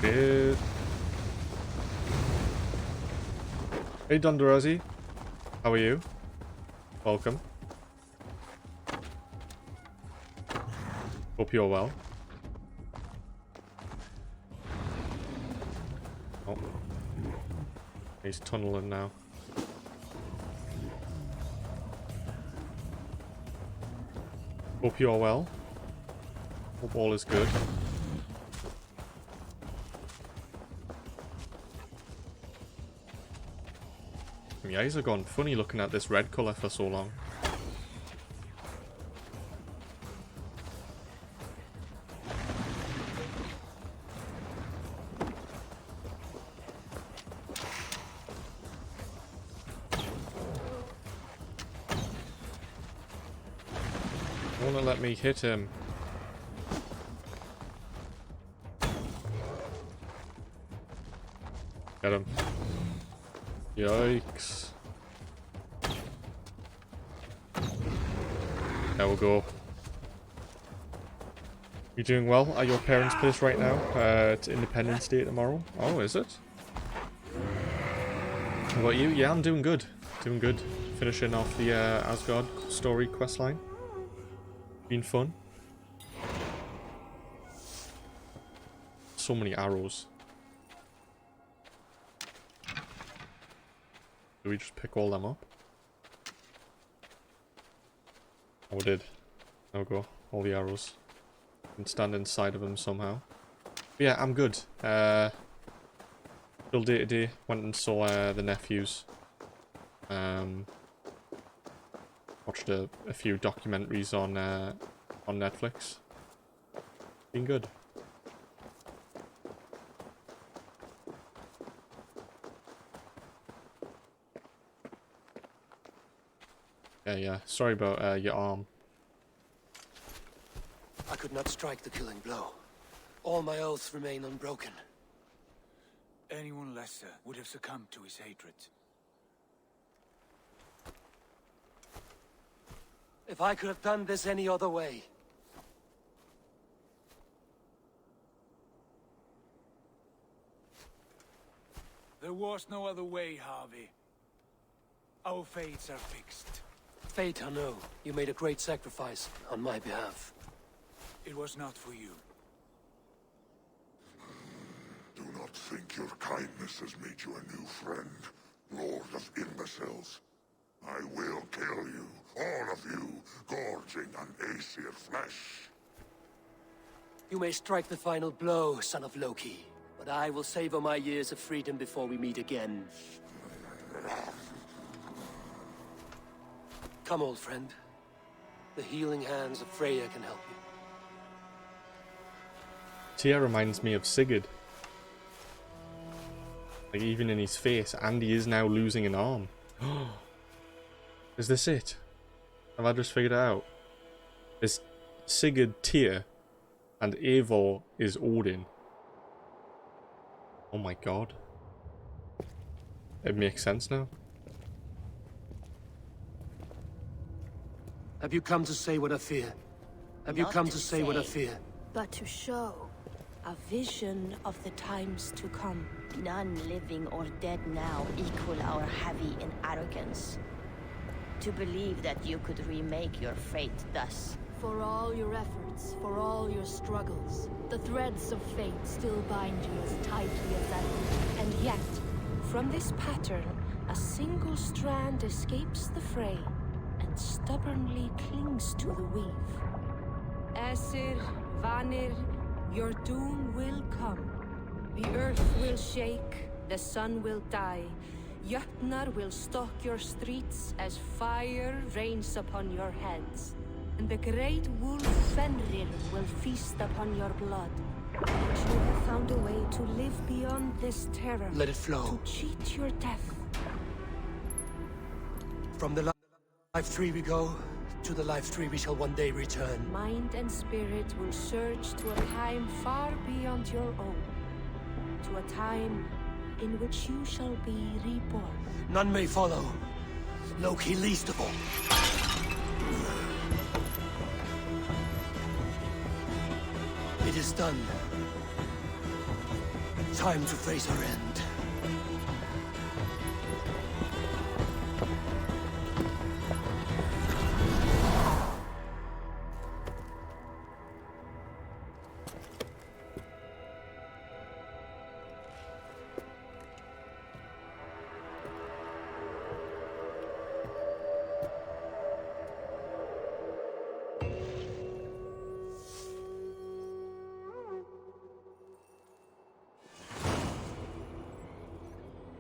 Shit. Hey Dundarazi, how are you? Welcome. Hope you're well. Oh. He's tunneling now. Hope you're well. Hope all is good. My eyes are gone funny looking at this red colour for so long. Wanna let me hit him? Get him. Yikes. There we go. You doing well? Are your parents pissed right now? It's Independence Day tomorrow. Oh, is it? How about you? Yeah, I'm doing good. Doing good. Finishing off the Asgard story questline. Been fun. so many arrows. Do we just pick all them up? Oh, we did. There we go. All the arrows. And stand inside of them somehow. But yeah, I'm good. Still day to day. Went and saw the nephews. Watched a few documentaries on Netflix. Been good. Yeah. Sorry about your arm.
I could not strike the killing blow. All my oaths remain unbroken.
Anyone lesser would have succumbed to his hatred.
If I could have done this any other way.
There was no other way, Harvey. Our fates are fixed.
Fate, I know. You made a great sacrifice on my behalf.
It was not for you.
Do not think your kindness has made you a new friend, Lord of Imbeciles. I will kill you, all of you, gorging on Aesir flesh.
You may strike the final blow, son of Loki, but I will savor my years of freedom before we meet again. Come, old friend. The healing hands of Freya can help you.
Tyr reminds me of Sigurd. Like, even in his face, and he is now losing an arm. Is this it? Have I just figured it out? Is Sigurd Tyr, and Eivor is Odin. Oh my god. It makes sense now.
Have you come to say what I fear? Have you
Not
come
to
to say what I
say.
fear?
But to show a vision of the times to come. None living or dead now equal our heavy in arrogance. To believe that you could remake your fate thus.
For all your efforts, for all your struggles, the threads of fate still bind you as tightly as ever.
And yet, from this pattern, a single strand escapes the fray and stubbornly clings to the weave. Aesir, Vanir, your doom will come. The earth will shake, the sun will die. Jötnar will stalk your streets as fire rains upon your heads. And the great wolf Fenrir will feast upon your blood. But you have found a way to live beyond this terror.
Let it flow.
To cheat your death.
From the life tree we go, to the life tree we shall one day return.
Mind and spirit will surge to a time far beyond your own. To a time in which you shall be reborn.
None may follow. Loki least of all. It is done. Time to face our end.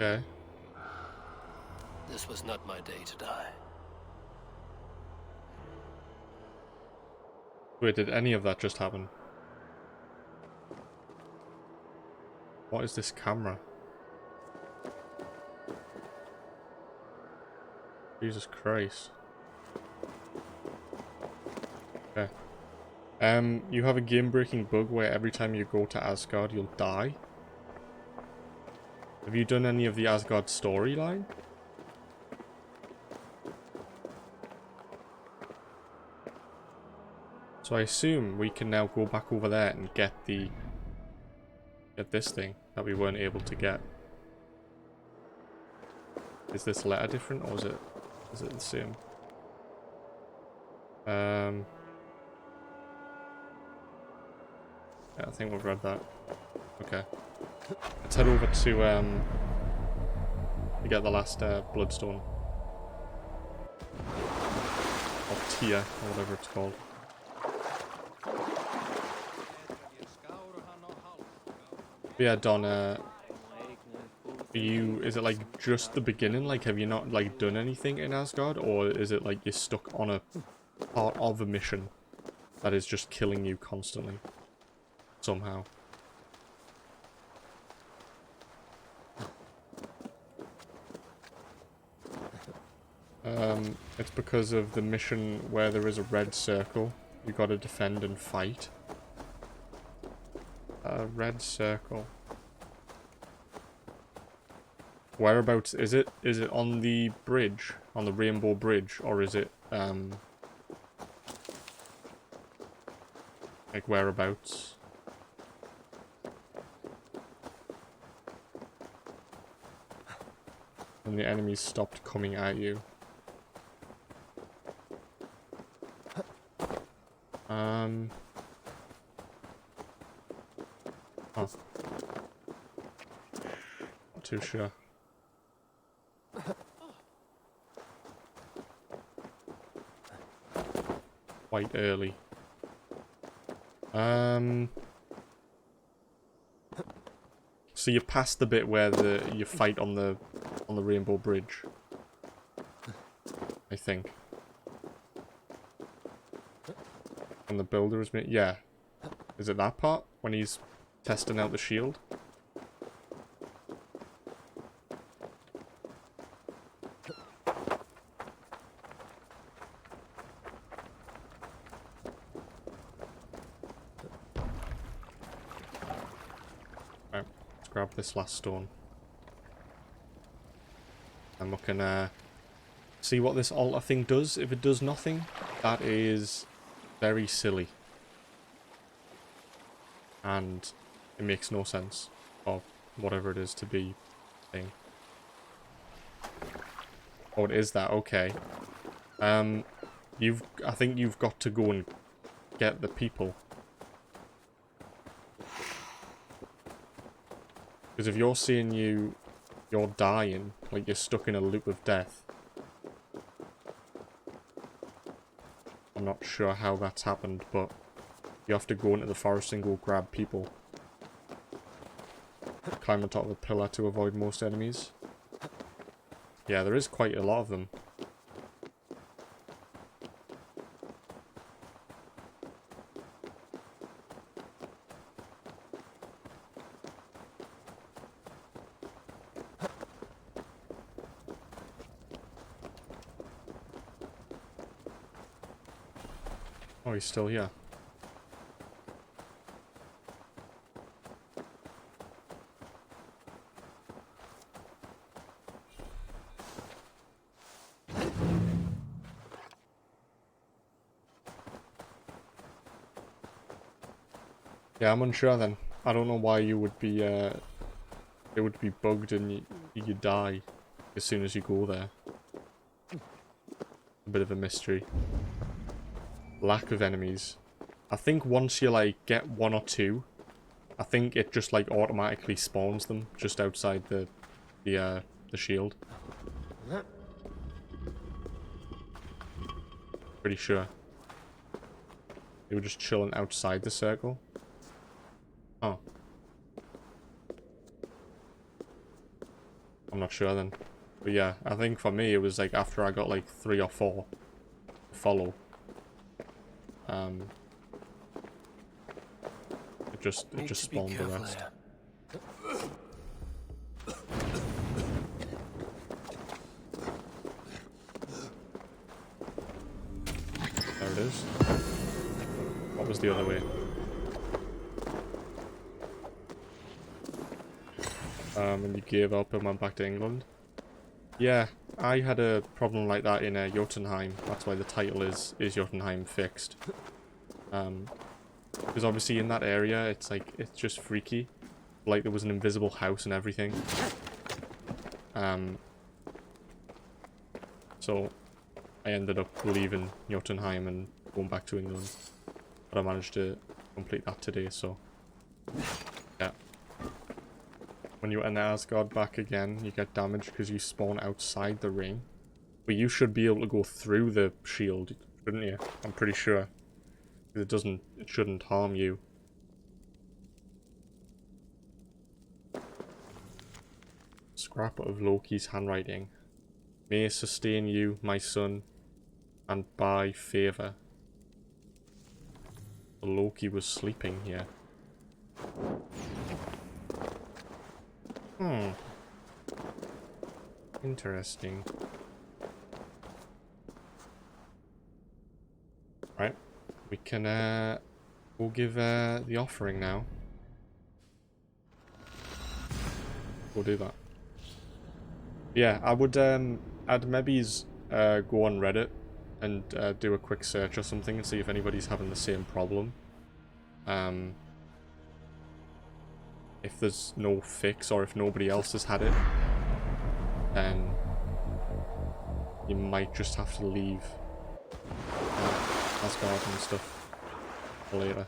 Okay.
This was not my day to die.
Wait, did any of that just happen? What is this camera? Jesus Christ. Okay. You have a game-breaking bug where every time you go to Asgard, you'll die. Have you done any of the Asgard storyline? So I assume we can now go back over there and get this thing that we weren't able to get. Is this letter different, or is it the same? Yeah, I think we've read that. Okay. Let's head over to get the last bloodstone. Or tear, or whatever it's called. But yeah, Don, is it like just the beginning? Like, have you not like done anything in Asgard? Or is it like you're stuck on a part of a mission that is just killing you constantly? Somehow. It's because of the mission where there is a red circle. You gotta defend and fight. A red circle. Whereabouts is it? Is it on the bridge? On the Rainbow Bridge? Or is it, like whereabouts? When the enemies stopped coming at you. Oh. Not too sure. Quite early. So you're past the bit where you fight on the Rainbow Bridge. I think. And the builder is yeah. Is it that part? When he's testing out the shield? Right, let's grab this last stone. And we can see what this altar thing does. If it does nothing, that is very silly. And it makes no sense of whatever it is to be thing. Oh, it is that, okay. I think you've got to go and get the people. Because if you're seeing you're dying, like you're stuck in a loop of death. I'm not sure how that's happened, but you have to go into the forest and go grab people. Climb on top of a pillar to avoid most enemies. Yeah, there is quite a lot of them. Oh, he's still here. Yeah, I'm unsure then. I don't know why you would be, it would be bugged and you die as soon as you go there. A bit of a mystery. Lack of enemies. I think once you, like, get one or two, I think it just, like, automatically spawns them just outside the shield. Pretty sure. They were just chilling outside the circle. Oh. I'm not sure then. But yeah, I think for me it was like after I got like 3 or 4 to follow. It just spawned the rest. There it is. What was the other way? And you gave up and went back to England. Yeah, I had a problem like that in Jotunheim. That's why the title is Jotunheim Fixed. Because obviously in that area, it's like, it's just freaky. Like there was an invisible house and everything. So I ended up leaving Jotunheim and going back to England. But I managed to complete that today, so yeah. When you enter Asgard back again, you get damaged because you spawn outside the ring. But you should be able to go through the shield, shouldn't you? I'm pretty sure. It shouldn't harm you. Scrap of Loki's handwriting. May sustain you, my son, and by favour. Loki was sleeping here. Hmm. Interesting. Right. We can, we'll give, the offering now. We'll do that. Yeah, I would, I'd maybe, go on Reddit and, do a quick search or something and see if anybody's having the same problem. If there's no fix or if nobody else has had it, then you might just have to leave Asgard and stuff for later.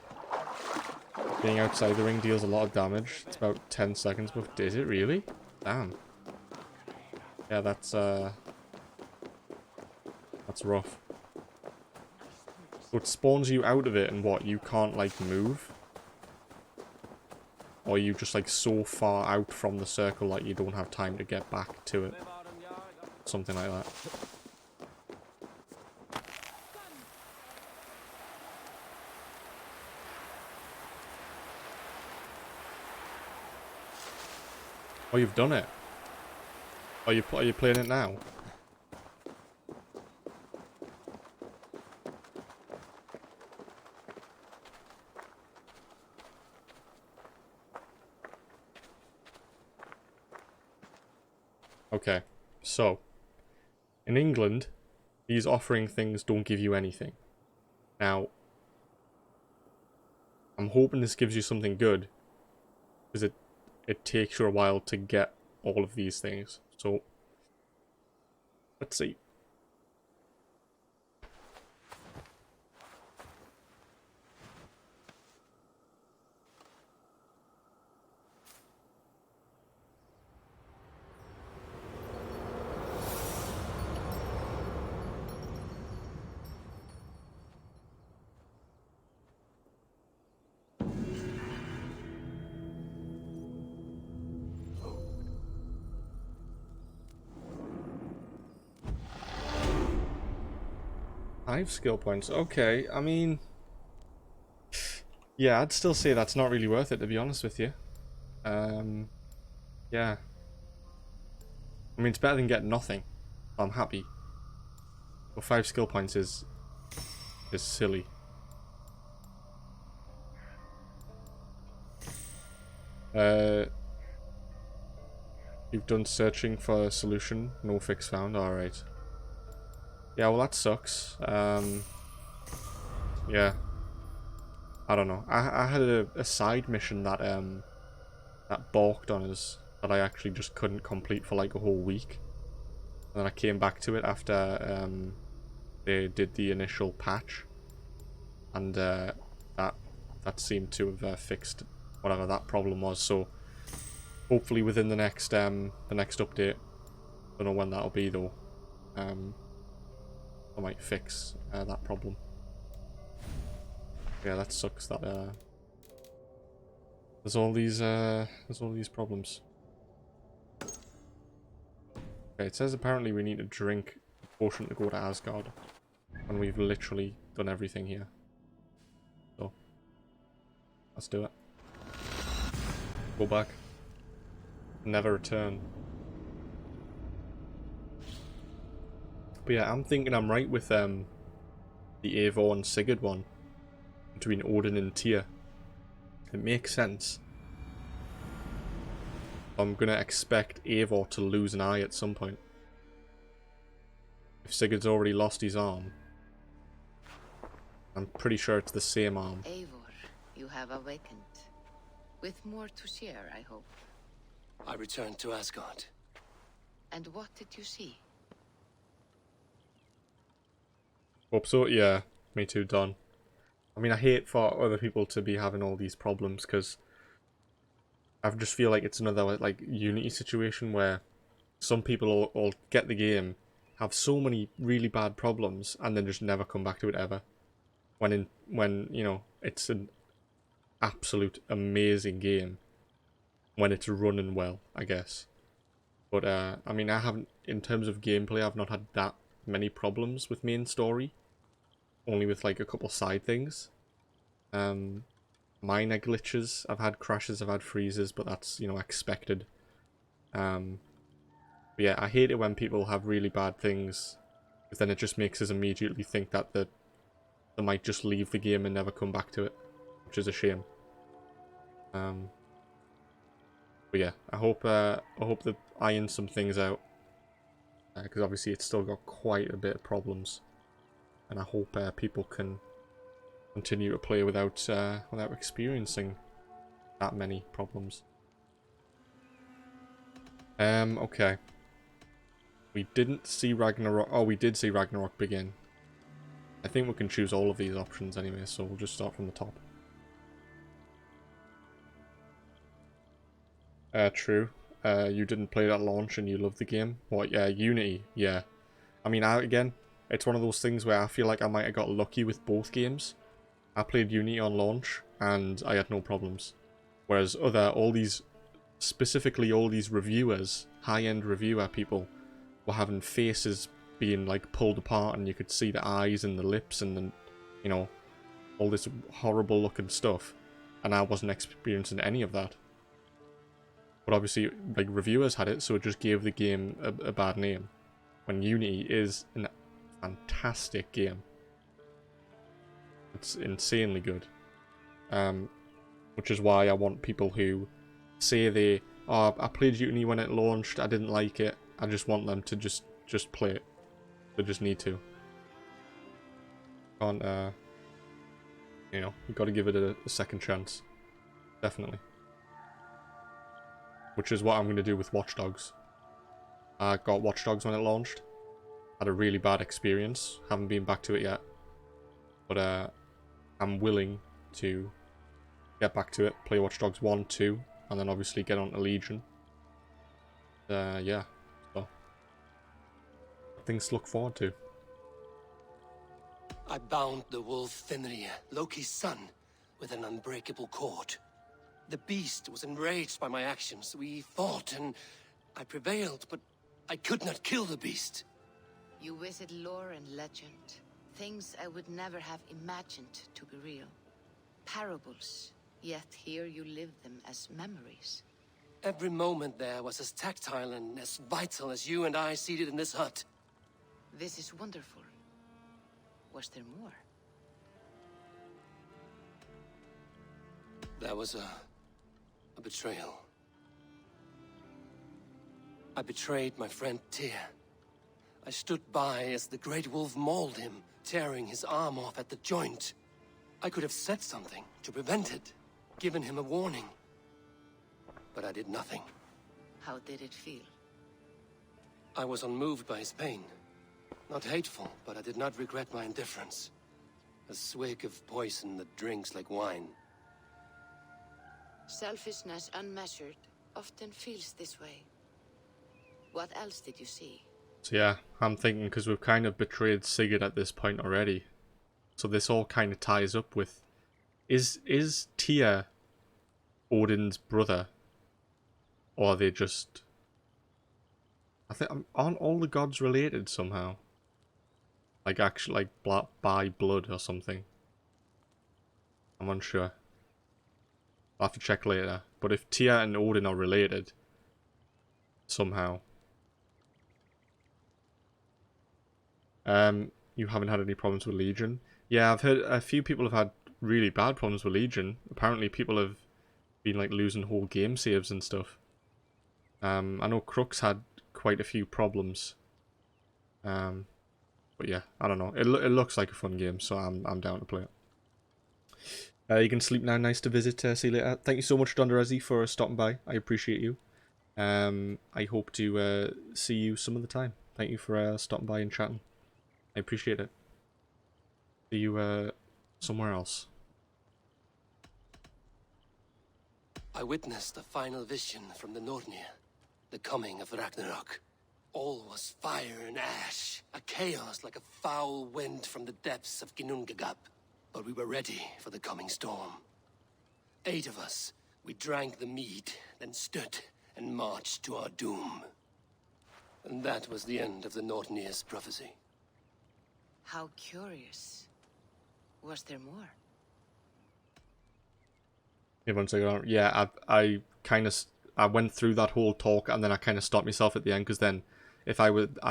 Being outside the ring deals a lot of damage. It's about 10 seconds, but is it really? Damn. Yeah, that's rough. So it spawns you out of it and what, you can't like move? Or you just like so far out from the circle that you don't have time to get back to it. Something like that. Oh, you've done it. Are you playing it now? Okay, so in England, these offering things don't give you anything. Now, I'm hoping this gives you something good, because it takes you a while to get all of these things. So, let's see. Five skill points. Okay, I mean... yeah, I'd still say that's not really worth it, to be honest with you. Yeah. I mean, it's better than getting nothing. I'm happy. But 5 skill points is silly. You've done searching for a solution. No fix found. Alright. Yeah, well that sucks. Yeah. I don't know. I had a side mission that that balked on us that I actually just couldn't complete for like a whole week. And then I came back to it after they did the initial patch. And that seemed to have fixed whatever that problem was. So hopefully within the next update, don't know when that'll be though. I might fix that problem. Yeah, that sucks. That there's all these problems. Okay, it says apparently we need to drink a potion to go to Asgard, and we've literally done everything here. So let's do it. Go back. Never return. But yeah, I'm thinking I'm right with the Eivor and Sigurd one between Odin and Tyr. It makes sense. I'm gonna expect Eivor to lose an eye at some point. If Sigurd's already lost his arm, I'm pretty sure it's the same arm.
Eivor, you have awakened. With more to share, I hope.
I returned to Asgard.
And what did you see?
Hope so, yeah. Me too, Don. I mean, I hate for other people to be having all these problems, because I just feel like it's another like Unity situation where some people will get the game, have so many really bad problems, and then just never come back to it ever. When you know it's an absolute amazing game when it's running well, I guess. But I mean, I haven't, in terms of gameplay, I've not had that many problems with main story. Only with like a couple side things. Minor glitches. I've had crashes, I've had freezes, but that's, you know, expected. But yeah, I hate it when people have really bad things, because then it just makes us immediately think that they might just leave the game and never come back to it, which is a shame. But yeah, I hope they iron some things out, because obviously it's still got quite a bit of problems, and I hope people can continue to play without without experiencing that many problems. Okay. We didn't see Ragnarok. Oh, we did see Ragnarok begin. I think we can choose all of these options anyway, so we'll just start from the top. True. You didn't play it at launch and you love the game. What? Yeah, Unity. Yeah. I mean, again, it's one of those things where I feel like I might have got lucky with both games. I played Unity on launch and I had no problems. Whereas specifically all these reviewers, high-end reviewer people, were having faces being like pulled apart and you could see the eyes and the lips and the, you know, all this horrible looking stuff. And I wasn't experiencing any of that. But obviously, like, reviewers had it, so it just gave the game a bad name. When Unity is a fantastic game. It's insanely good. Which is why I want people who say oh, I played Unity when it launched, I didn't like it. I just want them to just play it. They just need to. Can't, you know, you gotta give it a second chance. Definitely. Which is what I'm gonna do with Watch Dogs. I got Watch Dogs when it launched. Had a really bad experience. Haven't been back to it yet. But I'm willing to get back to it. Play Watch Dogs 1, 2, and then obviously get on to Legion. Yeah. So, things to look forward to.
I bound the wolf Fenrir, Loki's son, with an unbreakable cord. The beast was enraged by my actions. We fought and I prevailed, but I could not kill the beast.
You visit lore and legend. Things I would never have imagined to be real. Parables, yet here you live them as memories.
Every moment there was as tactile and as vital as you and I seated in this hut.
This is wonderful. Was there more?
There was a betrayal. I betrayed my friend Tyr. I stood by as the great wolf mauled him, tearing his arm off at the joint. I could have said something to prevent it, given him a warning. But I did nothing.
How did it feel?
I was unmoved by his pain. Not hateful, but I did not regret my indifference. A swig of poison that drinks like wine.
Selfishness unmeasured often feels this way. What else did you see?
So yeah, I'm thinking because we've kind of betrayed Sigurd at this point already. So this all kind of ties up with... Is Tyr Odin's brother? Or are they just... I think... Aren't all the gods related somehow? Like actually, like by blood or something. I'm unsure. I'll have to check later. But if Tyr and Odin are related, somehow. You haven't had any problems with Legion? Yeah, I've heard a few people have had really bad problems with Legion. Apparently people have been like losing whole game saves and stuff. I know Crux had quite a few problems. But yeah, I don't know. It looks like a fun game, so I'm down to play it. You can sleep now. Nice to visit. See you later. Thank you so much, Don Dorezi, for stopping by. I appreciate you. I hope to see you some of the time. Thank you for stopping by and chatting. I appreciate it. See you somewhere else.
I witnessed the final vision from the Nornir, the coming of Ragnarok. All was fire and ash, a chaos like a foul wind from the depths of Ginnungagap. But we were ready for the coming storm. 8 of us, we drank the mead, then stood and marched to our doom. And that was the end of the Nornir's prophecy.
How curious. Was there more?
Yeah, one second. Yeah, I kind of I went through that whole talk and then I kind of stopped myself at the end because then if I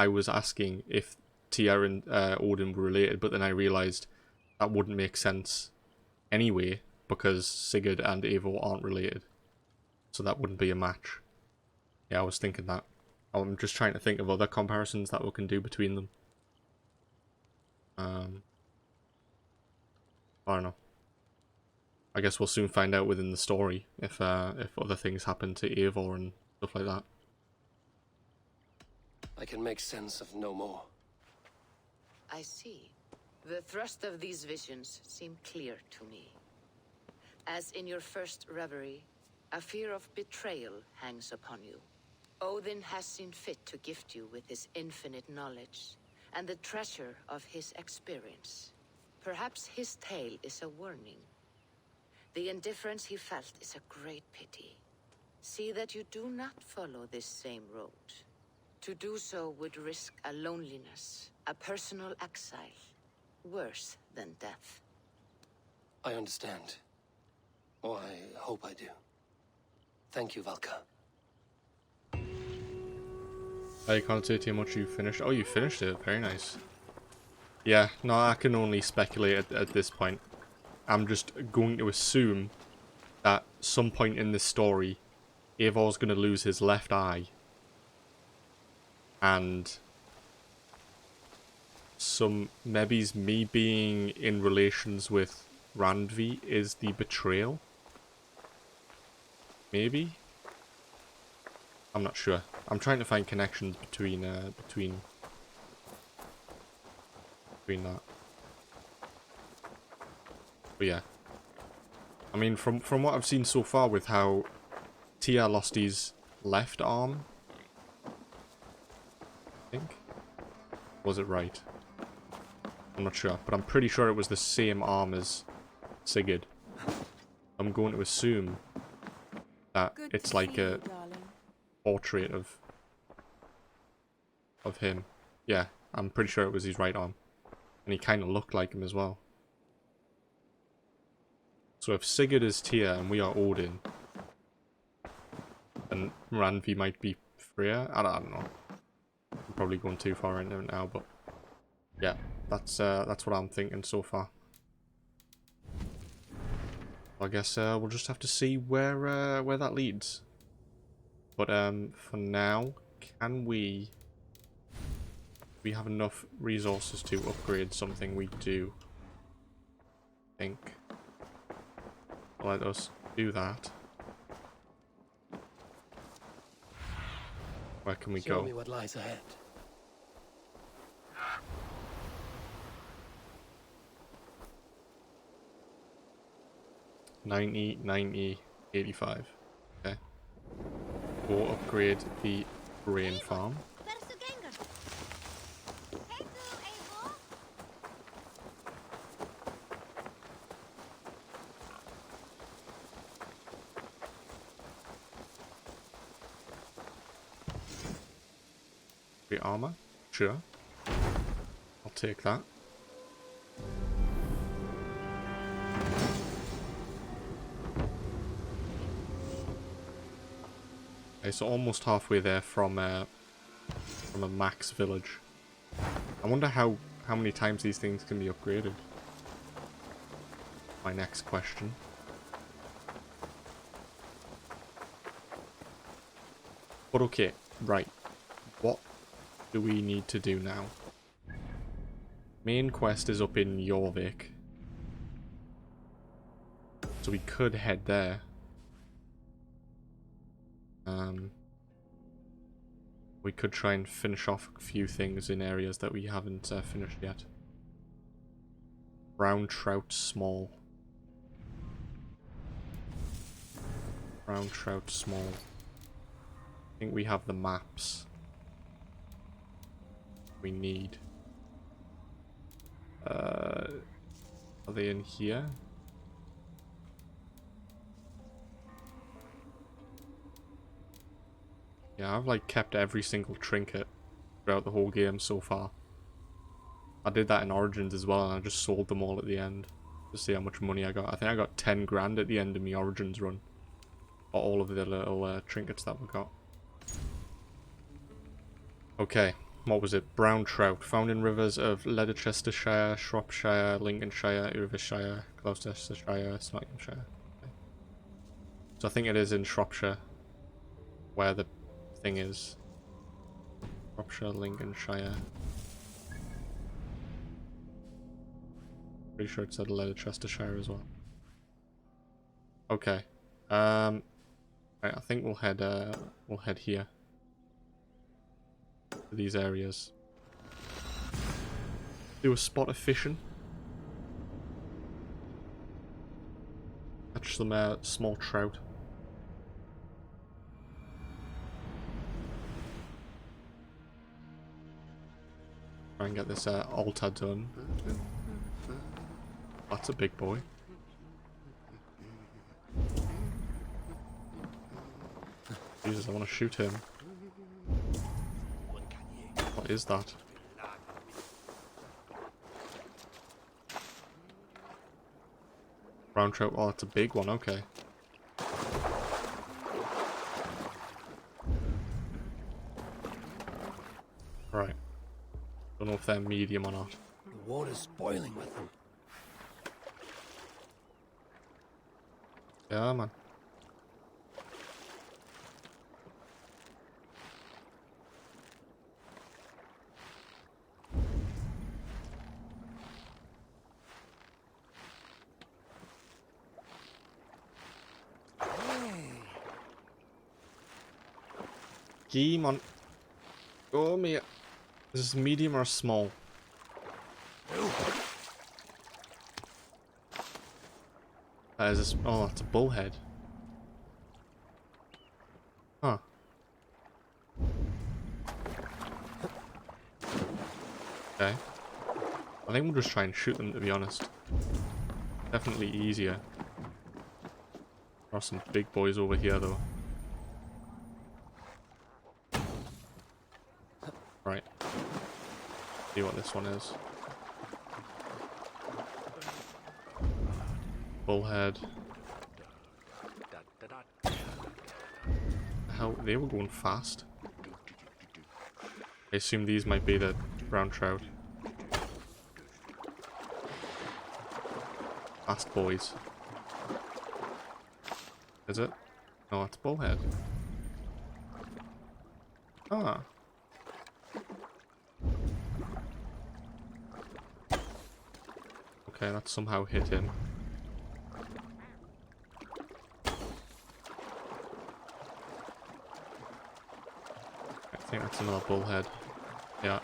was asking if Tyr and Odin were related, but then I realized that wouldn't make sense anyway because Sigurd and Eivor aren't related, so that wouldn't be a match. Yeah, I was thinking that. I'm just trying to think of other comparisons that we can do between them. I don't know. I guess we'll soon find out within the story if other things happen to Eivor and stuff like that.
I can make sense of no more.
I see. The thrust of these visions seem clear to me. As in your first reverie, a fear of betrayal hangs upon you. Odin has seen fit to gift you with his infinite knowledge and the treasure of his experience. Perhaps his tale is a warning. The indifference he felt is a great pity. See that you do not follow this same road. To do so would risk a loneliness, a personal exile, worse than death.
I understand. Or I hope I do. Thank you, Valka.
I can't say too much. You finished. Oh, you finished it. Very nice. Yeah, no, I can only speculate at this point. I'm just going to assume that some point in this story, Eivor's going to lose his left eye. And maybe me being in relations with Randvi is the betrayal. Maybe? I'm not sure. I'm trying to find connections between that. But yeah. I mean, from what I've seen so far with how Tyr lost his left arm, I think. Was it right? I'm not sure, but I'm pretty sure it was the same arm as Sigurd. I'm going to assume that it's like a portrait of him. Yeah, I'm pretty sure it was his right arm. And he kind of looked like him as well. So if Sigurd is Tyr and we are Odin, then Randvi might be Freya? I don't know. I'm probably going too far into it now, but yeah, that's what I'm thinking so far. I guess we'll just have to see where that leads. But for now, can we have enough resources to upgrade something? We do. I think. Let us do that. Where can we go?
Show me what lies ahead.
$90, 85. Okay. Go upgrade the grain farm. The armor? Sure. I'll take that. Okay, so almost halfway there from a max village. I wonder how many times these things can be upgraded. My next question. But okay, right. What do we need to do now? Main quest is up in Jorvik. So we could head there. We could try and finish off a few things in areas that we haven't finished yet. Brown trout small. Brown trout small. I think we have the maps we need. Are they in here? Yeah, I've like kept every single trinket throughout the whole game so far. I did that in Origins as well, and I just sold them all at the end to see how much money I got. I think I got 10 grand at the end of my Origins run. For all of the little trinkets that we got. Okay, what was it? Brown trout, found in rivers of Leicestershire, Shropshire, Lincolnshire, Irvishire, Gloucestershire, Nottinghamshire. Okay. So I think it is in Shropshire where the thing is. Shropshire, Lincolnshire. Pretty sure it said Leicestershire as well. Okay. Right, I think we'll head here. To these areas. Do a spot of fishing. Catch some small trout. Try and get this altar done. That's a big boy. Jesus, I want to shoot him. What is that? Brown trout. Oh, that's a big one. Okay. Right. Don't know if they're medium or not.
The water's boiling with them.
Yeah, man. Game on. Oh, me. Is this medium or small? Is this? Oh, that's a bullhead. Huh. Okay. I think we'll just try and shoot them, to be honest. Definitely easier. There are some big boys over here, though. Right. See what this one is. Bullhead. Hell, they were going fast. I assume these might be the brown trout. Fast boys. Is it? No, it's bullhead. Ah. Okay, that somehow hit him. I think that's another bullhead. Yeah.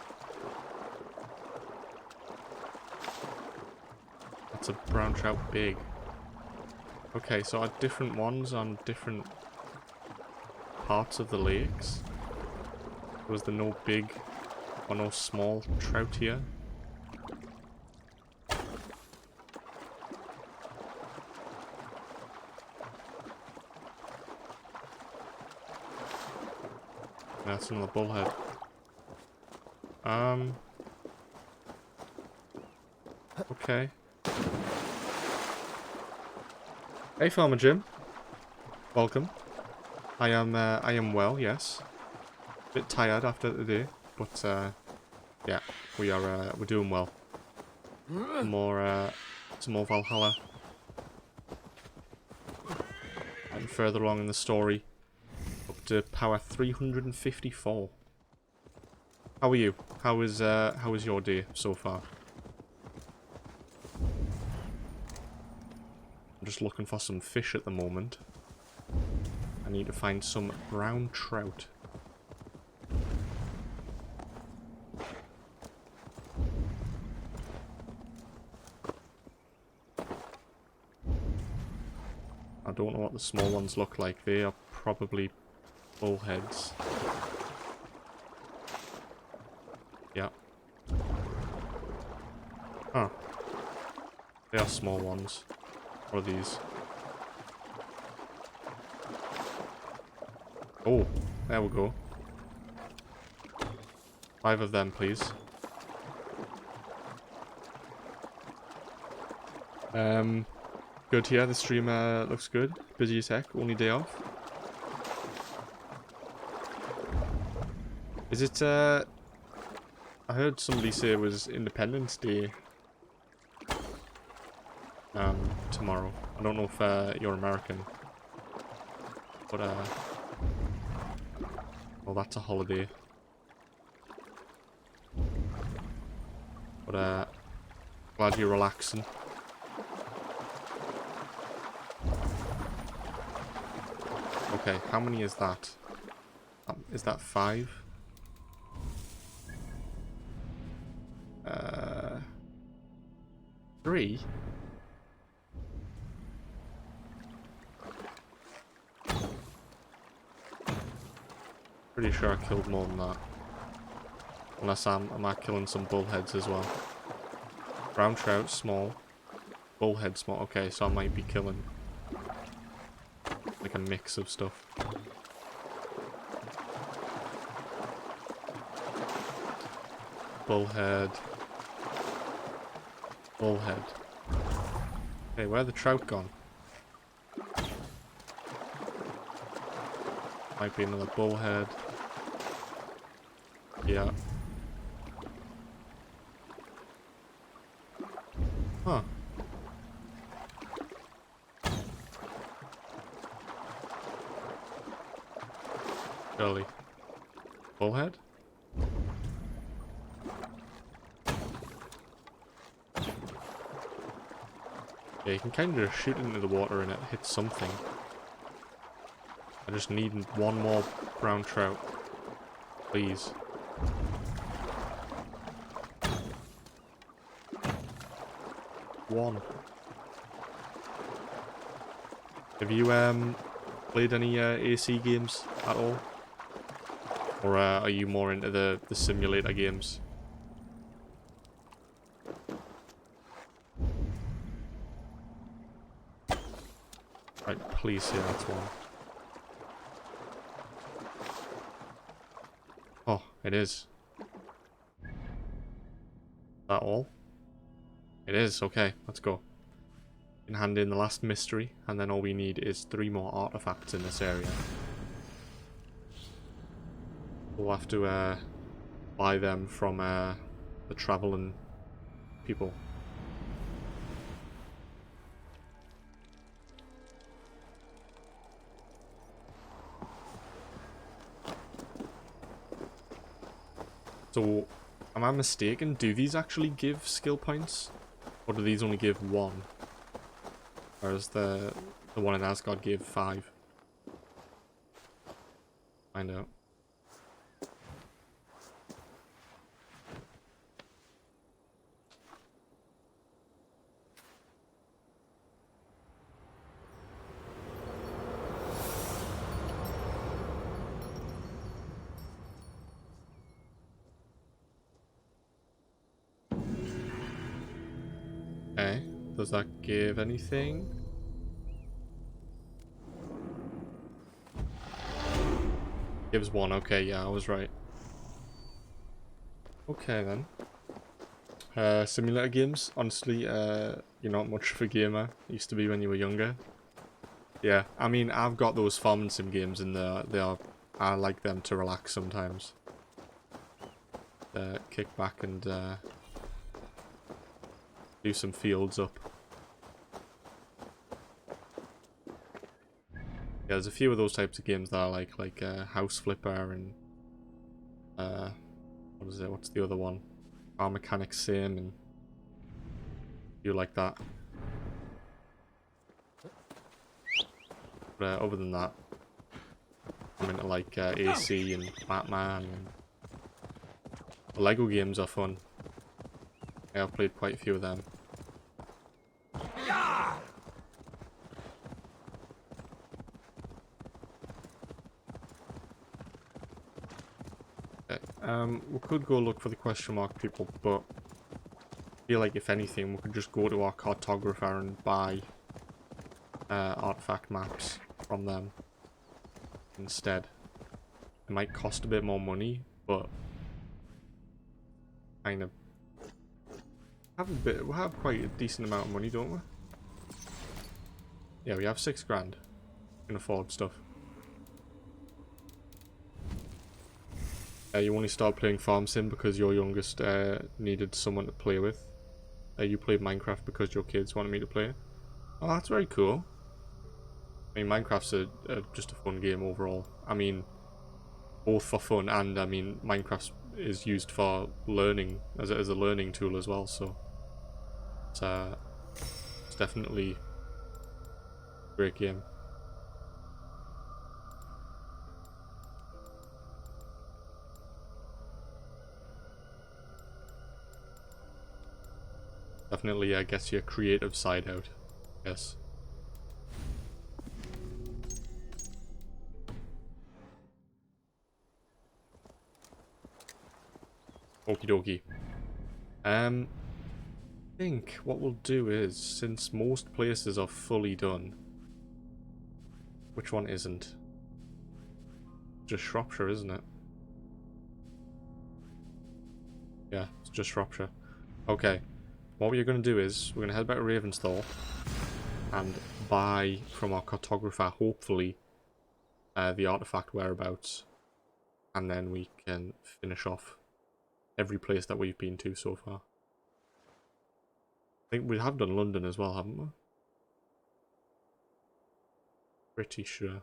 That's a brown trout big. Okay, so are different ones on different parts of the lakes? Was there no big or no small trout here? That's another bullhead. Okay. Hey, Farmer Jim. Welcome. I am well, yes. Bit tired after the day, but yeah, we're doing well. Some more Valhalla. And further along in the story, up to power 354. How are you? How is your day so far? I'm just looking for some fish at the moment. I need to find some brown trout. I don't know what the small ones look like. They are probably bullheads. Yeah. Huh. They are small ones. What are these? Oh, there we go. 5 of them, please. Good here. The stream looks good. Busy as heck. Only day off. Is it, I heard somebody say it was Independence Day tomorrow. I don't know if you're American. But, well, that's a holiday. But, glad you're relaxing. Okay, how many is that? Is that 5? 3? Pretty sure I killed more than that. Unless am I killing some bullheads as well? Brown trout, small. Bullhead, small. Okay, so I might be killing like a mix of stuff. Bullhead. Bullhead. Hey, where are the trout gone? Might be another bullhead. Yeah. Huh. Surely. Bullhead? Yeah, you can kind of just shoot into the water and it hits something. I just need one more brown trout. Please. One. Have you played any AC games at all? Or are you more into the simulator games? Right, please say that's one. Oh, it is. That all? It is, okay, let's go. We can hand in the last mystery, and then all we need is 3 more artifacts in this area. We'll have to buy them from the traveling people. So, am I mistaken? Do these actually give skill points? Or do these only give 1? Whereas the one in Asgard gave 5. Find out. Okay, does that give anything? Gives 1, okay, yeah, I was right. Okay then. Simulator games, honestly, you're not much of a gamer. Used to be when you were younger. Yeah, I mean, I've got those farming sim games and I like them to relax sometimes. Kick back and do some fields up. Yeah, there's a few of those types of games that I like House Flipper and what is it? What's the other one? Car Mechanic Sim and you like that. But other than that, I'm into like AC and Batman. And the Lego games are fun. Yeah, I've played quite a few of them. We could go look for the question mark people, but I feel like if anything, we could just go to our cartographer and buy artifact maps from them instead. It might cost a bit more money, but kind of we have quite a decent amount of money, don't we? Yeah, we have 6 grand. We can afford stuff. You only started playing Farm Sim because your youngest needed someone to play with. You played Minecraft because your kids wanted me to play it. Oh, that's very cool. I mean, Minecraft's just a fun game overall. I mean, both for fun and, I mean, Minecraft is used for learning, as a learning tool as well, so it's definitely a great game. Definitely gets your creative side out. Yes. Okie dokie. I think what we'll do is, since most places are fully done, which one isn't? Just Shropshire, isn't it? Yeah, it's just Shropshire. Okay. What we're going to do is, we're going to head back to Ravensthal and buy from our cartographer, hopefully, the artifact whereabouts. And then we can finish off every place that we've been to so far. I think we have done London as well, haven't we? Pretty sure.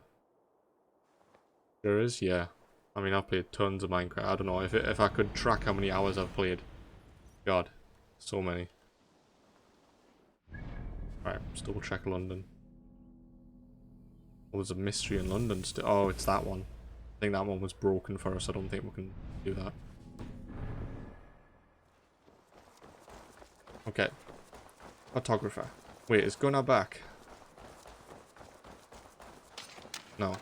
There is, yeah. I mean, I've played tons of Minecraft. I don't know if I could track how many hours I've played. God, so many. Right, let's double check London. Oh, there's a mystery in London still. Oh, it's that one. I think that one was broken for us. I don't think we can do that. Okay. Photographer. Wait, is Gunnar back? No.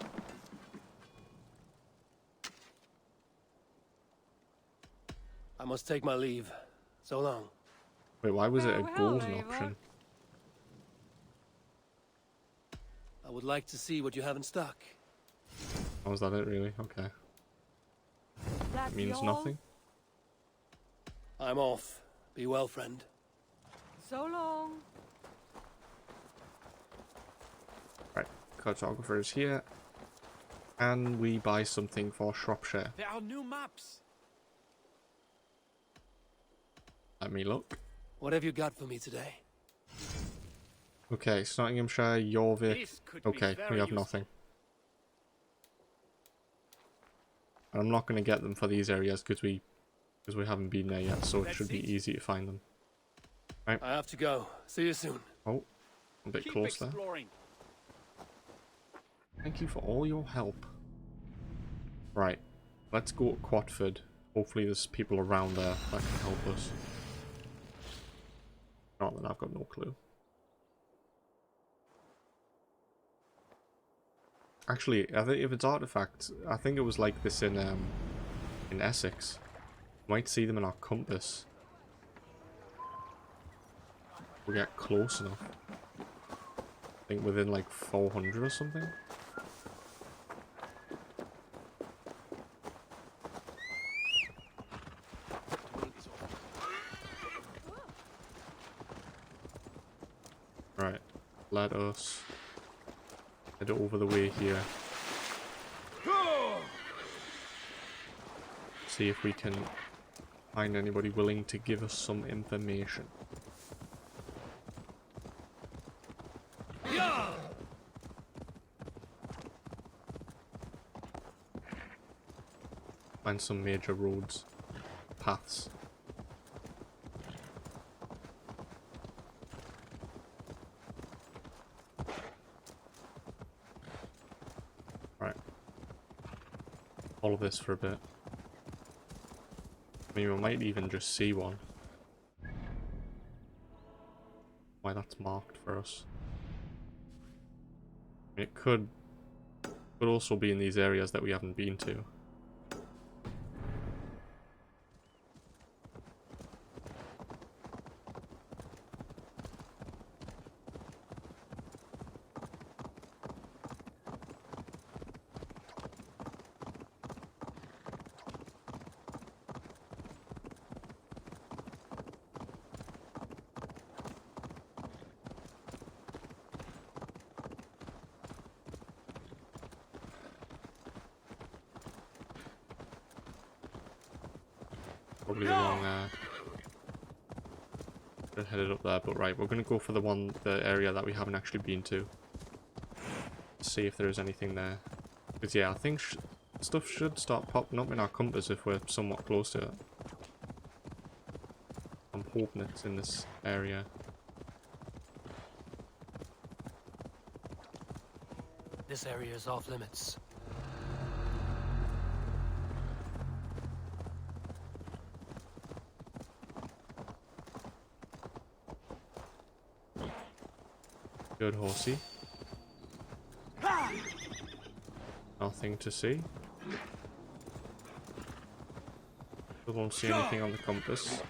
I must take my leave. So long.
Wait, why was it a golden option?
I would like to see what you have in stock.
Oh, was that it really? Okay. That means nothing.
I'm off. Be well, friend.
So long.
Right, cartographer is here. And we buy something for Shropshire.
There are new maps.
Let me look.
What have you got for me today?
Okay, Nottinghamshire, Jorvik. Okay, we have nothing. And I'm not going to get them for these areas because we haven't been there yet, so it should be easy to find them. Right.
I have to go. See you soon.
Oh, a bit close there. Thank you for all your help. Right, let's go to Quatford. Hopefully there's people around there that can help us. Not that I've got no clue. Actually, I think if it's artifacts, I think it was like this in Essex. You might see them in our compass. We get close enough. I think within like 400 or something. Right, let us head over the way here. See if we can find anybody willing to give us some information. Find some major roads, paths. Right. Follow this for a bit. I mean, we might even just see one. Why that's marked for us. I mean, it could also be in these areas that we haven't been to. Probably the wrong headed up there, but right, we're gonna go for the area that we haven't actually been to. See if there is anything there. Because yeah, I think stuff should start popping up in our compass if we're somewhat close to it. I'm hoping it's in this area.
This area is off limits.
Good horsey. Nothing to see. We won't see anything on the compass.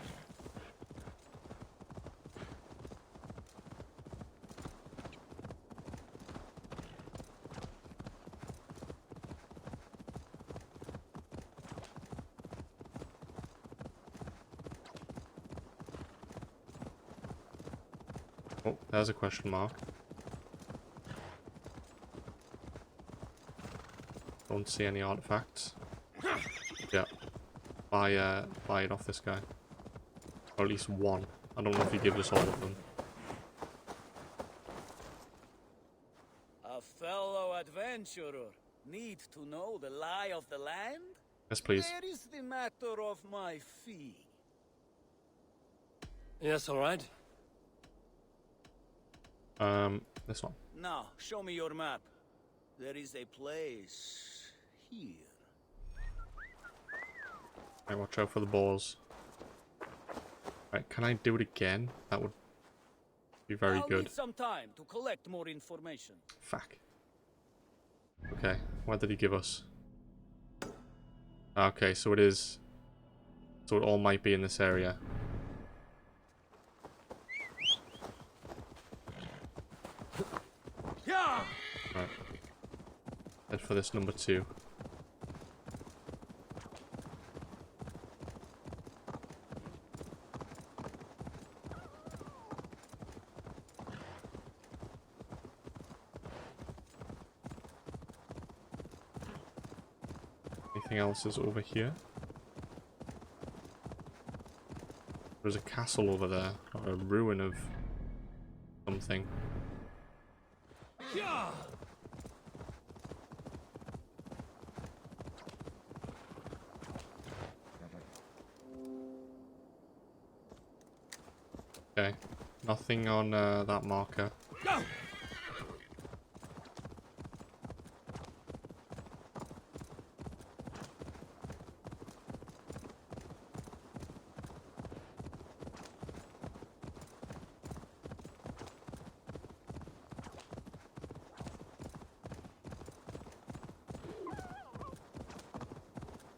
Oh, there's a question mark. Don't see any artifacts. Yeah. Buy it off this guy. Or at least one. I don't know if he gives us all of them.
A fellow adventurer need to know the lie of the land?
Yes, please.
Where is the matter of my fee?
Yes, all right.
This one.
Now, show me your map. There is a place here.
Right, watch out for the balls. Right, can I do it again? That would be very
I'll
good.
need some time to collect more information.
Fuck. Okay, what did he give us? Okay, so it is... So it all might be in this area. Right. Head for this number 2. Anything else is over here? There's a castle over there, or a ruin of something. Okay, nothing on that marker.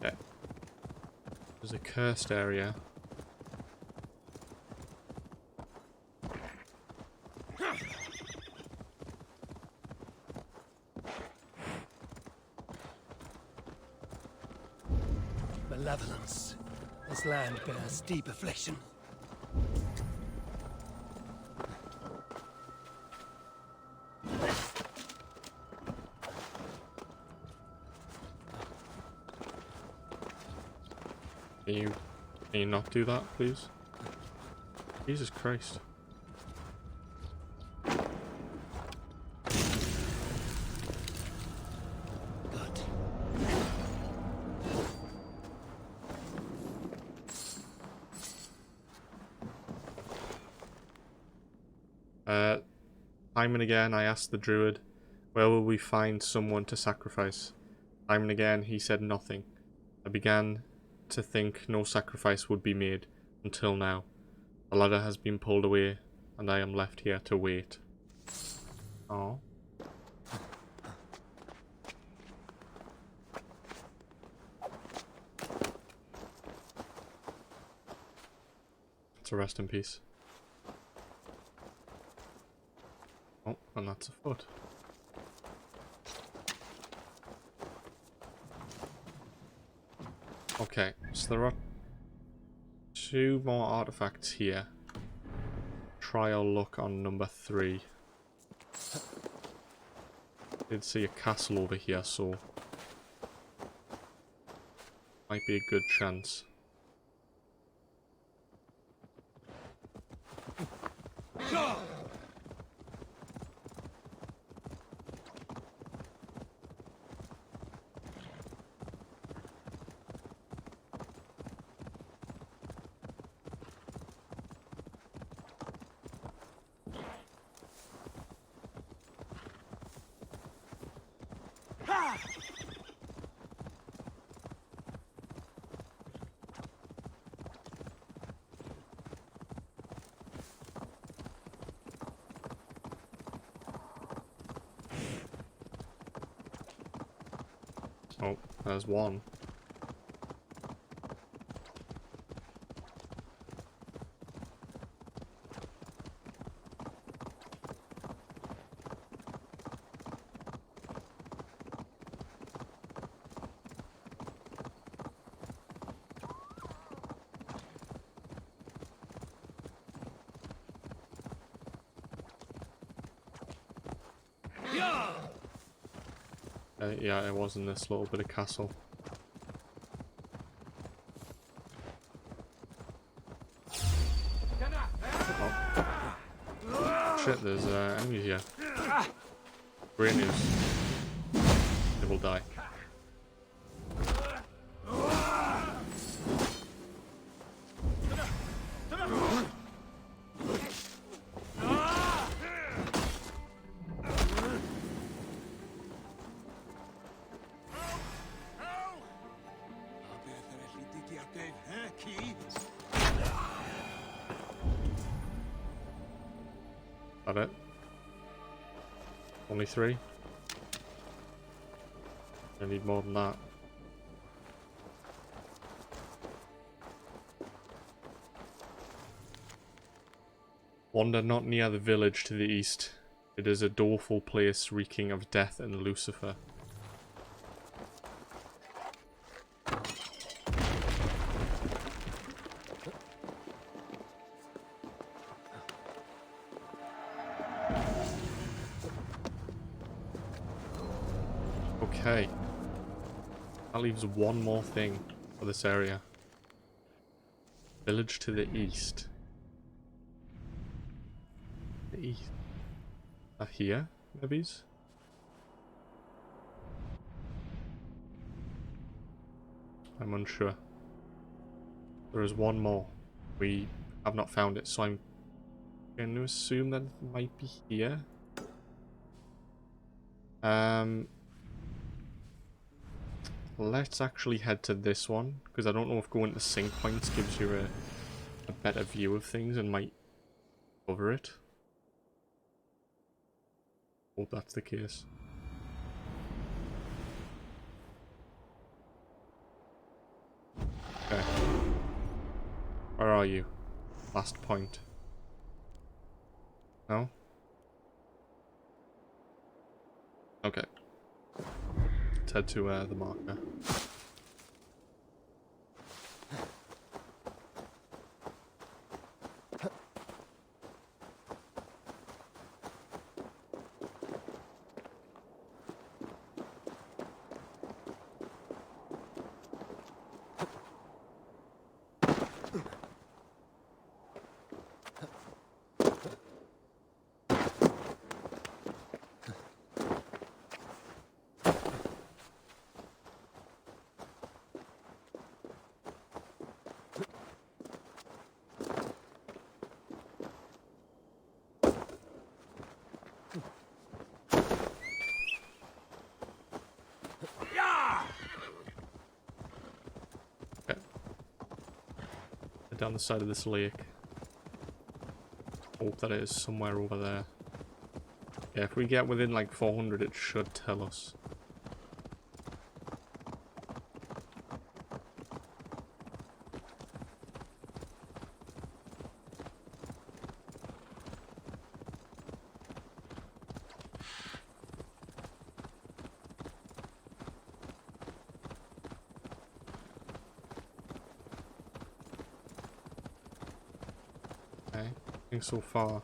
Okay. There's a cursed area.
Malevolence. This land bears deep affliction.
Can you not do that, please? Jesus Christ. Time and again I asked the druid, where will we find someone to sacrifice? Time and again he said nothing. I began to think no sacrifice would be made, until now. The ladder has been pulled away, and I am left here to wait. Oh. So rest in peace. Oh, and that's a foot. Okay, so there are 2 more artifacts here. Try our luck on number 3. Did see a castle over here, so might be a good chance. Oh, there's one. Yeah, it was in this little bit of castle. Oh. Shit, there's enemies here. Great news. They will die. That it? Only 3? I need more than that. Wander not near the village to the east. It is a doleful place reeking of death and Lucifer. Okay. That leaves one more thing for this area. Village to the east. The east. Here, maybe? I'm unsure. There is one more. We have not found it, so I'm going to assume that it might be here. Let's actually head to this one, because I don't know if going to sync points gives you a better view of things and might cover it. Hope that's the case. Okay. Where are you? Last point. No? Okay. Let's head to the marker. Down the side of this lake. Hope that it is somewhere over there. Yeah, if we get within like 400, it should tell us. So far.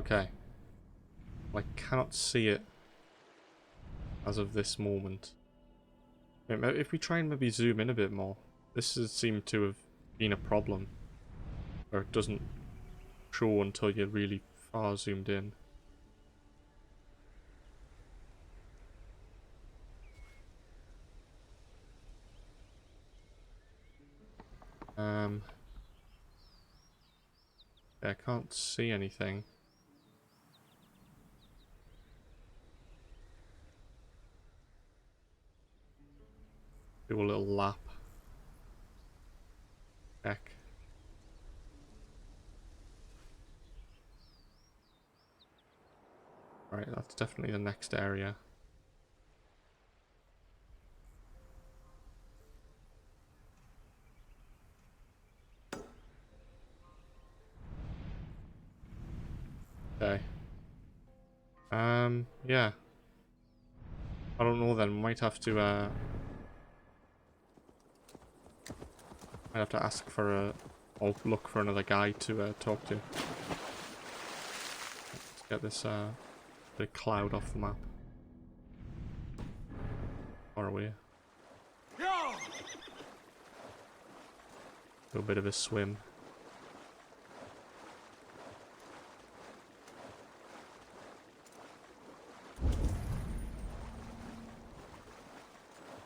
Okay. I cannot see it as of this moment. If we try and maybe zoom in a bit more, this has seemed to have been a problem, where it doesn't show until you're really far zoomed in. I can't see anything. Do a little lap. Check. Right, that's definitely the next area. Okay. Yeah. I don't know then, might have to ask for or look for another guy to talk to. Let's get this bit of cloud off the map. Far away. Do a bit of a swim.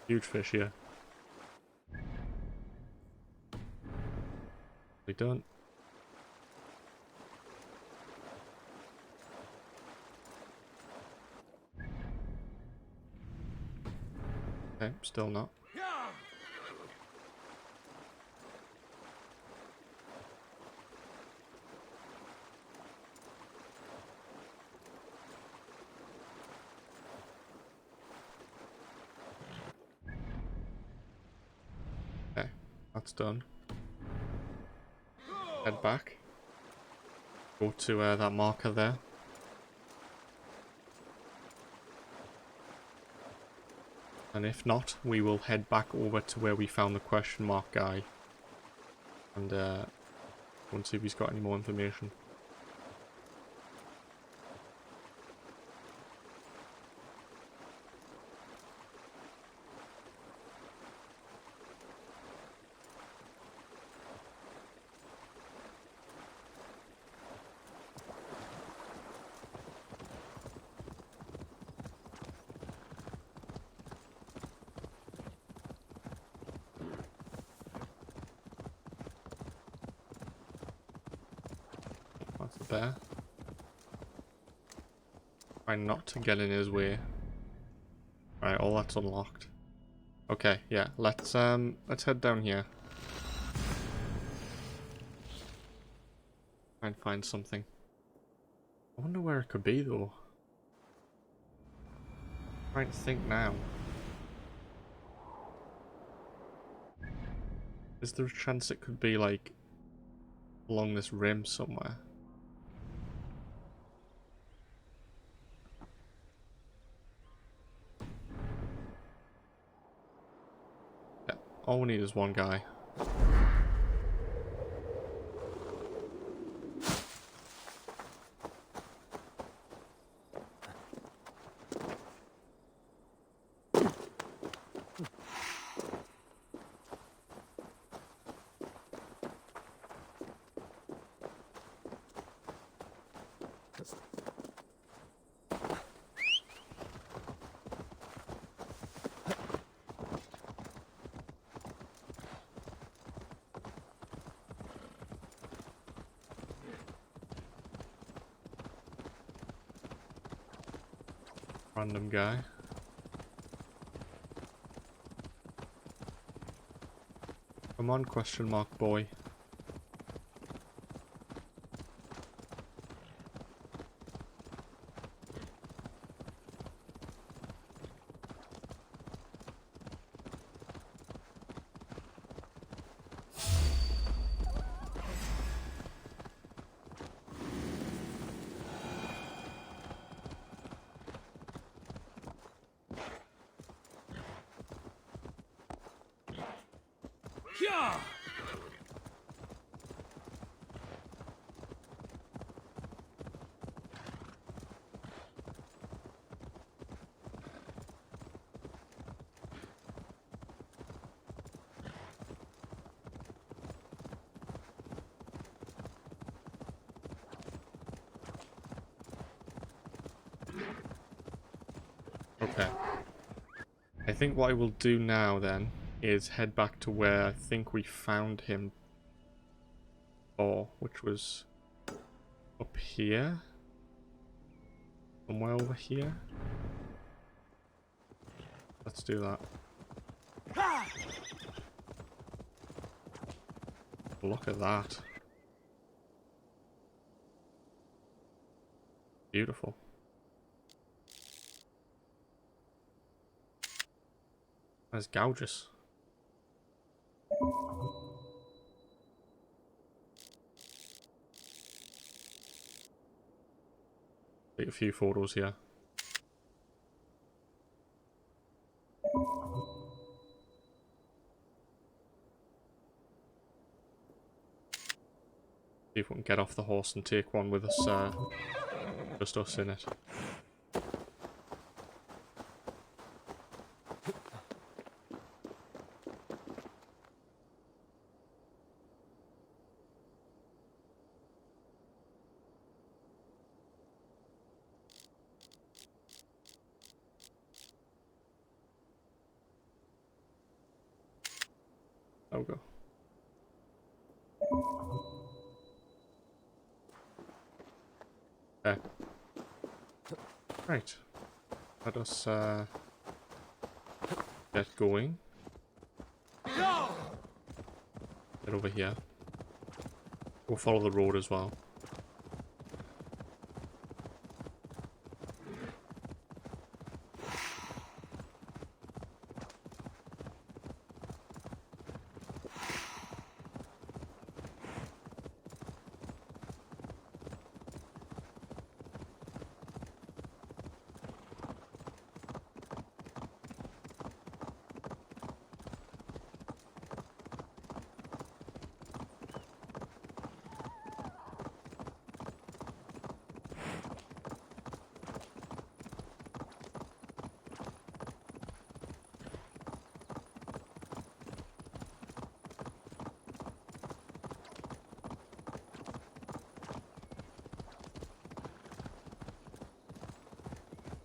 Huge fish here. We done. Okay, still not. Okay, that's done. Head back. Go to that marker there. And if not, we will head back over to where we found the question mark guy. And go and see if he's got any more information. That's the bear. Try not to get in his way. Right, all that's unlocked. Okay, yeah, let's head down here. Try and find something. I wonder where it could be though. Trying to think now. Is there a chance it could be like along this rim somewhere? Yeah, all we need is one guy. Random guy. Come on, question mark boy.
Yeah!
Okay. I think what I will do now then is head back to where I think we found him before, which was up here. Somewhere over here. Let's do that. Look at that. Beautiful. That's gorgeous. Take a few photos here. See if we can get off the horse and take one with us, just us in it. I'll go. Okay. Right. Let us get going. Get over here. We'll follow the road as well.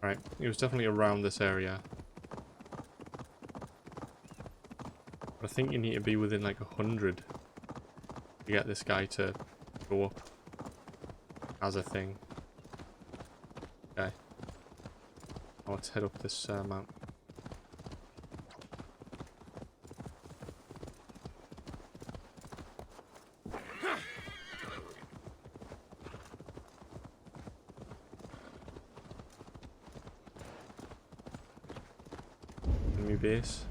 Right, he was definitely around this area. But I think you need to be within like 100 to get this guy to go up as a thing. Okay. Now let's head up this mountain. Enemy base.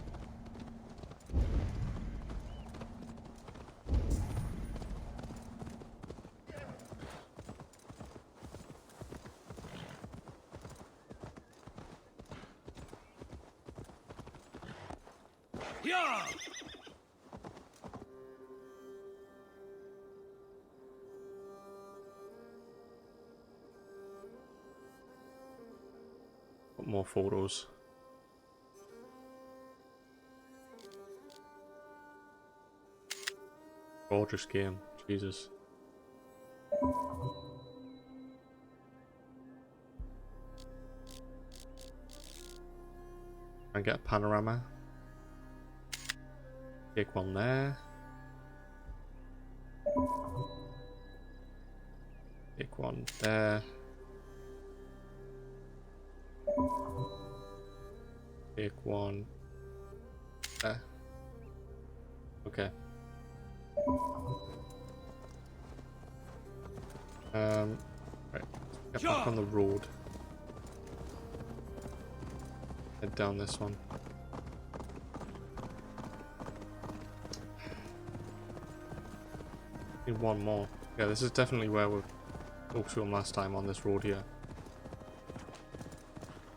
Yeah!
Got more photos. Gorgeous game, Jesus. And get a panorama. Take one there. Take one there. Take one there. Okay. Right. Get back on the road. Head down this one. Need one more. Yeah, this is definitely where we talked to him last time on this road here.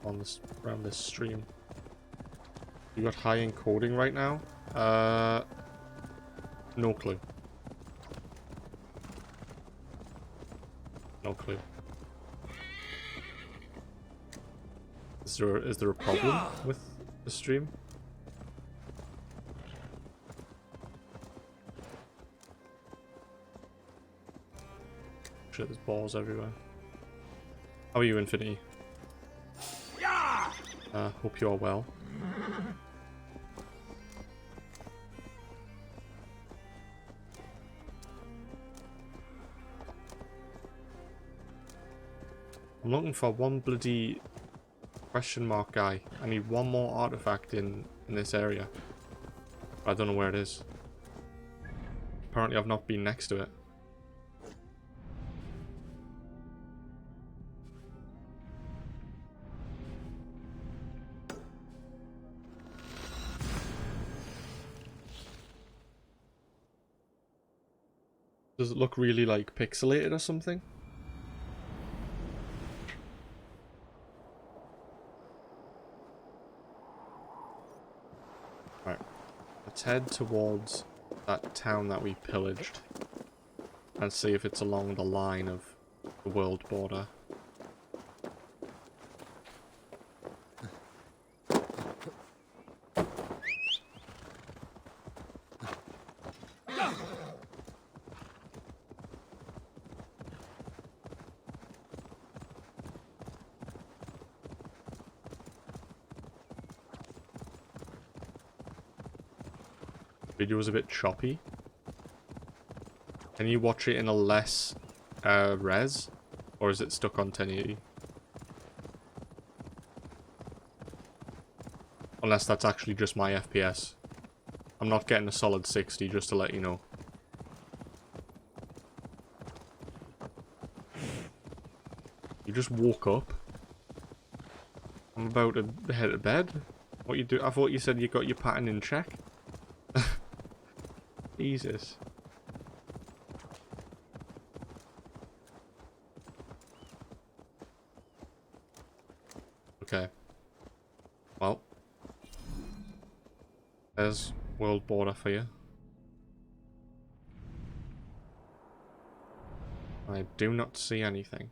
On this, around this stream. You got high encoding right now? No clue. No clue. Is there a problem with the stream? Shit, there's balls everywhere. How are you, Infinity? Hope you are well. I'm looking for one bloody question mark guy. I need one more artifact in this area. I don't know where it is. Apparently I've not been next to it. Does it look really like pixelated or something? Right. Let's head towards that town that we pillaged. And see if it's along the line of the world border. Video was a bit choppy. Can you watch it in a less res? Or is it stuck on 1080? Unless that's actually just my FPS. I'm not getting a solid 60, just to let you know. You just woke up? I'm about to head to bed? What you do? I thought you said you got your pattern in check. Jesus. Okay. Well. There's world border for you. I do not see anything.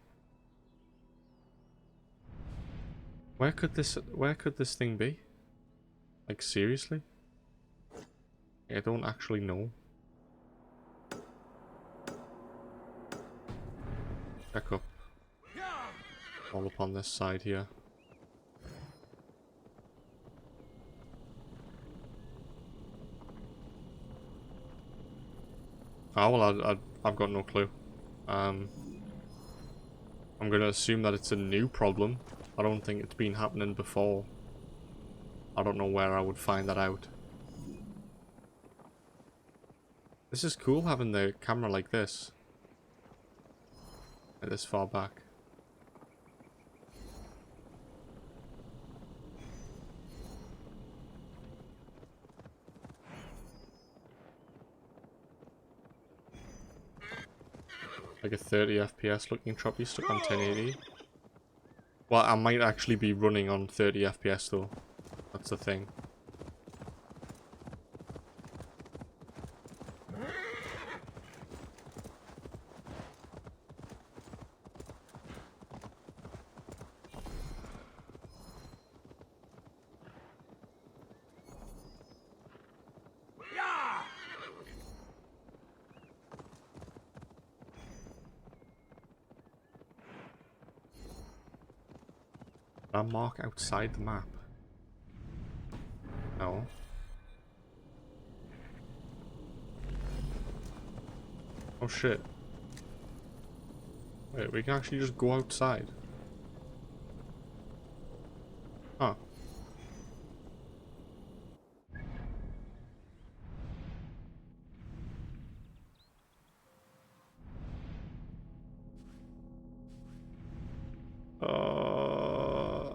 Where could this thing be? Like seriously? I don't actually know. Back up. All up on this side here. Oh well, I've got no clue. I'm going to assume that it's a new problem. I don't think it's been happening before. I don't know where I would find that out. This is cool having the camera like this. Like this far back. Like a 30 FPS looking choppy stuck on 1080. Well, I might actually be running on 30 FPS though. That's the thing. Did I mark outside the map? No. Oh shit. Wait, we can actually just go outside. Huh.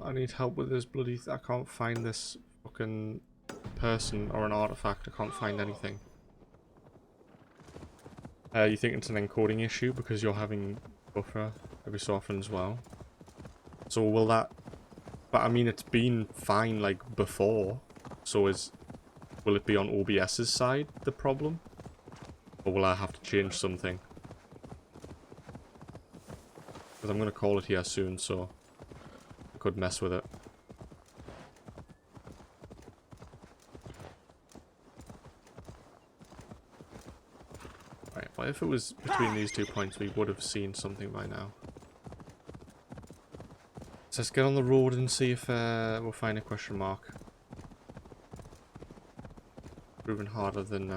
I need help with this bloody I can't find this fucking person or an artifact. I can't find anything. You think it's an encoding issue because you're having buffer every so often as well? So will that... But I mean, it's been fine like before. So will it be on OBS's side, the problem? Or will I have to change something? Because I'm going to call it here soon, so I could mess with it. Right, well if it was between these 2 points, we would have seen something by now. let's get on the road and see if we'll find a question mark. Proving harder than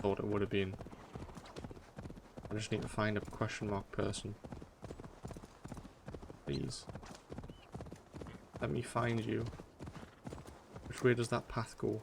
thought it would have been. I just need to find a question mark person. Please. Let me find you. Which way does that path go?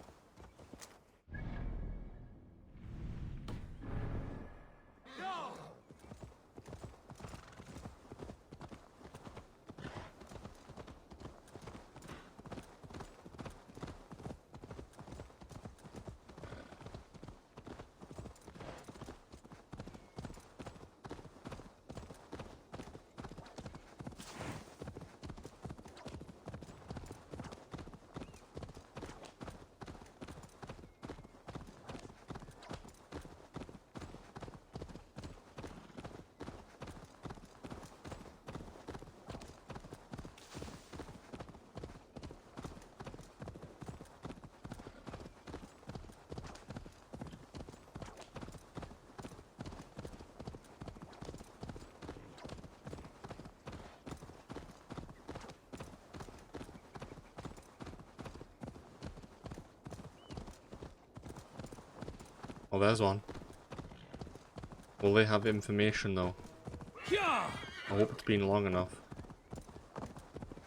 Oh, there's one. Will they have information though? I hope it's been long enough.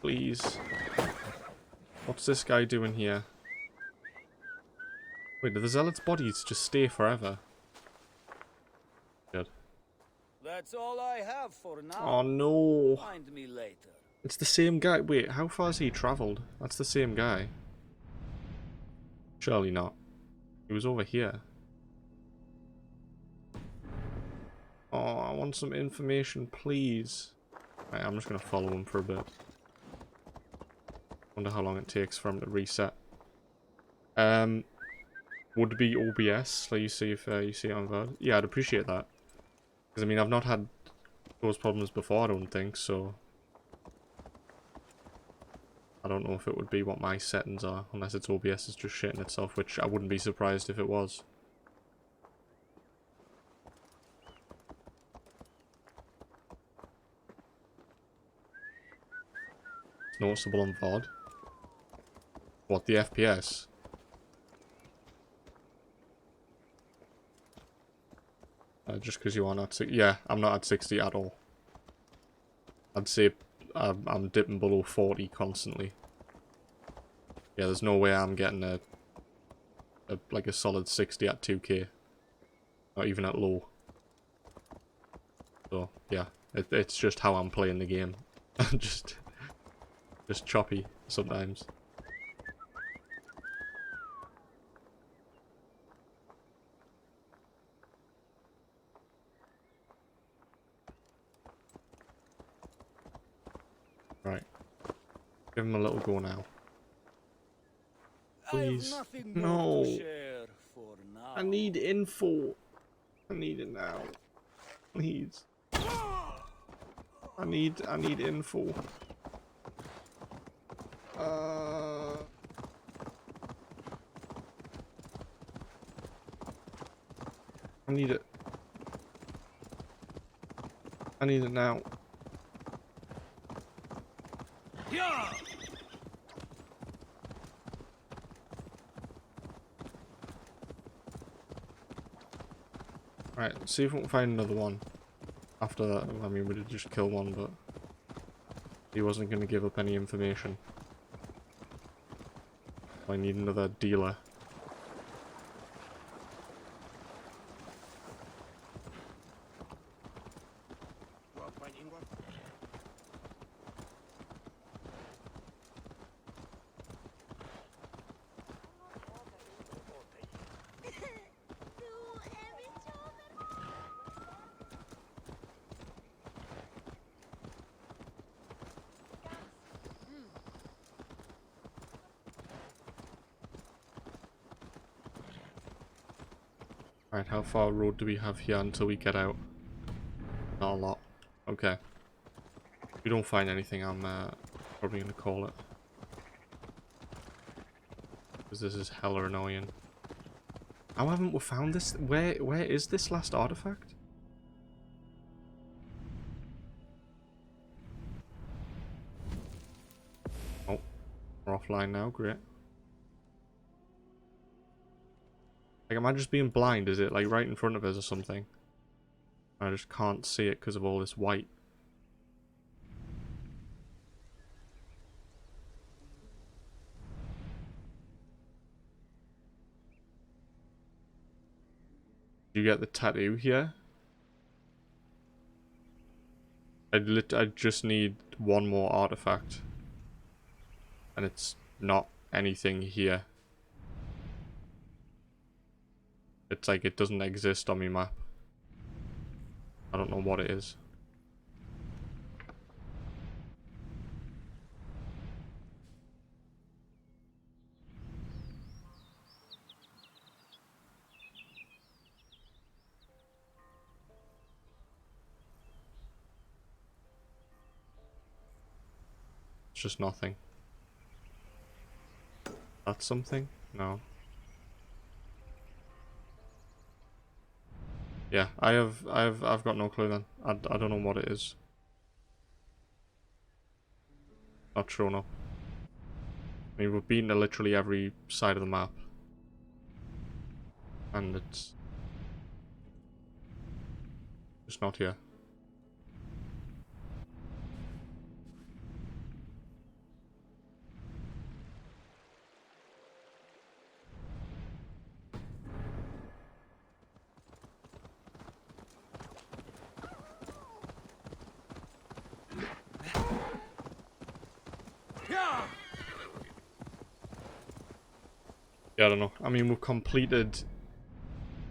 Please. What's this guy doing here? Wait, do the zealots' bodies just stay forever? Good.
That's all I have for now.
Oh no.
Find me later.
It's the same guy. Wait, how far has he travelled? That's the same guy. Surely not. He was over here. Oh, I want some information, please. Right, I'm just going to follow him for a bit. Wonder how long it takes for him to reset. Would be OBS, let you see if you see it on VOD. Yeah, I'd appreciate that. Because, I mean, I've not had those problems before, I don't think, so... I don't know if it would be what my settings are, unless it's OBS is just shitting itself, which I wouldn't be surprised if it was. It's noticeable on VOD. What, the FPS? Just because you are not... Yeah, I'm not at 60 at all. I'd say I'm dipping below 40 constantly. Yeah, there's no way I'm getting like a solid 60 at 2K. Not even at low. So, yeah. It's just how I'm playing the game. just choppy sometimes. Right. Give him a little go now. Please. No. I need info. I need it now. Please. I need info. I need it. I need it now. Right, see if we can find another one. After that, I mean, we did just kill one, but he wasn't going to give up any information. I need another dealer. Right, how far road do we have here until we get out? Not a lot. Okay. If we don't find anything, I'm probably going to call it. Because this is hella annoying. How haven't we found this? Where is this last artifact? offline now, great. Like, am I just being blind? Is it like right in front of us or something? I just can't see it because of all this white. You get the tattoo here? I just need one more artifact. And it's not anything here. It's like it doesn't exist on my map. I don't know what it is. It's just nothing. That's something? No. Yeah, I've got no clue then. I don't know what it is. Not showing up. I mean, we've been to literally every side of the map. And it's just not here. Yeah, I don't know. I mean, we've completed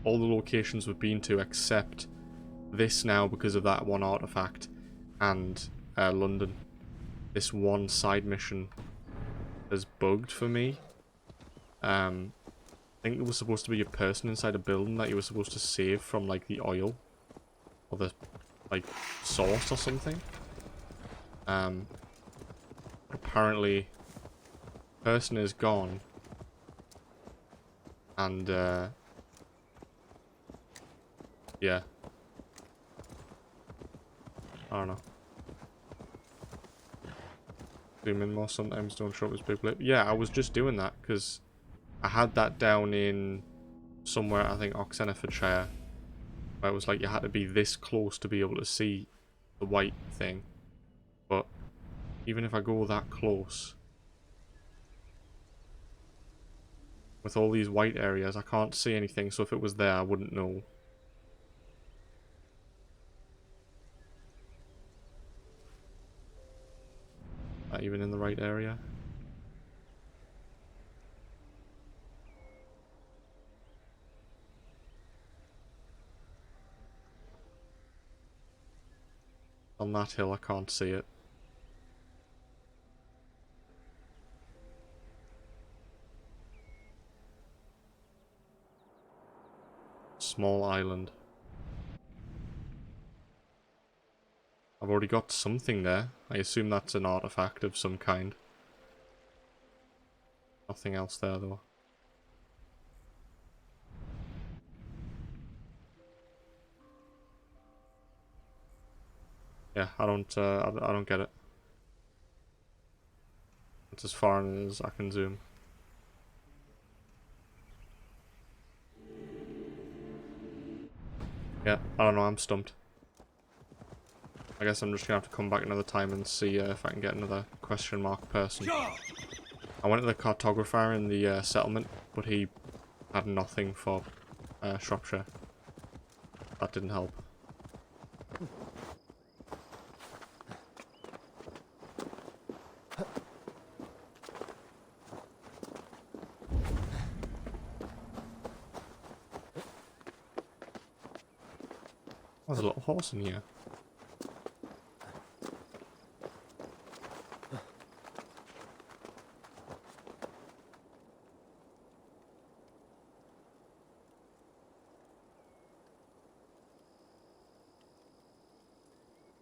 all the locations we've been to except this now because of that one artifact and London. This one side mission has bugged for me. I think there was supposed to be a person inside a building that you were supposed to save from like the oil or the like source or something. Apparently person is gone and yeah, I don't know. Zoom in more sometimes, don't show up as big blip. Yeah, I was just doing that because I had that down in somewhere, I think Oxenfordshire, where it was like you had to be this close to be able to see the white thing. But even if I go that close, with all these white areas, I can't see anything, so if it was there, I wouldn't know. Not even in the right area. On that hill, I can't see it. Small island. I've already got something there. I assume that's an artifact of some kind. Nothing else there though. Yeah, I don't get it. It's as far as I can zoom. Yeah, I don't know, I'm stumped. I guess I'm just gonna have to come back another time and see if I can get another question mark person. I went to the cartographer in the settlement, but he had nothing for Shropshire. That didn't help. Oh, there's a little horse in here.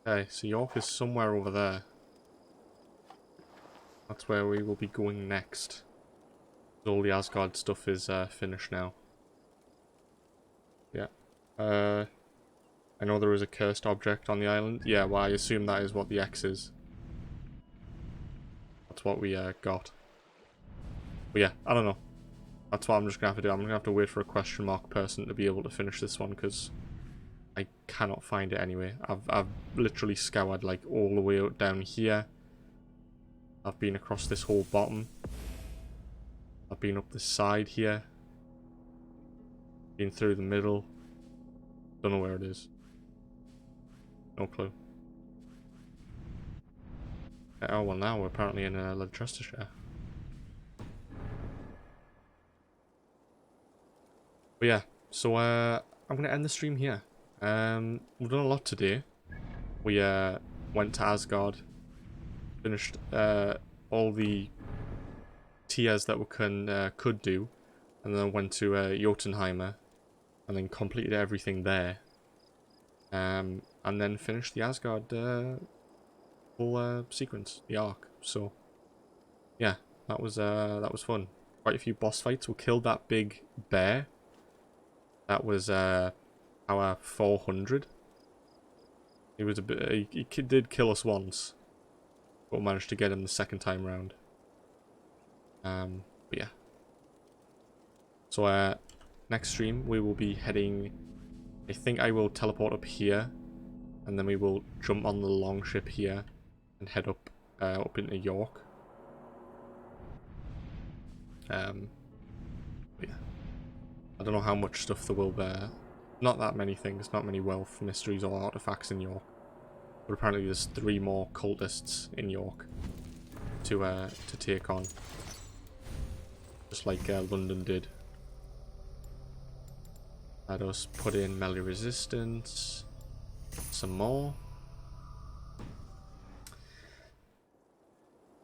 Okay, so York is somewhere over there. That's where we will be going next. All the Asgard stuff is finished now. Yeah. I know there is a cursed object on the island. Yeah, well, I assume that is what the X is. That's what we got. But yeah, I don't know. That's what I'm just going to have to do. I'm going to have to wait for a question mark person to be able to finish this one, because I cannot find it anyway. I've literally scoured like all the way down here. I've been across this whole bottom. I've been up this side here. Been through the middle. Don't know where it is. No clue. Oh well, now we're apparently in Leicestershire. But yeah, so I'm gonna end the stream here. We've done a lot today. We went to Asgard, finished all the tiers that we could do, and then went to Jotunheim, and then completed everything there. And then finished the Asgard full sequence, the arc. So yeah, that was fun. Quite a few boss fights. We killed that big bear. That was our 400. He was a bit. He did kill us once, but managed to get him the second time round. But yeah. So next stream we will be heading. I think I will teleport up here, and then we will jump on the long ship here, and head up into York. But yeah. I don't know how much stuff there will be. Not that many things, not many wealth, mysteries, or artifacts in York. But apparently there's 3 more cultists in York to take on. Just like London did. Let us put in melee resistance. Some more.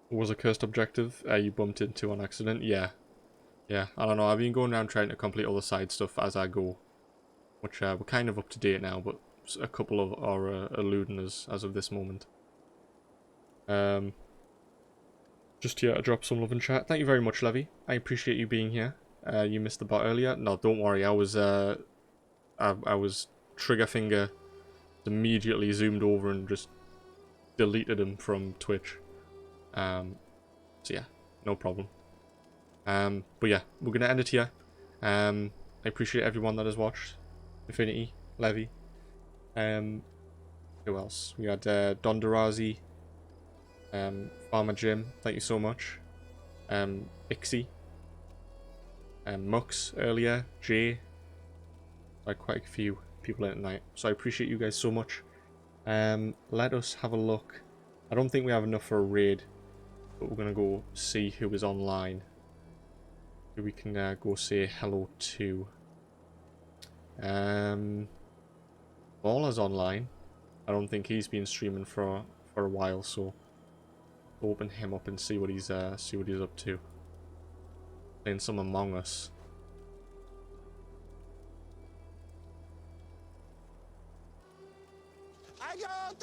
What was a cursed objective you bumped into on accident? Yeah. Yeah, I don't know. I've been going around trying to complete all the side stuff as I go. Which we're kind of up to date now, but a couple of are eluding us as of this moment. Just here to drop some love in chat. Thank you very much, Levy. I appreciate you being here. You missed the bot earlier. No, don't worry. I was trigger finger immediately zoomed over and just deleted him from Twitch. So yeah, no problem. But yeah, we're gonna end it here. I appreciate everyone that has watched. Infinity, Levy. Who else? We had Dondarazi, Farmer Jim, thank you so much. Ixie, Mux earlier, Jay. Like quite a few people in tonight. So I appreciate you guys so much. Let us have a look. I don't think we have enough for a raid, but we're gonna go see who is online. Who we can go say hello to. Baller's online. I don't think he's been streaming for a while, so open him up and see what he's up to. Playing some Among Us.